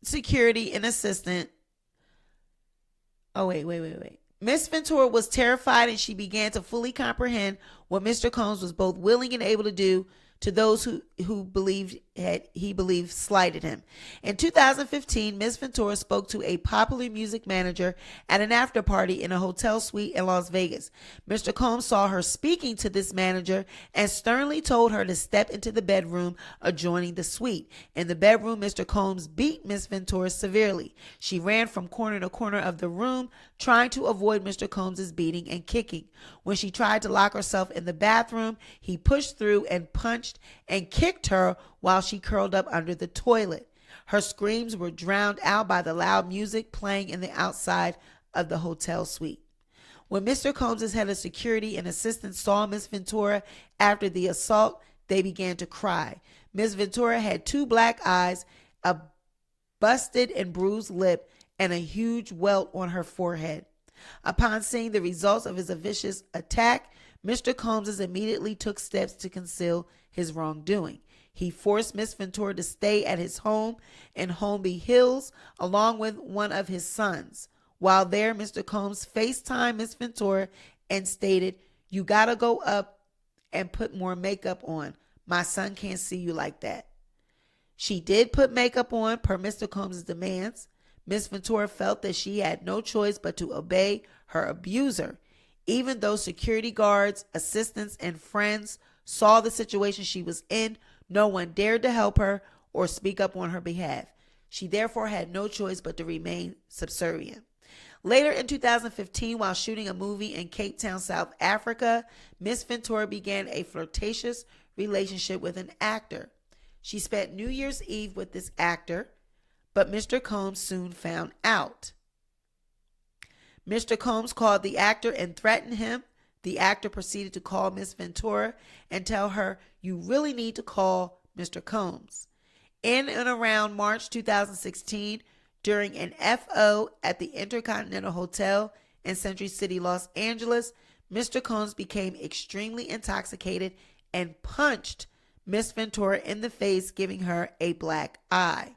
security and assistant, wait. Miss Ventura was terrified and she began to fully comprehend what Mr. Combs was both willing and able to do to those who he believed slighted him. In 2015, Miss Ventura spoke to a popular music manager at an after party in a hotel suite in Las Vegas. Mr. Combs saw her speaking to this manager and sternly told her to step into the bedroom adjoining the suite. In the bedroom, Mr. Combs beat Miss Ventura severely. She ran from corner to corner of the room, trying to avoid Mr. Combs' beating and kicking. When she tried to lock herself in the bathroom, he pushed through and punched and kicked her while she curled up under the toilet. Her screams were drowned out by the loud music playing in the outside of the hotel suite. When Mr. Combs' head of security and assistant saw Miss Ventura after the assault, they began to cry. Miss Ventura had 2 black eyes, a busted and bruised lip, and a huge welt on her forehead. Upon seeing the results of his vicious attack, Mr. Combs immediately took steps to conceal his wrongdoing. He forced Miss Ventura to stay at his home in Holmby Hills along with one of his sons. While there, Mr. Combs FaceTimed Miss Ventura and stated, "You gotta go up and put more makeup on. My son can't see you like that." She did put makeup on per Mr. Combs' demands. Miss Ventura felt that she had no choice but to obey her abuser. Even though security guards, assistants, and friends saw the situation she was in, no one dared to help her or speak up on her behalf. She therefore had no choice but to remain subservient. Later in 2015, while shooting a movie in Cape Town, South Africa, Miss Ventura began a flirtatious relationship with an actor. She spent New Year's Eve with this actor, but Mr. Combs soon found out. Mr. Combs called the actor and threatened him. The actor proceeded to call Miss Ventura and tell her, "You really need to call Mr. Combs." In and around March 2016, during an FO at the Intercontinental Hotel in Century City, Los Angeles, Mr. Combs became extremely intoxicated and punched Miss Ventura in the face, giving her a black eye.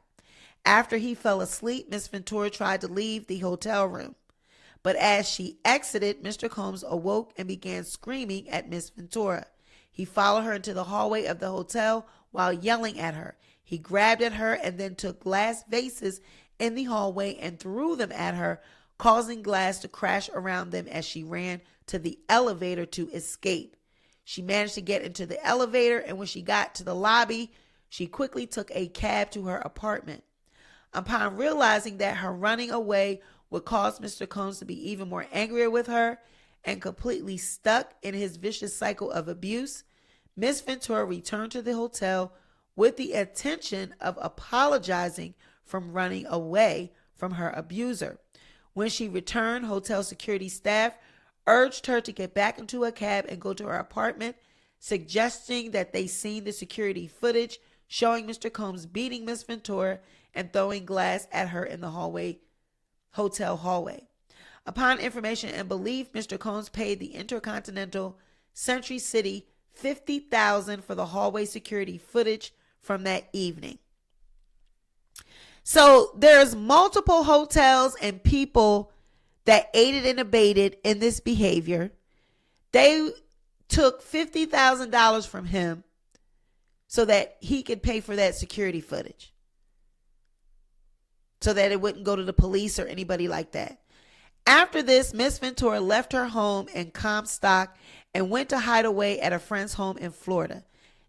After he fell asleep, Miss Ventura tried to leave the hotel room. But as she exited, Mr. Combs awoke and began screaming at Miss Ventura. He followed her into the hallway of the hotel while yelling at her. He grabbed at her and then took glass vases in the hallway and threw them at her, causing glass to crash around them as she ran to the elevator to escape. She managed to get into the elevator, and when she got to the lobby, she quickly took a cab to her apartment. Upon realizing that her running away would cause Mr. Combs to be even more angrier with her and completely stuck in his vicious cycle of abuse, Miss Ventura returned to the hotel with the intention of apologizing for running away from her abuser. When she returned, hotel security staff urged her to get back into a cab and go to her apartment, suggesting that they seen the security footage showing Mr. Combs beating Miss Ventura and throwing glass at her in the hotel hallway. Upon information and belief, Mr. Combs paid the Intercontinental Century City $50,000 for the hallway security footage from that evening. So there's multiple hotels and people that aided and abetted in this behavior. They took $50,000 from him so that he could pay for that security footage, so that it wouldn't go to the police or anybody like that. After this, Miss Ventura left her home in Comstock and went to hide away at a friend's home in Florida.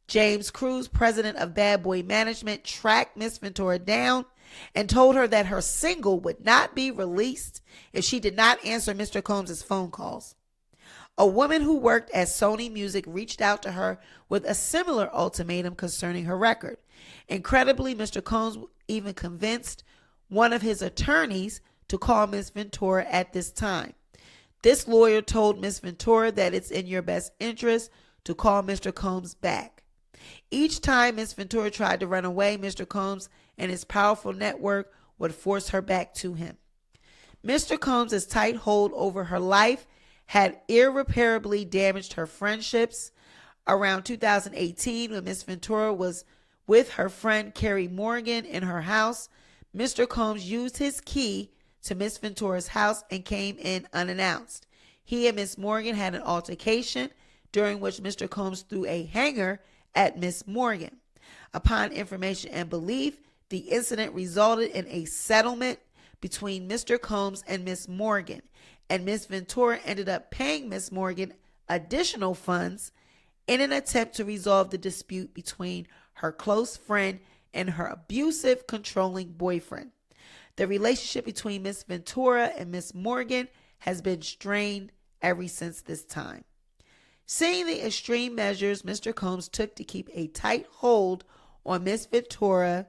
James Cruz, president of Bad Boy Management, tracked Miss Ventura down and told her that her single would not be released if she did not answer Mr. Combs' phone calls. A woman who worked at Sony Music reached out to her with a similar ultimatum concerning her record. Incredibly, Mr. Combs even convinced one of his attorneys to call Miss Ventura at this time. This lawyer told Miss Ventura that it's in your best interest to call Mr. Combs back. Each time Miss Ventura tried to run away, Mr. Combs and his powerful network would force her back to him. Mr. Combs' tight hold over her life had irreparably damaged her friendships. Around 2018, when Miss Ventura was with her friend Carrie Morgan in her house, Mr. Combs used his key to Miss Ventura's house and came in unannounced. He and Miss Morgan had an altercation during which Mr. Combs threw a hanger at Miss Morgan. Upon information and belief, the incident resulted in a settlement between Mr. Combs and Miss Morgan, and Miss Ventura ended up paying Miss Morgan additional funds in an attempt to resolve the dispute between her close friend and her abusive, controlling boyfriend. The relationship between Miss Ventura and Miss Morgan has been strained ever since this time. Seeing the extreme measures Mr. Combs took to keep a tight hold on Miss Ventura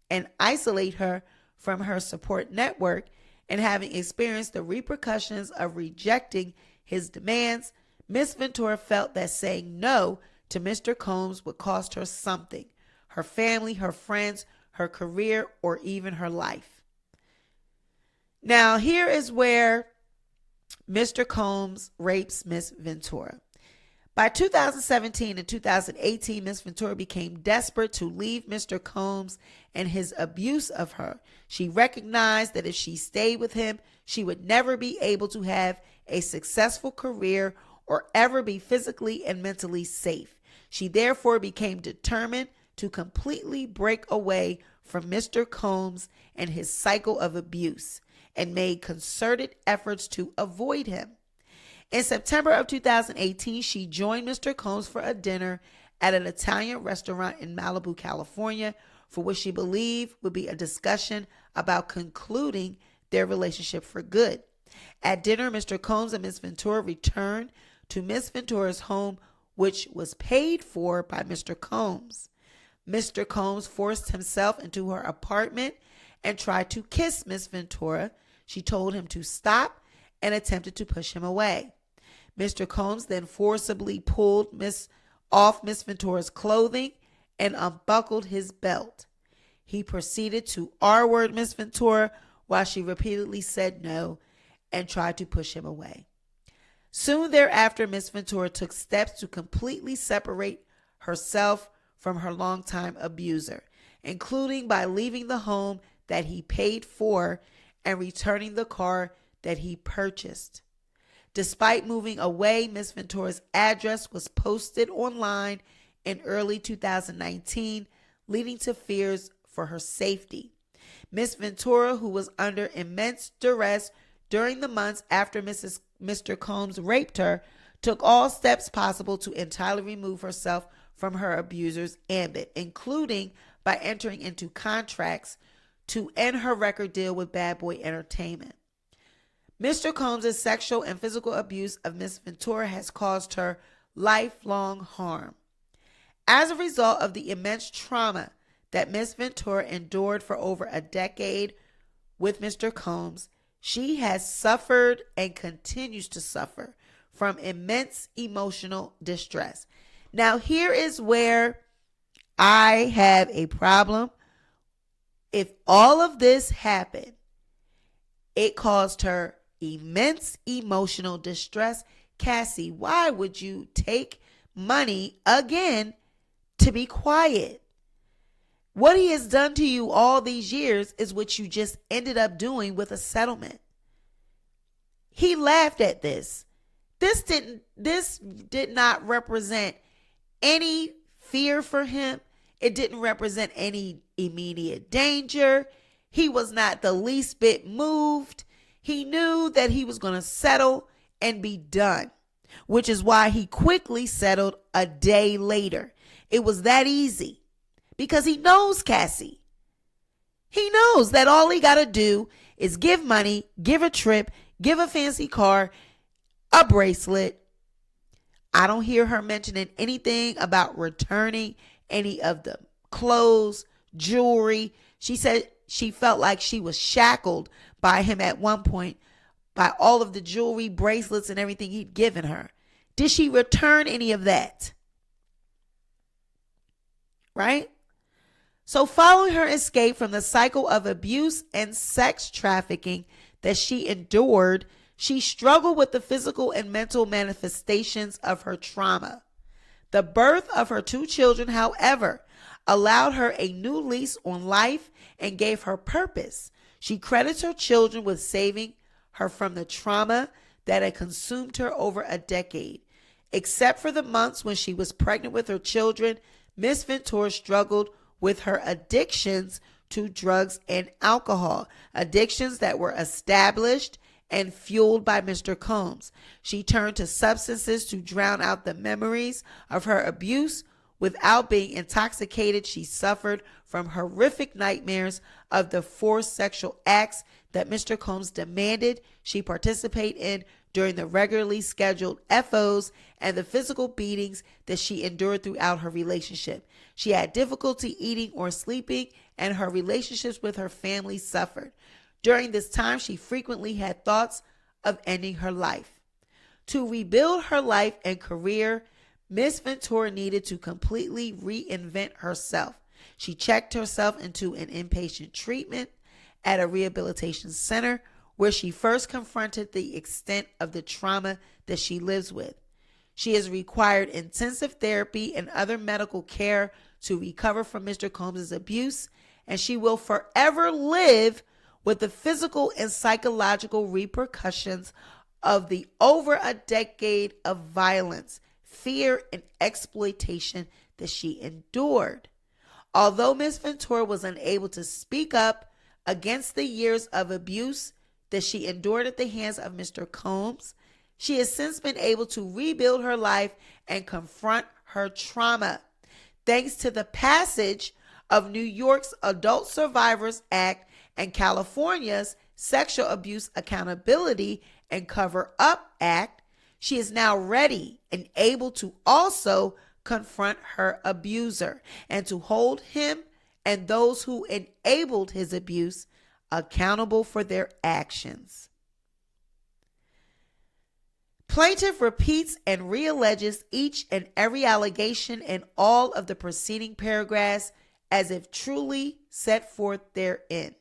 and isolate her from her support network, and having experienced the repercussions of rejecting his demands, Miss Ventura felt that saying no to Mr. Combs would cost her something: her family, her friends, her career, or even her life. Now, here is where Mr. Combs rapes Miss Ventura. By 2017 and 2018, Miss Ventura became desperate to leave Mr. Combs and his abuse of her. She recognized that if she stayed with him, she would never be able to have a successful career or ever be physically and mentally safe. She therefore became determined to completely break away from Mr. Combs and his cycle of abuse, and made concerted efforts to avoid him. In September of 2018, she joined Mr. Combs for a dinner at an Italian restaurant in Malibu, California, for which she believed would be a discussion about concluding their relationship for good. At dinner, Mr. Combs and Miss Ventura returned to Miss Ventura's home, which was paid for by Mr. Combs. Mr. Combs forced himself into her apartment and tried to kiss Miss Ventura. She told him to stop and attempted to push him away. Mr. Combs then forcibly pulled off Miss Ventura's clothing and unbuckled his belt. He proceeded to R-word Miss Ventura while she repeatedly said no and tried to push him away. Soon thereafter, Miss Ventura took steps to completely separate herself from her longtime abuser, including by leaving the home that he paid for and returning the car that he purchased. Despite moving away, Miss Ventura's address was posted online in early 2019, leading to fears for her safety. Miss Ventura, who was under immense duress during the months after Mr. Combs raped her, took all steps possible to entirely remove herself from her abuser's ambit, including by entering into contracts to end her record deal with Bad Boy Entertainment. Mr. Combs' sexual and physical abuse of Miss Ventura has caused her lifelong harm. As a result of the immense trauma that Miss Ventura endured for over a decade with Mr. Combs, she has suffered and continues to suffer from immense emotional distress. Now, here is where I have a problem. If all of this happened, it caused her immense emotional distress. Cassie, why would you take money again to be quiet? What he has done to you all these years is what you just ended up doing with a settlement. He laughed at this. This did not represent any fear for him. It didn't represent any immediate danger. He was not the least bit moved. He knew that he was going to settle and be done, which is why he quickly settled a day later. It was that easy because he knows Cassie. He knows that all he got to do is give money, give a trip, give a fancy car, a bracelet. I don't hear her mentioning anything about returning any of the clothes, jewelry. She said she felt like she was shackled by him at one point by all of the jewelry, bracelets, and everything he'd given her. Did she return any of that? Right? So following her escape from the cycle of abuse and sex trafficking that she endured, she struggled with the physical and mental manifestations of her trauma. The birth of her 2 children, however, allowed her a new lease on life and gave her purpose. She credits her children with saving her from the trauma that had consumed her over a decade. Except for the months when she was pregnant with her children, Miss Ventura struggled with her addictions to drugs and alcohol, addictions that were established and fueled by Mr. Combs. She turned to substances to drown out the memories of her abuse. Without being intoxicated, she suffered from horrific nightmares of the forced sexual acts that Mr. Combs demanded she participate in during the regularly scheduled FOs and the physical beatings that she endured throughout her relationship. She had difficulty eating or sleeping, and her relationships with her family suffered. During this time, she frequently had thoughts of ending her life. To rebuild her life and career, Miss Ventura needed to completely reinvent herself. She checked herself into an inpatient treatment at a rehabilitation center where she first confronted the extent of the trauma that she lives with. She has required intensive therapy and other medical care to recover from Mr. Combs' abuse, and she will forever live with the physical and psychological repercussions of the over a decade of violence, fear, and exploitation that she endured. Although Miss Ventura was unable to speak up against the years of abuse that she endured at the hands of Mr. Combs, she has since been able to rebuild her life and confront her trauma. Thanks to the passage of New York's Adult Survivors Act and California's Sexual Abuse Accountability and Cover Up Act, she is now ready and able to also confront her abuser and to hold him and those who enabled his abuse accountable for their actions. Plaintiff repeats and realleges each and every allegation in all of the preceding paragraphs as if truly set forth therein.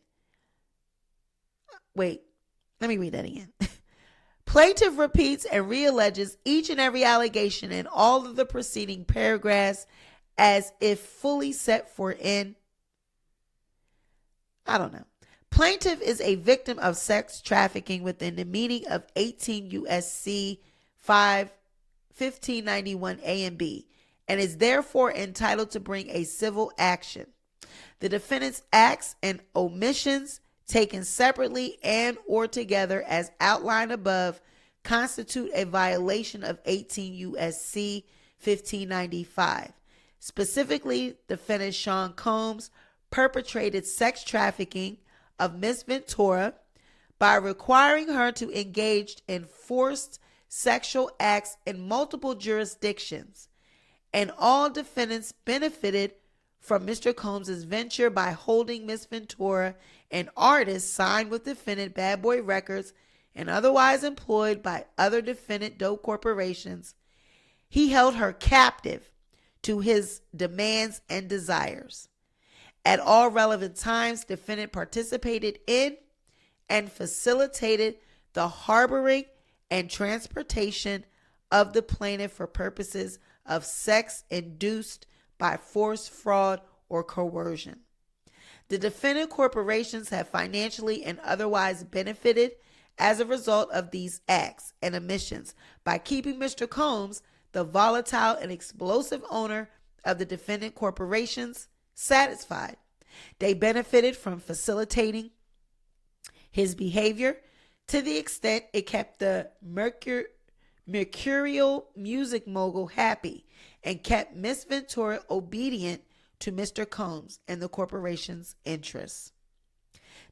Wait, let me read that again. Plaintiff repeats and realleges each and every allegation in all of the preceding paragraphs as if fully set forth in. I don't know. Plaintiff is a victim of sex trafficking within the meaning of 18 U.S.C. 1591 A and B, and is therefore entitled to bring a civil action. The defendant's acts and omissions, taken separately and or together as outlined above, constitute a violation of 18 U.S.C. 1595. Specifically, defendant Sean Combs perpetrated sex trafficking of Miss Ventura by requiring her to engage in forced sexual acts in multiple jurisdictions, and all defendants benefited from Mr. Combs' venture by holding Miss Ventura, an artist signed with defendant Bad Boy Records and otherwise employed by other defendant dope corporations. He held her captive to his demands and desires. At all relevant times, defendant participated in and facilitated the harboring and transportation of the plaintiff for purposes of sex induced by force, fraud, or coercion. The defendant corporations have financially and otherwise benefited as a result of these acts and omissions by keeping Mr. Combs, the volatile and explosive owner of the defendant corporations, satisfied. They benefited from facilitating his behavior to the extent it kept the mercurial music mogul happy and kept Miss Ventura obedient to Mr. Combs and the corporation's interests.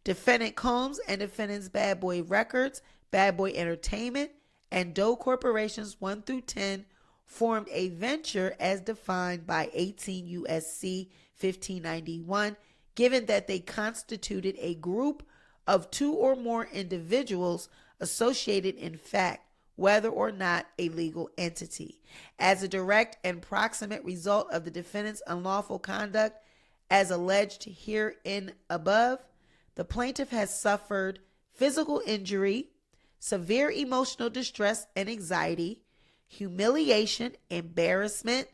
Defendant Combs and defendants Bad Boy Records, Bad Boy Entertainment, and Doe Corporations 1 through 10 formed a venture as defined by 18 U.S.C. 1591, given that they constituted a group of two or more individuals associated in fact, whether or not a legal entity. As a direct and proximate result of the defendant's unlawful conduct, as alleged herein above, the plaintiff has suffered physical injury, severe emotional distress and anxiety, humiliation, embarrassment,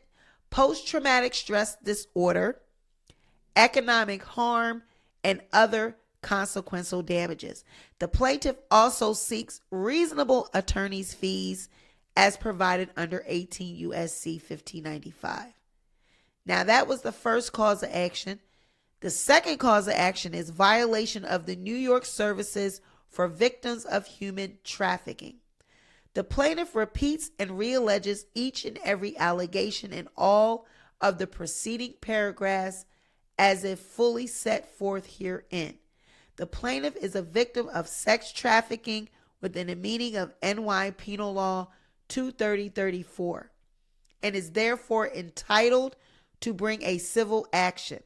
post-traumatic stress disorder, economic harm, and other consequential damages. The plaintiff also seeks reasonable attorney's fees as provided under 18 U.S.C. 1595. Now, that was the first cause of action. The second cause of action is violation of the New York Services for Victims of Human Trafficking. The plaintiff repeats and realleges each and every allegation in all of the preceding paragraphs as if fully set forth herein. The plaintiff is a victim of sex trafficking within the meaning of NY Penal Law 230-34 and is therefore entitled to bring a civil action.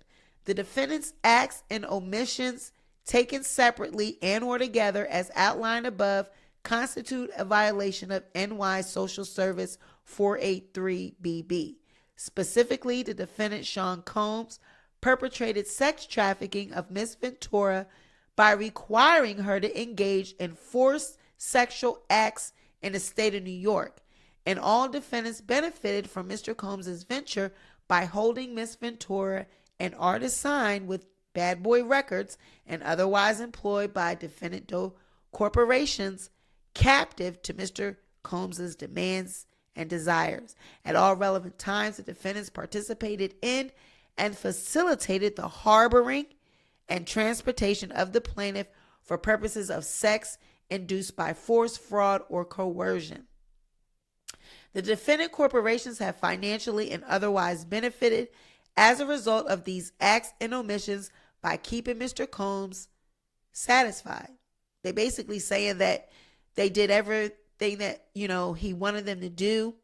The defendant's acts and omissions taken separately and or together as outlined above constitute a violation of NY Social Service 483BB. Specifically, the defendant Sean Combs perpetrated sex trafficking of Miss Ventura by requiring her to engage in forced sexual acts in the state of New York. And all defendants benefited from Mr. Combs' venture by holding Miss Ventura, an artist signed with Bad Boy Records and otherwise employed by defendant Doe Corporations, captive to Mr. Combs' demands and desires. At all relevant times, the defendants participated in and facilitated the harboring and transportation of the plaintiff for purposes of sex induced by force, fraud, or coercion. The defendant corporations have financially and otherwise benefited as a result of these acts and omissions by keeping Mr. Combs satisfied. They basically saying that they did everything that, he wanted them to do.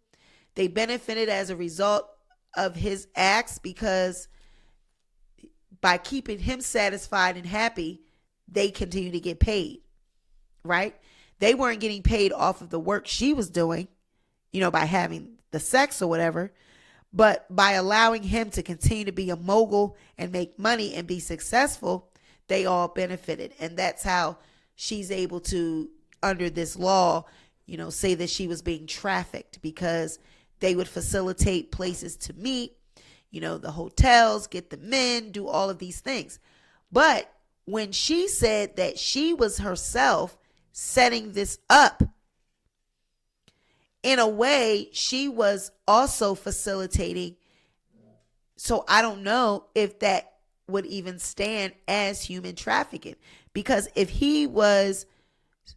They benefited as a result of his acts because by keeping him satisfied and happy, they continue to get paid, right? They weren't getting paid off of the work she was doing, by having the sex or whatever, but by allowing him to continue to be a mogul and make money and be successful, they all benefited. And that's how she's able to, under this law, say that she was being trafficked, because they would facilitate places to meet, the hotels, get the men, do all of these things. But when she said that she was herself setting this up, in a way, she was also facilitating. So I don't know if that would even stand as human trafficking, because if he was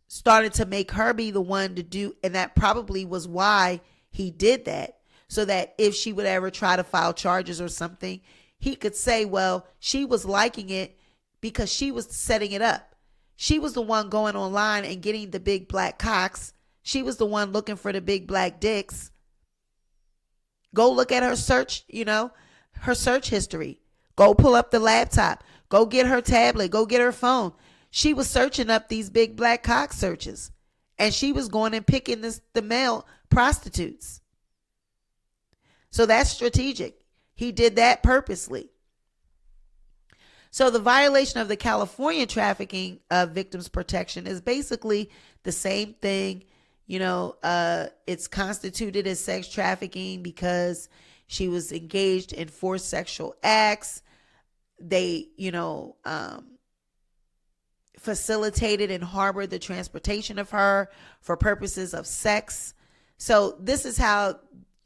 started to make her be the one to do, and that probably was why he did that, so that if she would ever try to file charges or something, he could say, well, she was liking it because she was setting it up. She was the one going online and getting the big black cocks. She was the one looking for the big black dicks. Go look at her search, her search history. Go pull up the laptop. Go get her tablet. Go get her phone. She was searching up these big black cock searches. And she was going and picking the male prostitutes. So that's strategic. He did that purposely. So the violation of the California Trafficking Victims Protection is basically the same thing. It's constituted as sex trafficking because she was engaged in forced sexual acts. They, facilitated and harbored the transportation of her for purposes of sex. So this is how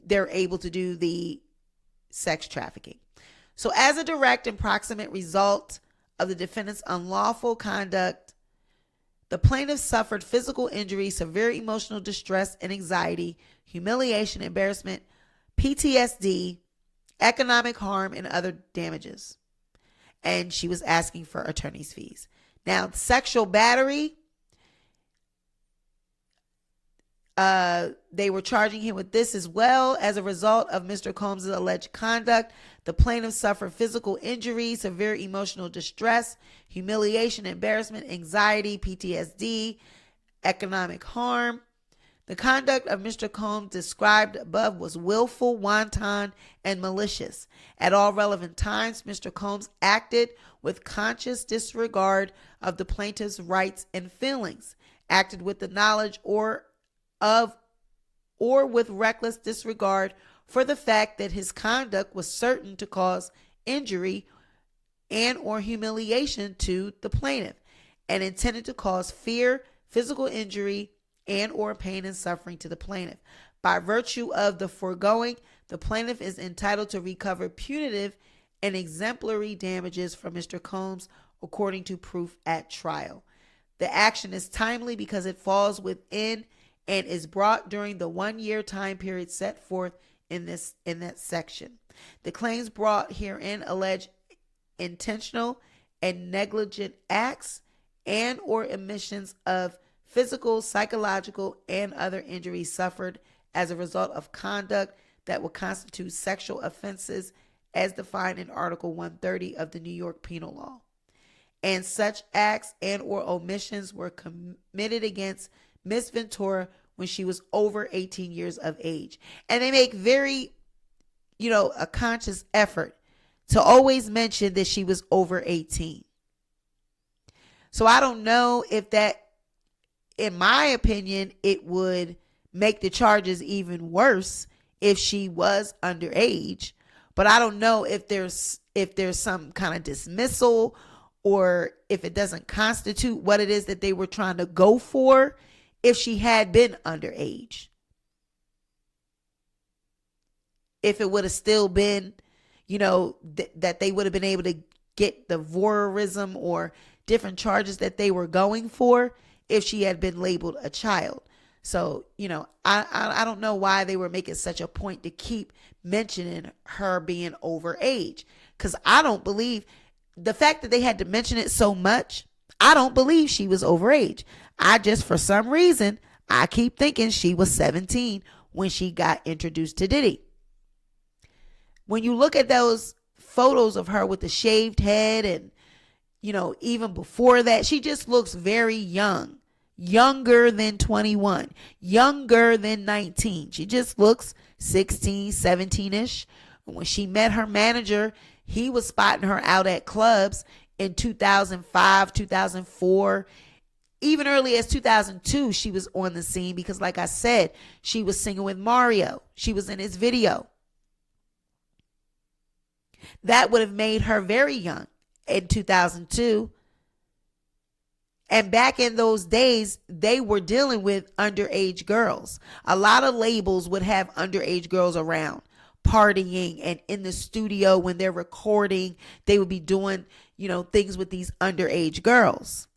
they're able to do the sex trafficking. So as a direct and proximate result of the defendant's unlawful conduct, the plaintiff suffered physical injury, severe emotional distress and anxiety, humiliation, embarrassment, PTSD, economic harm, and other damages. And she was asking for attorney's fees. Now, sexual battery, They were charging him with this as well. As a result of Mr. Combs' alleged conduct, the plaintiff suffered physical injury, severe emotional distress, humiliation, embarrassment, anxiety, PTSD, economic harm. The conduct of Mr. Combs described above was willful, wanton, and malicious. At all relevant times, Mr. Combs acted with conscious disregard of the plaintiff's rights and feelings, acted with the knowledge or with reckless disregard for the fact that his conduct was certain to cause injury and or humiliation to the plaintiff, and intended to cause fear, physical injury, and or pain and suffering to the plaintiff. By virtue of the foregoing, the plaintiff is entitled to recover punitive and exemplary damages from Mr. Combs according to proof at trial. The action is timely because it falls within and is brought during the 1-year time period set forth in that section. The claims brought herein allege intentional and negligent acts and or omissions of physical, psychological, and other injuries suffered as a result of conduct that would constitute sexual offenses as defined in Article 130 of the New York Penal Law. And such acts and or omissions were committed against Miss Ventura when she was over 18 years of age. And they make very, a conscious effort to always mention that she was over 18. So I don't know if that, in my opinion, it would make the charges even worse if she was underage. But I don't know if there's some kind of dismissal or if it doesn't constitute what it is that they were trying to go for if she had been underage. If it would have still been, that they would have been able to get the voyeurism or different charges that they were going for if she had been labeled a child. So, I don't know why they were making such a point to keep mentioning her being over age. Because I don't believe the fact that they had to mention it so much, I don't believe she was over age. I just, for some reason, I keep thinking she was 17 when she got introduced to Diddy. When you look at those photos of her with the shaved head and, even before that, she just looks very young. Younger than 21, younger than 19. She just looks 16, 17-ish. When she met her manager, he was spotting her out at clubs in 2005, 2004. Even early as 2002, she was on the scene because, like I said, she was singing with Mario. She was in his video. That would have made her very young in 2002. And back in those days, they were dealing with underage girls. A lot of labels would have underage girls around, partying and in the studio when they're recording. They would be doing, things with these underage girls.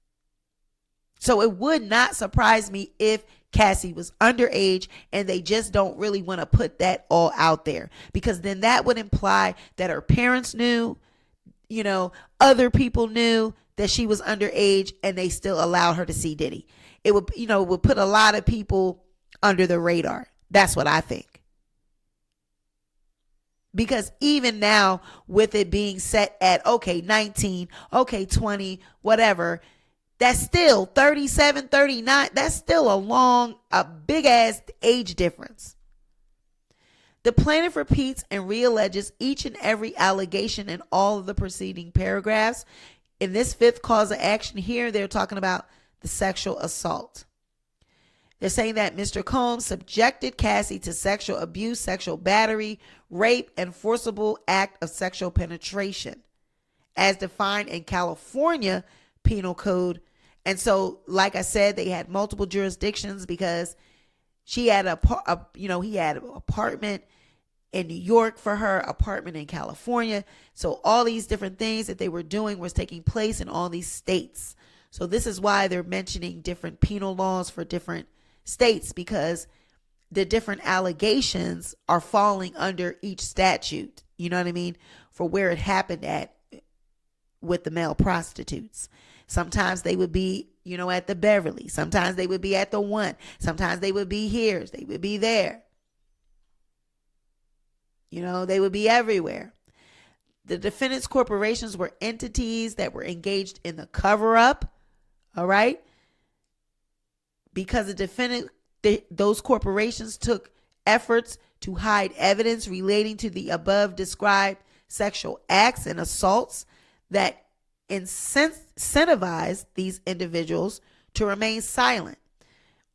So it would not surprise me if Cassie was underage and they just don't really want to put that all out there. Because then that would imply that her parents knew, other people knew that she was underage and they still allowed her to see Diddy. It would, would put a lot of people under the radar. That's what I think. Because even now, with it being set at, 19, 20, whatever, that's still 37, 39. That's still a big ass age difference. The plaintiff repeats and realleges each and every allegation in all of the preceding paragraphs. In this fifth cause of action here, they're talking about the sexual assault. They're saying that Mr. Combs subjected Cassie to sexual abuse, sexual battery, rape, and forcible act of sexual penetration as defined in California Penal Code. And so, like I said, they had multiple jurisdictions because she had he had an apartment in New York for her, apartment in California. So all these different things that they were doing was taking place in all these states. So this is why they're mentioning different penal laws for different states, because the different allegations are falling under each statute, you know what I mean, for where it happened at with the male prostitutes. Sometimes they would be at the Beverly. Sometimes they would be at the One. Sometimes they would be here. They would be there. They would be everywhere. The defendants' corporations were entities that were engaged in the cover-up. All right? Because those corporations took efforts to hide evidence relating to the above described sexual acts and assaults that incentivized these individuals to remain silent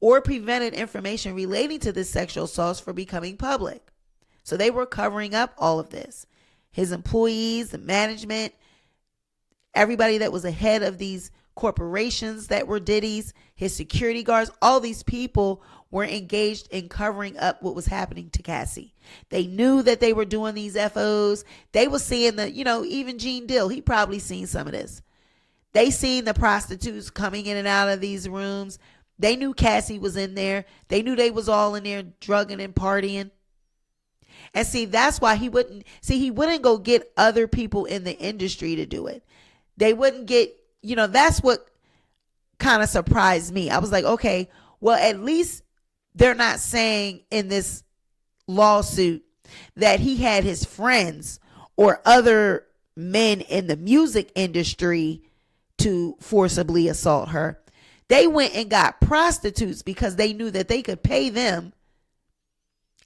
or prevented information relating to the sexual assaults from becoming public. So they were covering up all of this. His employees, the management, everybody that was ahead of these corporations that were Diddy's, his security guards, all these people were engaged in covering up what was happening to Cassie. They knew that they were doing these FOs. They were seeing even Gene Dill, he probably seen some of this. They seen the prostitutes coming in and out of these rooms. They knew Cassie was in there. They knew they was all in there drugging and partying. And see, that's why he wouldn't go get other people in the industry to do it. They wouldn't get, that's what kind of surprised me. I was like, okay, well, at least they're not saying in this lawsuit that he had his friends or other men in the music industry to forcibly assault her. They went and got prostitutes because they knew that they could pay them,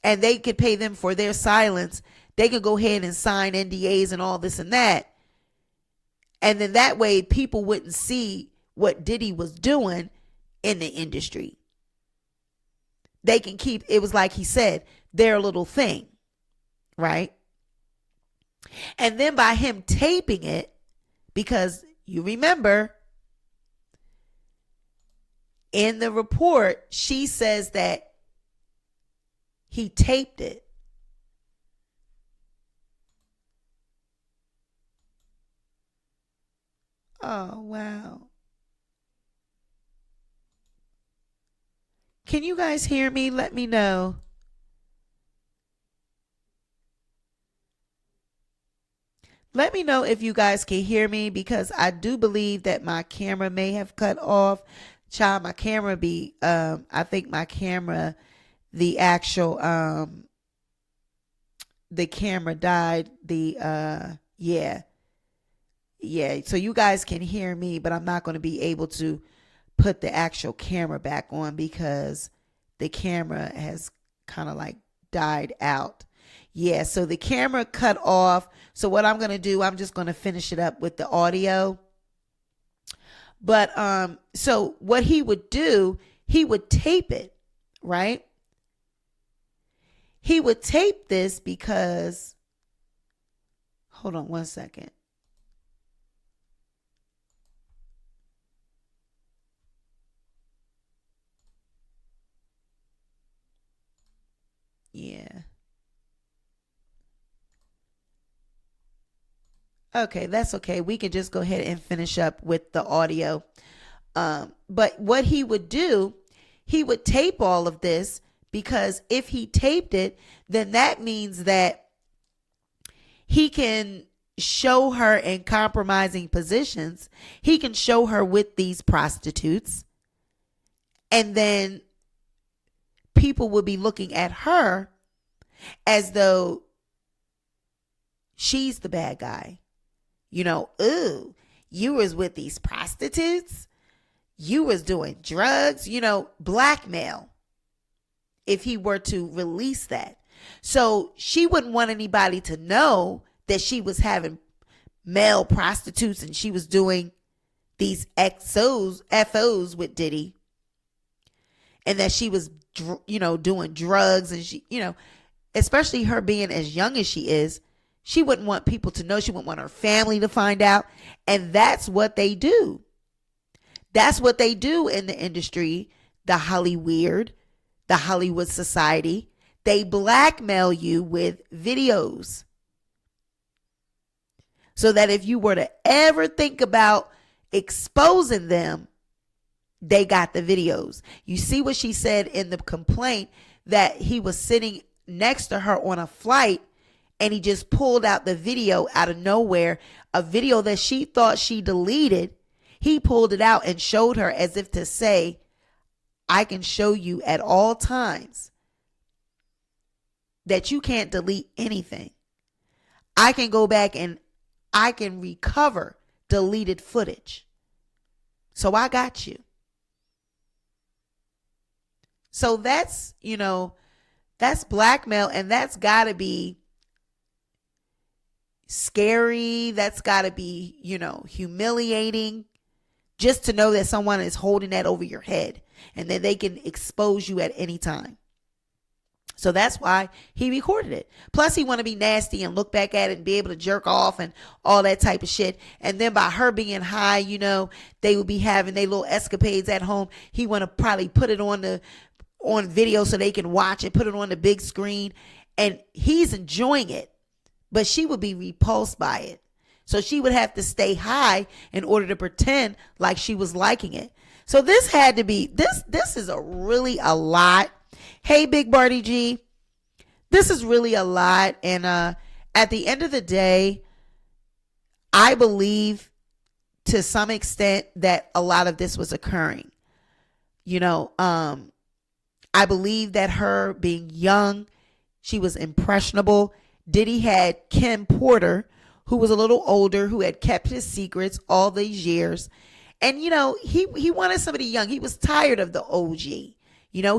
and they could pay them for their silence. They could go ahead and sign NDAs and all this and that. And then that way people wouldn't see what Diddy was doing in the industry. They can keep, it was like he said, their little thing, right? And then by him taping it, because you remember in the report, she says that he taped it. Oh, wow. Can you guys hear me? Let me know. Let me know if you guys can hear me, because I do believe that my camera may have cut off. Child, my camera I think my camera, the actual, the camera died. Yeah. So you guys can hear me, but I'm not going to be able to put the actual camera back on because the camera has kind of like died out. Yeah, so the camera cut off. So what I'm going to do, I'm just going to finish it up with the audio. But so what he would do, he would tape it, right? He would tape this because, hold on one second. Yeah. Okay, that's okay. We can just go ahead and finish up with the audio. But what he would do, he would tape all of this, because if he taped it, then that means that he can show her in compromising positions. He can show her with these prostitutes. And then people will be looking at her as though she's the bad guy. Ooh, you was with these prostitutes. You was doing drugs, blackmail, if he were to release that. So she wouldn't want anybody to know that she was having male prostitutes and she was doing these FOs with Diddy, and that she was, doing drugs, and she, especially her being as young as she is, she wouldn't want people to know. She wouldn't want her family to find out. And that's what they do. That's what they do in the industry, the Hollywood society. They blackmail you with videos, so that if you were to ever think about exposing them, they got the videos. You see what she said in the complaint, that he was sitting next to her on a flight and he just pulled out the video out of nowhere, a video that she thought she deleted. He pulled it out and showed her as if to say, I can show you at all times that you can't delete anything. I can go back and I can recover deleted footage. So I got you. So that's, that's blackmail, and that's got to be scary. That's got to be, humiliating, just to know that someone is holding that over your head and that they can expose you at any time. So that's why he recorded it. Plus, he want to be nasty and look back at it and be able to jerk off and all that type of shit. And then by her being high, they would be having their little escapades at home. He want to probably put it on video so they can watch it, put it on the big screen. And he's enjoying it, but she would be repulsed by it. So she would have to stay high in order to pretend like she was liking it. So this had to be, this is really a lot. Hey, Big Barty G, this is really a lot. And at the end of the day, I believe to some extent that a lot of this was occurring. I believe that her being young, she was impressionable. Diddy had Kim Porter, who was a little older, who had kept his secrets all these years. And, he wanted somebody young. He was tired of the OG.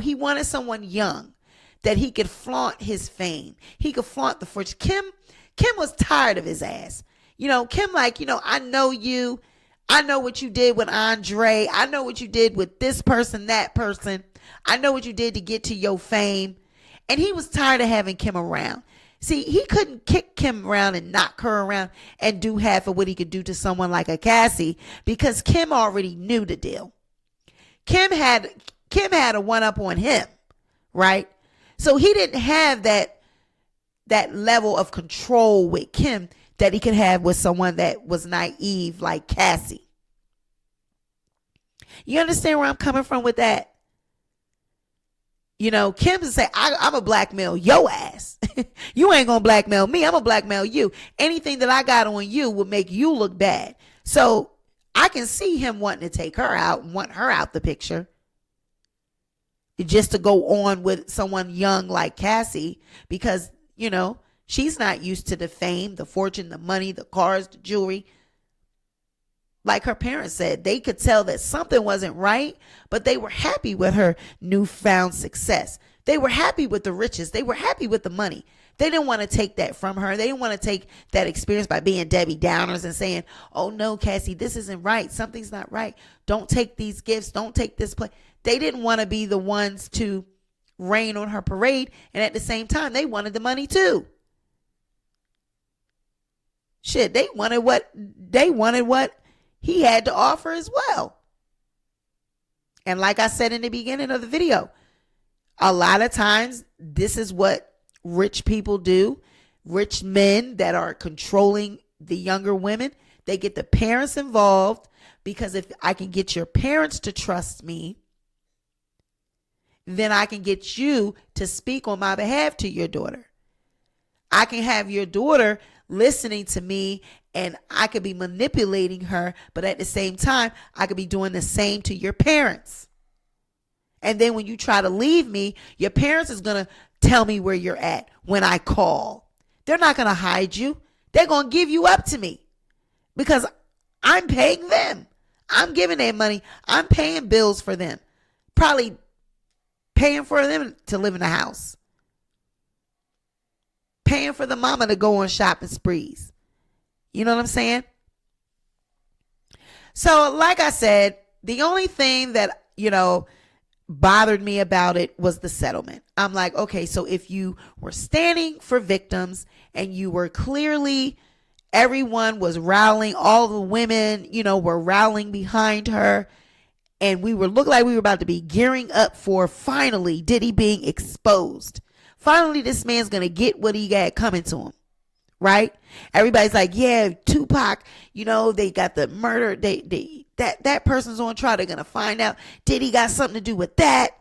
He wanted someone young that he could flaunt his fame. He could flaunt the fortune. Kim was tired of his ass. Kim I know you. I know what you did with Andre. I know what you did with this person, that person. I know what you did to get to your fame. And he was tired of having Kim around. See, he couldn't kick Kim around and knock her around and do half of what he could do to someone like a Cassie, because Kim already knew the deal. Kim had a one-up on him, right? So he didn't have that level of control with Kim that he could have with someone that was naive like Cassie. You understand where I'm coming from with that? Kim would say, I'm a blackmail your ass. You ain't gonna blackmail me. I'm gonna blackmail you. Anything that I got on you will make you look bad. So I can see him wanting to take her out and want her out the picture, just to go on with someone young like Cassie, because, she's not used to the fame, the fortune, the money, the cars, the jewelry. Like her parents said, they could tell that something wasn't right, but they were happy with her newfound success. They were happy with the riches. They were happy with the money. They didn't want to take that from her. They didn't want to take that experience by being Debbie Downers and saying, oh no, Cassie, this isn't right. Something's not right. Don't take these gifts. Don't take this play. They didn't want to be the ones to rain on her parade. And at the same time, they wanted the money too. Shit, they wanted what he had to offer as well. And like I said in the beginning of the video, a lot of times this is what rich people do. Rich men that are controlling the younger women, they get the parents involved, because if I can get your parents to trust me, then I can get you to speak on my behalf to your daughter. I can have your daughter listening to me, and I could be manipulating her, but at the same time, I could be doing the same to your parents. And then when you try to leave me, your parents is going to tell me where you're at when I call. They're not going to hide you. They're going to give you up to me, because I'm paying them. I'm giving them money. I'm paying bills for them. Probably paying for them to live in the house. Paying for the mama to go on shopping sprees. You know what I'm saying? So like I said, the only thing that, bothered me about it was the settlement. I'm like, okay, so if you were standing for victims and you were clearly, everyone was rallying, all the women, were rallying behind her, and we looked like we were about to be gearing up for finally Diddy being exposed. Finally, this man's going to get what he got coming to him, right? Everybody's like, yeah, Tupac, they got the murder. That person's on trial. They're going to find out Diddy got something to do with that.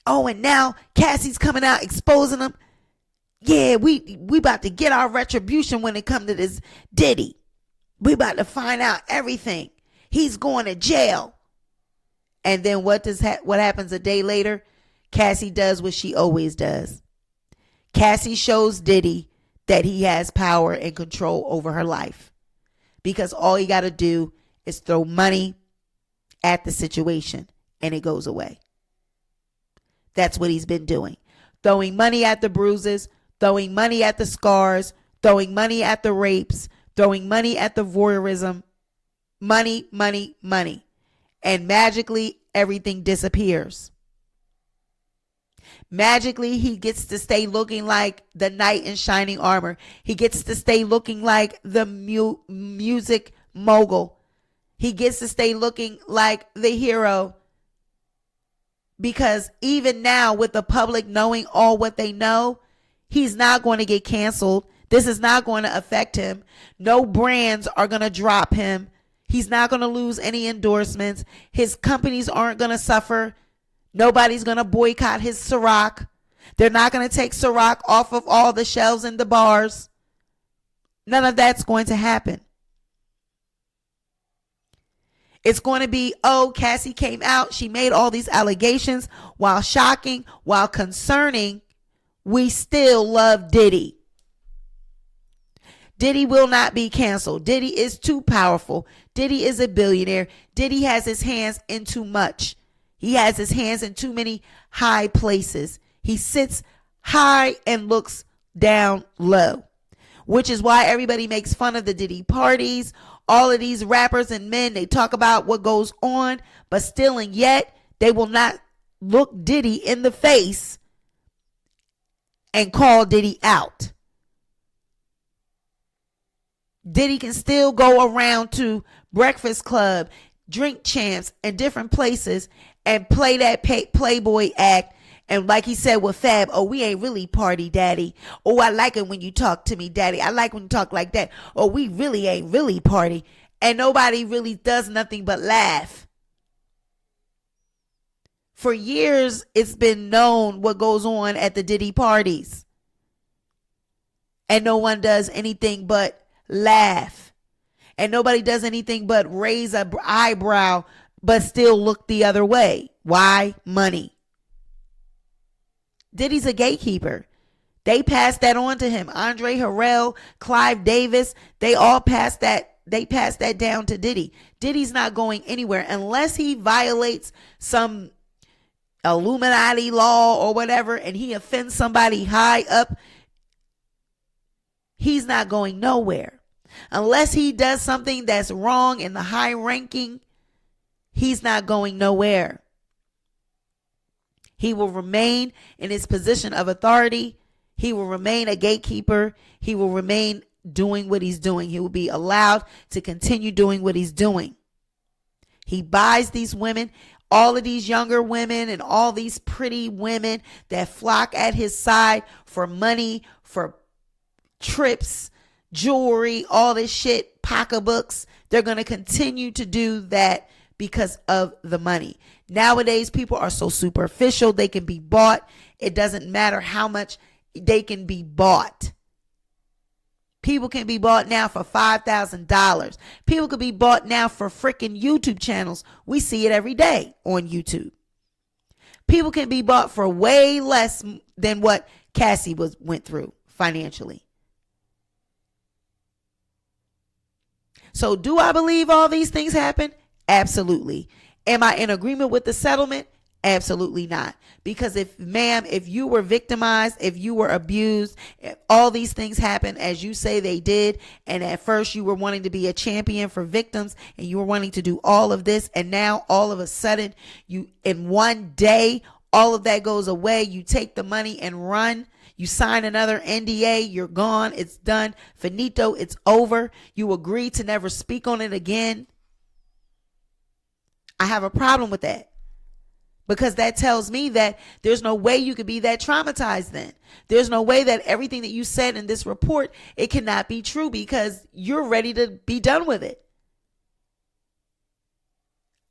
Oh, and now Cassie's coming out exposing him. Yeah, we about to get our retribution when it comes to this Diddy. We about to find out everything. He's going to jail. And then what happens a day later? Cassie does what she always does. Cassie shows Diddy that he has power and control over her life, because all you got to do is throw money at the situation and it goes away. That's what he's been doing. Throwing money at the bruises, throwing money at the scars, throwing money at the rapes, throwing money at the voyeurism. Money, money, money. And magically everything disappears. Magically, he gets to stay looking like the knight in shining armor. He gets to stay looking like the music mogul. He gets to stay looking like the hero. Because even now, with the public knowing all what they know, he's not going to get canceled. This is not going to affect him. No brands are going to drop him. He's not going to lose any endorsements. His companies aren't going to suffer. Nobody's going to boycott his Ciroc. They're not going to take Ciroc off of all the shelves in the bars. None of that's going to happen. It's going to be, oh, Cassie came out. She made all these allegations. While shocking, while concerning, we still love Diddy. Diddy will not be canceled. Diddy is too powerful. Diddy is a billionaire. Diddy has his hands in too much. He has his hands in too many high places. He sits high and looks down low, which is why everybody makes fun of the Diddy parties. All of these rappers and men, they talk about what goes on, but still and yet they will not look Diddy in the face and call Diddy out. Diddy can still go around to Breakfast Club, Drink Champs, and different places and play that Playboy act. And like he said with Fab, oh, we ain't really party, daddy. Oh, I like it when you talk to me, daddy. I like when you talk like that. Oh, we really ain't really party. And nobody really does nothing but laugh. For years, it's been known what goes on at the Diddy parties. And no one does anything but laugh. And nobody does anything but raise an eyebrow, but still look the other way. Why? Money. Diddy's a gatekeeper. They passed that on to him. Andre Harrell, Clive Davis, they all passed that. They passed that down to Diddy. Diddy's not going anywhere unless he violates some Illuminati law or whatever and he offends somebody high up. He's not going nowhere. Unless he does something that's wrong in the high ranking, he's not going nowhere. He will remain in his position of authority. He will remain a gatekeeper. He will remain doing what he's doing. He will be allowed to continue doing what he's doing. He buys these women, all of these younger women and all these pretty women that flock at his side for money, for trips, jewelry, all this shit, pocketbooks. They're going to continue to do that because of the money. Nowadays, people are so superficial. They can be bought. It doesn't matter how much they can be bought. People can be bought now for $5,000. People could be bought now for freaking YouTube channels. We see it every day on YouTube. People can be bought for way less than what Cassie went through financially. So do I believe all these things happen? Absolutely. Am I in agreement with the settlement? Absolutely not. Because if you were victimized, if you were abused, if all these things happen as you say they did, and at first you were wanting to be a champion for victims and you were wanting to do all of this, and now all of a sudden you, in one day, all of that goes away. You take the money and run. You sign another NDA. You're gone. It's done. Finito. It's over. You agree to never speak on it again. I have a problem with that. Because that tells me that there's no way you could be that traumatized then. There's no way that everything that you said in this report, it cannot be true because you're ready to be done with it.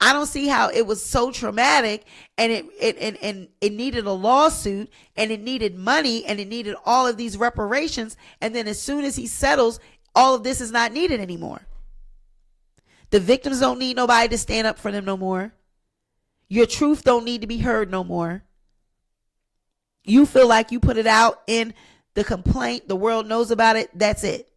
I don't see how it was so traumatic and it needed a lawsuit and it needed money and it needed all of these reparations. And then as soon as he settles, all of this is not needed anymore. The victims don't need nobody to stand up for them no more. Your truth don't need to be heard no more. You feel like you put it out in the complaint, the world knows about it, that's it.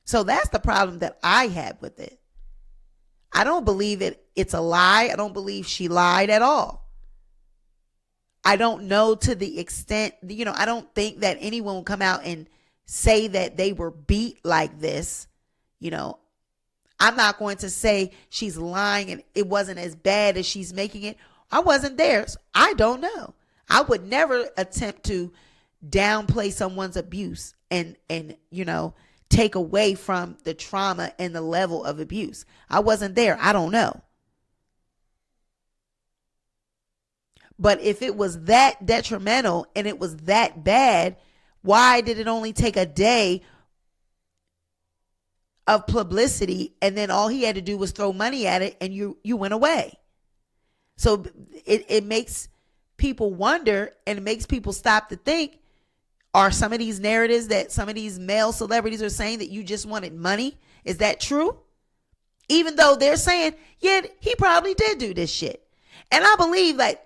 So that's the problem that I have with it. I don't believe it's a lie. I don't believe she lied at all. I don't know to the extent, I don't think that anyone will come out and say that they were beat like this. I'm not going to say she's lying and it wasn't as bad as she's making it. I wasn't there. So I don't know. I would never attempt to downplay someone's abuse and take away from the trauma and the level of abuse. I wasn't there. I don't know. But if it was that detrimental and it was that bad, why did it only take a day of publicity and then all he had to do was throw money at it and you went away? So it makes people wonder, and it makes people stop to think, are some of these narratives that some of these male celebrities are saying that you just wanted money? Is that true? Even though they're saying, yeah, he probably did do this shit. And I believe like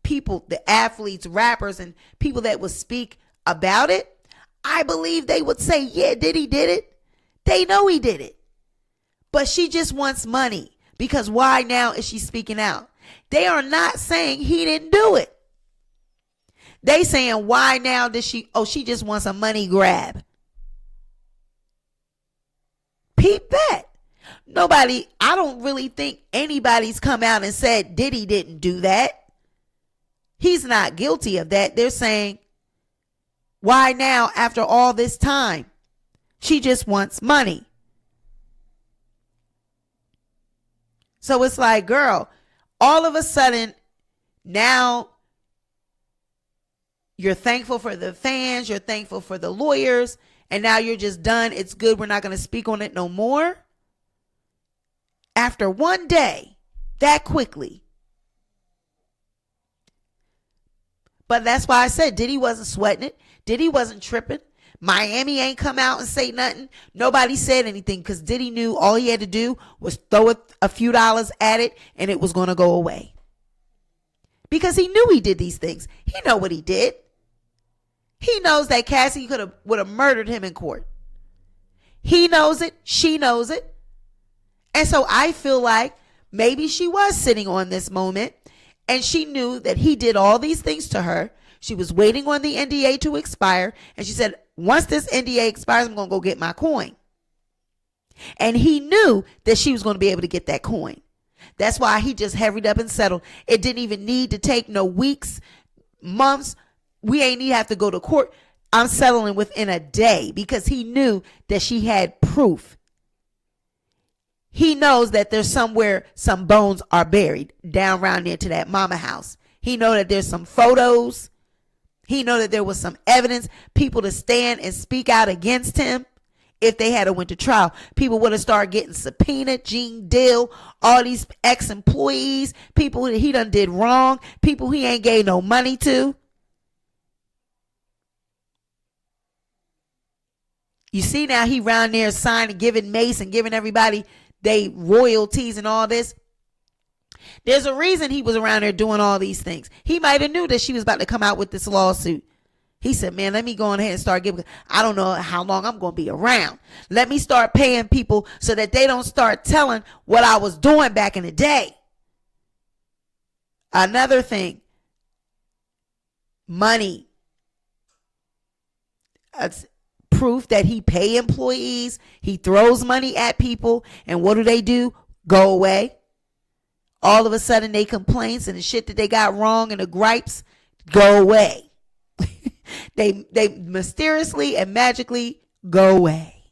people, the athletes, rappers, and people that would speak about it, I believe they would say, yeah, Diddy did it. They know he did it. But she just wants money, because why now is she speaking out? They are not saying he didn't do it. They saying, why now does she just wants a money grab. Peep that. I don't really think anybody's come out and said Diddy didn't do that. He's not guilty of that. They're saying, why now after all this time? She just wants money. So it's like, girl, all of a sudden now you're thankful for the fans, you're thankful for the lawyers, and now you're just done. It's good. We're not going to speak on it no more. After one day, that quickly. But that's why I said Diddy wasn't sweating it. Diddy wasn't tripping. Miami ain't come out and say nothing. Nobody said anything because Diddy knew all he had to do was throw a few dollars at it and it was going to go away. Because he knew he did these things. He know what he did. He knows that Cassie would have murdered him in court. He knows it. She knows it. And so I feel like maybe she was sitting on this moment and she knew that he did all these things to her. She was waiting on the NDA to expire. And she said, once this NDA expires, I'm going to go get my coin. And he knew that she was going to be able to get that coin. That's why he just hurried up and settled. It didn't even need to take no weeks, months. We ain't even have to go to court. I'm settling within a day because he knew that she had proof. He knows that there's somewhere some bones are buried down around there to that mama house. He know that there's some photos. He know that there was some evidence, people to stand and speak out against him. If they had went to trial, people would have started getting subpoenaed. Gene Dill, all these ex-employees, people he done did wrong, people he ain't gave no money to. You see now he round there signing, giving Mace and giving everybody they royalties and all this. There's a reason he was around there doing all these things. He might have knew that she was about to come out with this lawsuit. He said, man, let me go on ahead and start giving. I don't know how long I'm going to be around. Let me start paying people so that they don't start telling what I was doing back in the day. Another thing, money. It's proof that he pay employees. He throws money at people. And what do? Go away. All of a sudden, they complaints and the shit that they got wrong and the gripes go away. They mysteriously and magically go away.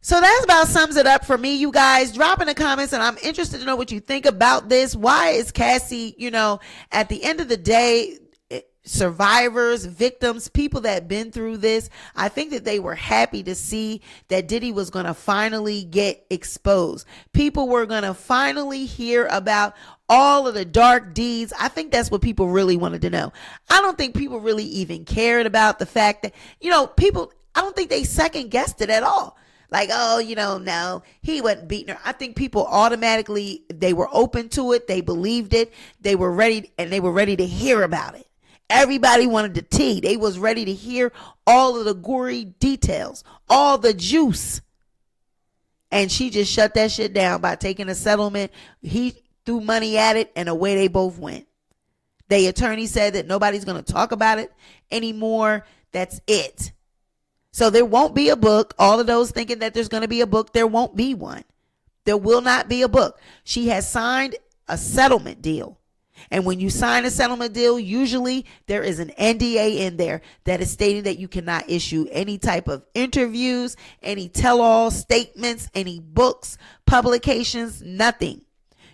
So that's about sums it up for me, you guys. Drop in the comments, and I'm interested to know what you think about this. Why is Cassie, at the end of the day, survivors, victims, people that been through this, I think that they were happy to see that Diddy was going to finally get exposed. People were going to finally hear about all of the dark deeds. I think that's what people really wanted to know. I don't think people really even cared about the fact that, people, I don't think they second guessed it at all. Like, oh, no, he wasn't beating her. I think people automatically, they were open to it. They believed it. They were ready, and they were ready to hear about it. Everybody wanted the tea. They was ready to hear all of the gory details, all the juice. And she just shut that shit down by taking a settlement. He threw money at it, and away they both went. The attorney said that nobody's going to talk about it anymore. That's it. So there won't be a book. All of those thinking that there's going to be a book, there won't be one. There will not be a book. She has signed a settlement deal. And when you sign a settlement deal, usually there is an NDA in there that is stating that you cannot issue any type of interviews, any tell-all statements, any books, publications, nothing.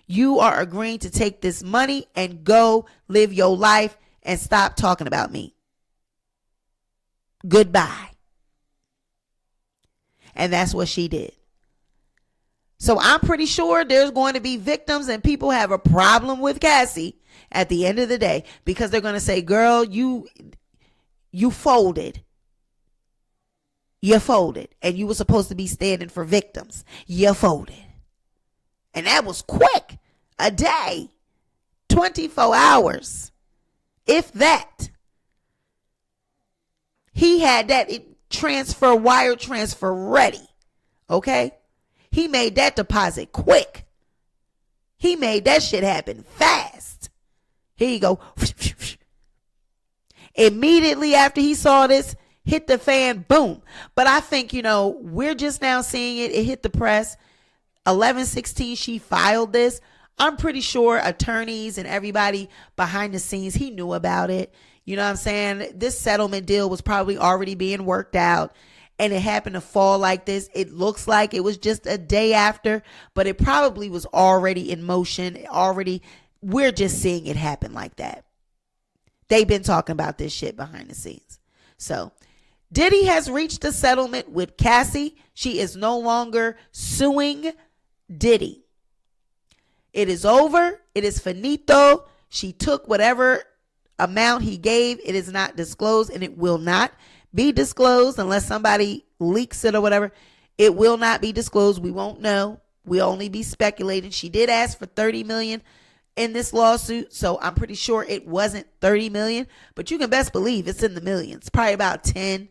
You are agreeing to take this money and go live your life and stop talking about me. Goodbye. And that's what she did. So I'm pretty sure there's going to be victims, and people have a problem with Cassie at the end of the day, because they're going to say, girl, you folded. You folded. And you were supposed to be standing for victims. You folded. And that was quick. A day. 24 hours. If that. He had that wire transfer ready. Okay? He made that deposit quick. He made that shit happen fast. Here you go. Immediately after he saw this, hit the fan, boom. But I think, we're just now seeing it. It hit the press. 11/16, she filed this. I'm pretty sure attorneys and everybody behind the scenes, he knew about it. You know what I'm saying? This settlement deal was probably already being worked out. And it happened to fall like this. It looks like it was just a day after, but it probably was already in motion. We're just seeing it happen like that. They've been talking about this shit behind the scenes. So Diddy has reached a settlement with Cassie. She is no longer suing Diddy. It is over. It is finito. She took whatever amount he gave. It is not disclosed, and it will not be disclosed unless somebody leaks it or whatever. It will not be disclosed. We won't know. We'll only be speculating. She did ask for $30 million in this lawsuit, so I'm pretty sure it wasn't $30 million, but you can best believe it's in the millions. Probably about 10,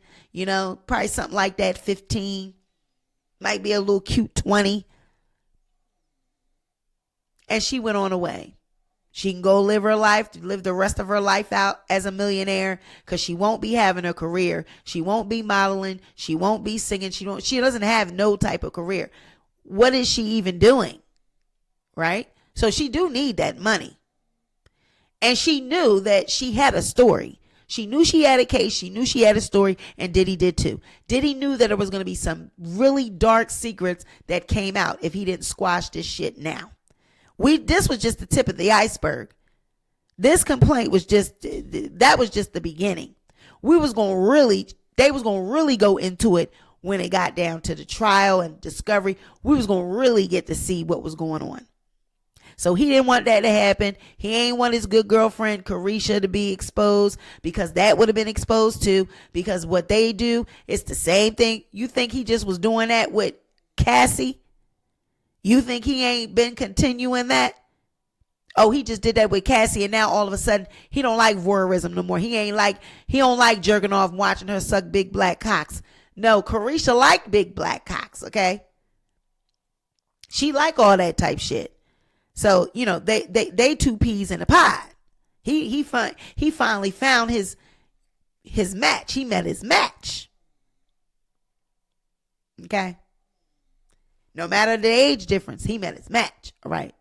probably something like that, 15, might be a little cute 20. And she went on away. She can go live her life, live the rest of her life out as a millionaire, because she won't be having a career. She won't be modeling. She won't be singing. She doesn't have no type of career. What is she even doing? Right? So she do need that money. And she knew that she had a story. She knew she had a case. She knew she had a story, and Diddy did too. Diddy knew that there was going to be some really dark secrets that came out if he didn't squash this shit now. This was just the tip of the iceberg. This complaint was just the beginning. They was going to really go into it when it got down to the trial and discovery. We was going to really get to see what was going on. So he didn't want that to happen. He ain't want his good girlfriend Carisha to be exposed, because that would have been exposed too, because what they do is the same thing. You think he just was doing that with Cassie? You think he ain't been continuing that? Oh, he just did that with Cassie, and now all of a sudden he don't like voyeurism no more. He don't like jerking off and watching her suck big black cocks. No, Carisha like big black cocks, okay? She like all that type shit. So, they two peas in a pod. He finally found his match. He met his match. Okay? No matter the age difference, he met his match. All right.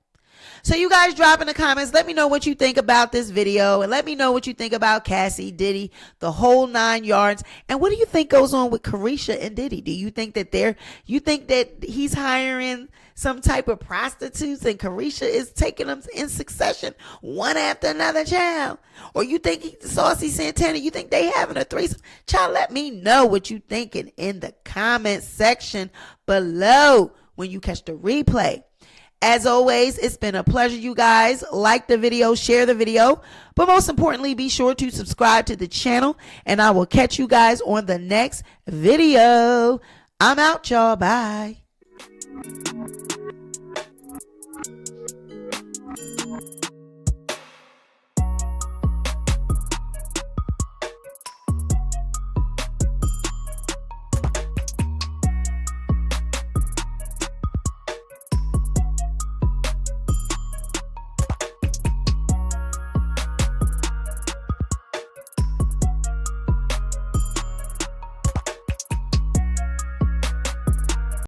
So you guys drop in the comments. Let me know what you think about this video. And let me know what you think about Cassie, Diddy, the whole 9 yards. And what do you think goes on with Carisha and Diddy? Do you think that he's hiring some type of prostitutes and Carisha is taking them in succession one after another, child? Or you think Saucy Santana, you think they having a threesome? Child, let me know what you thinking in the comment section below when you catch the replay. As always, it's been a pleasure, you guys. Like the video, share the video, but most importantly, be sure to subscribe to the channel, and I will catch you guys on the next video. I'm out, y'all. Bye.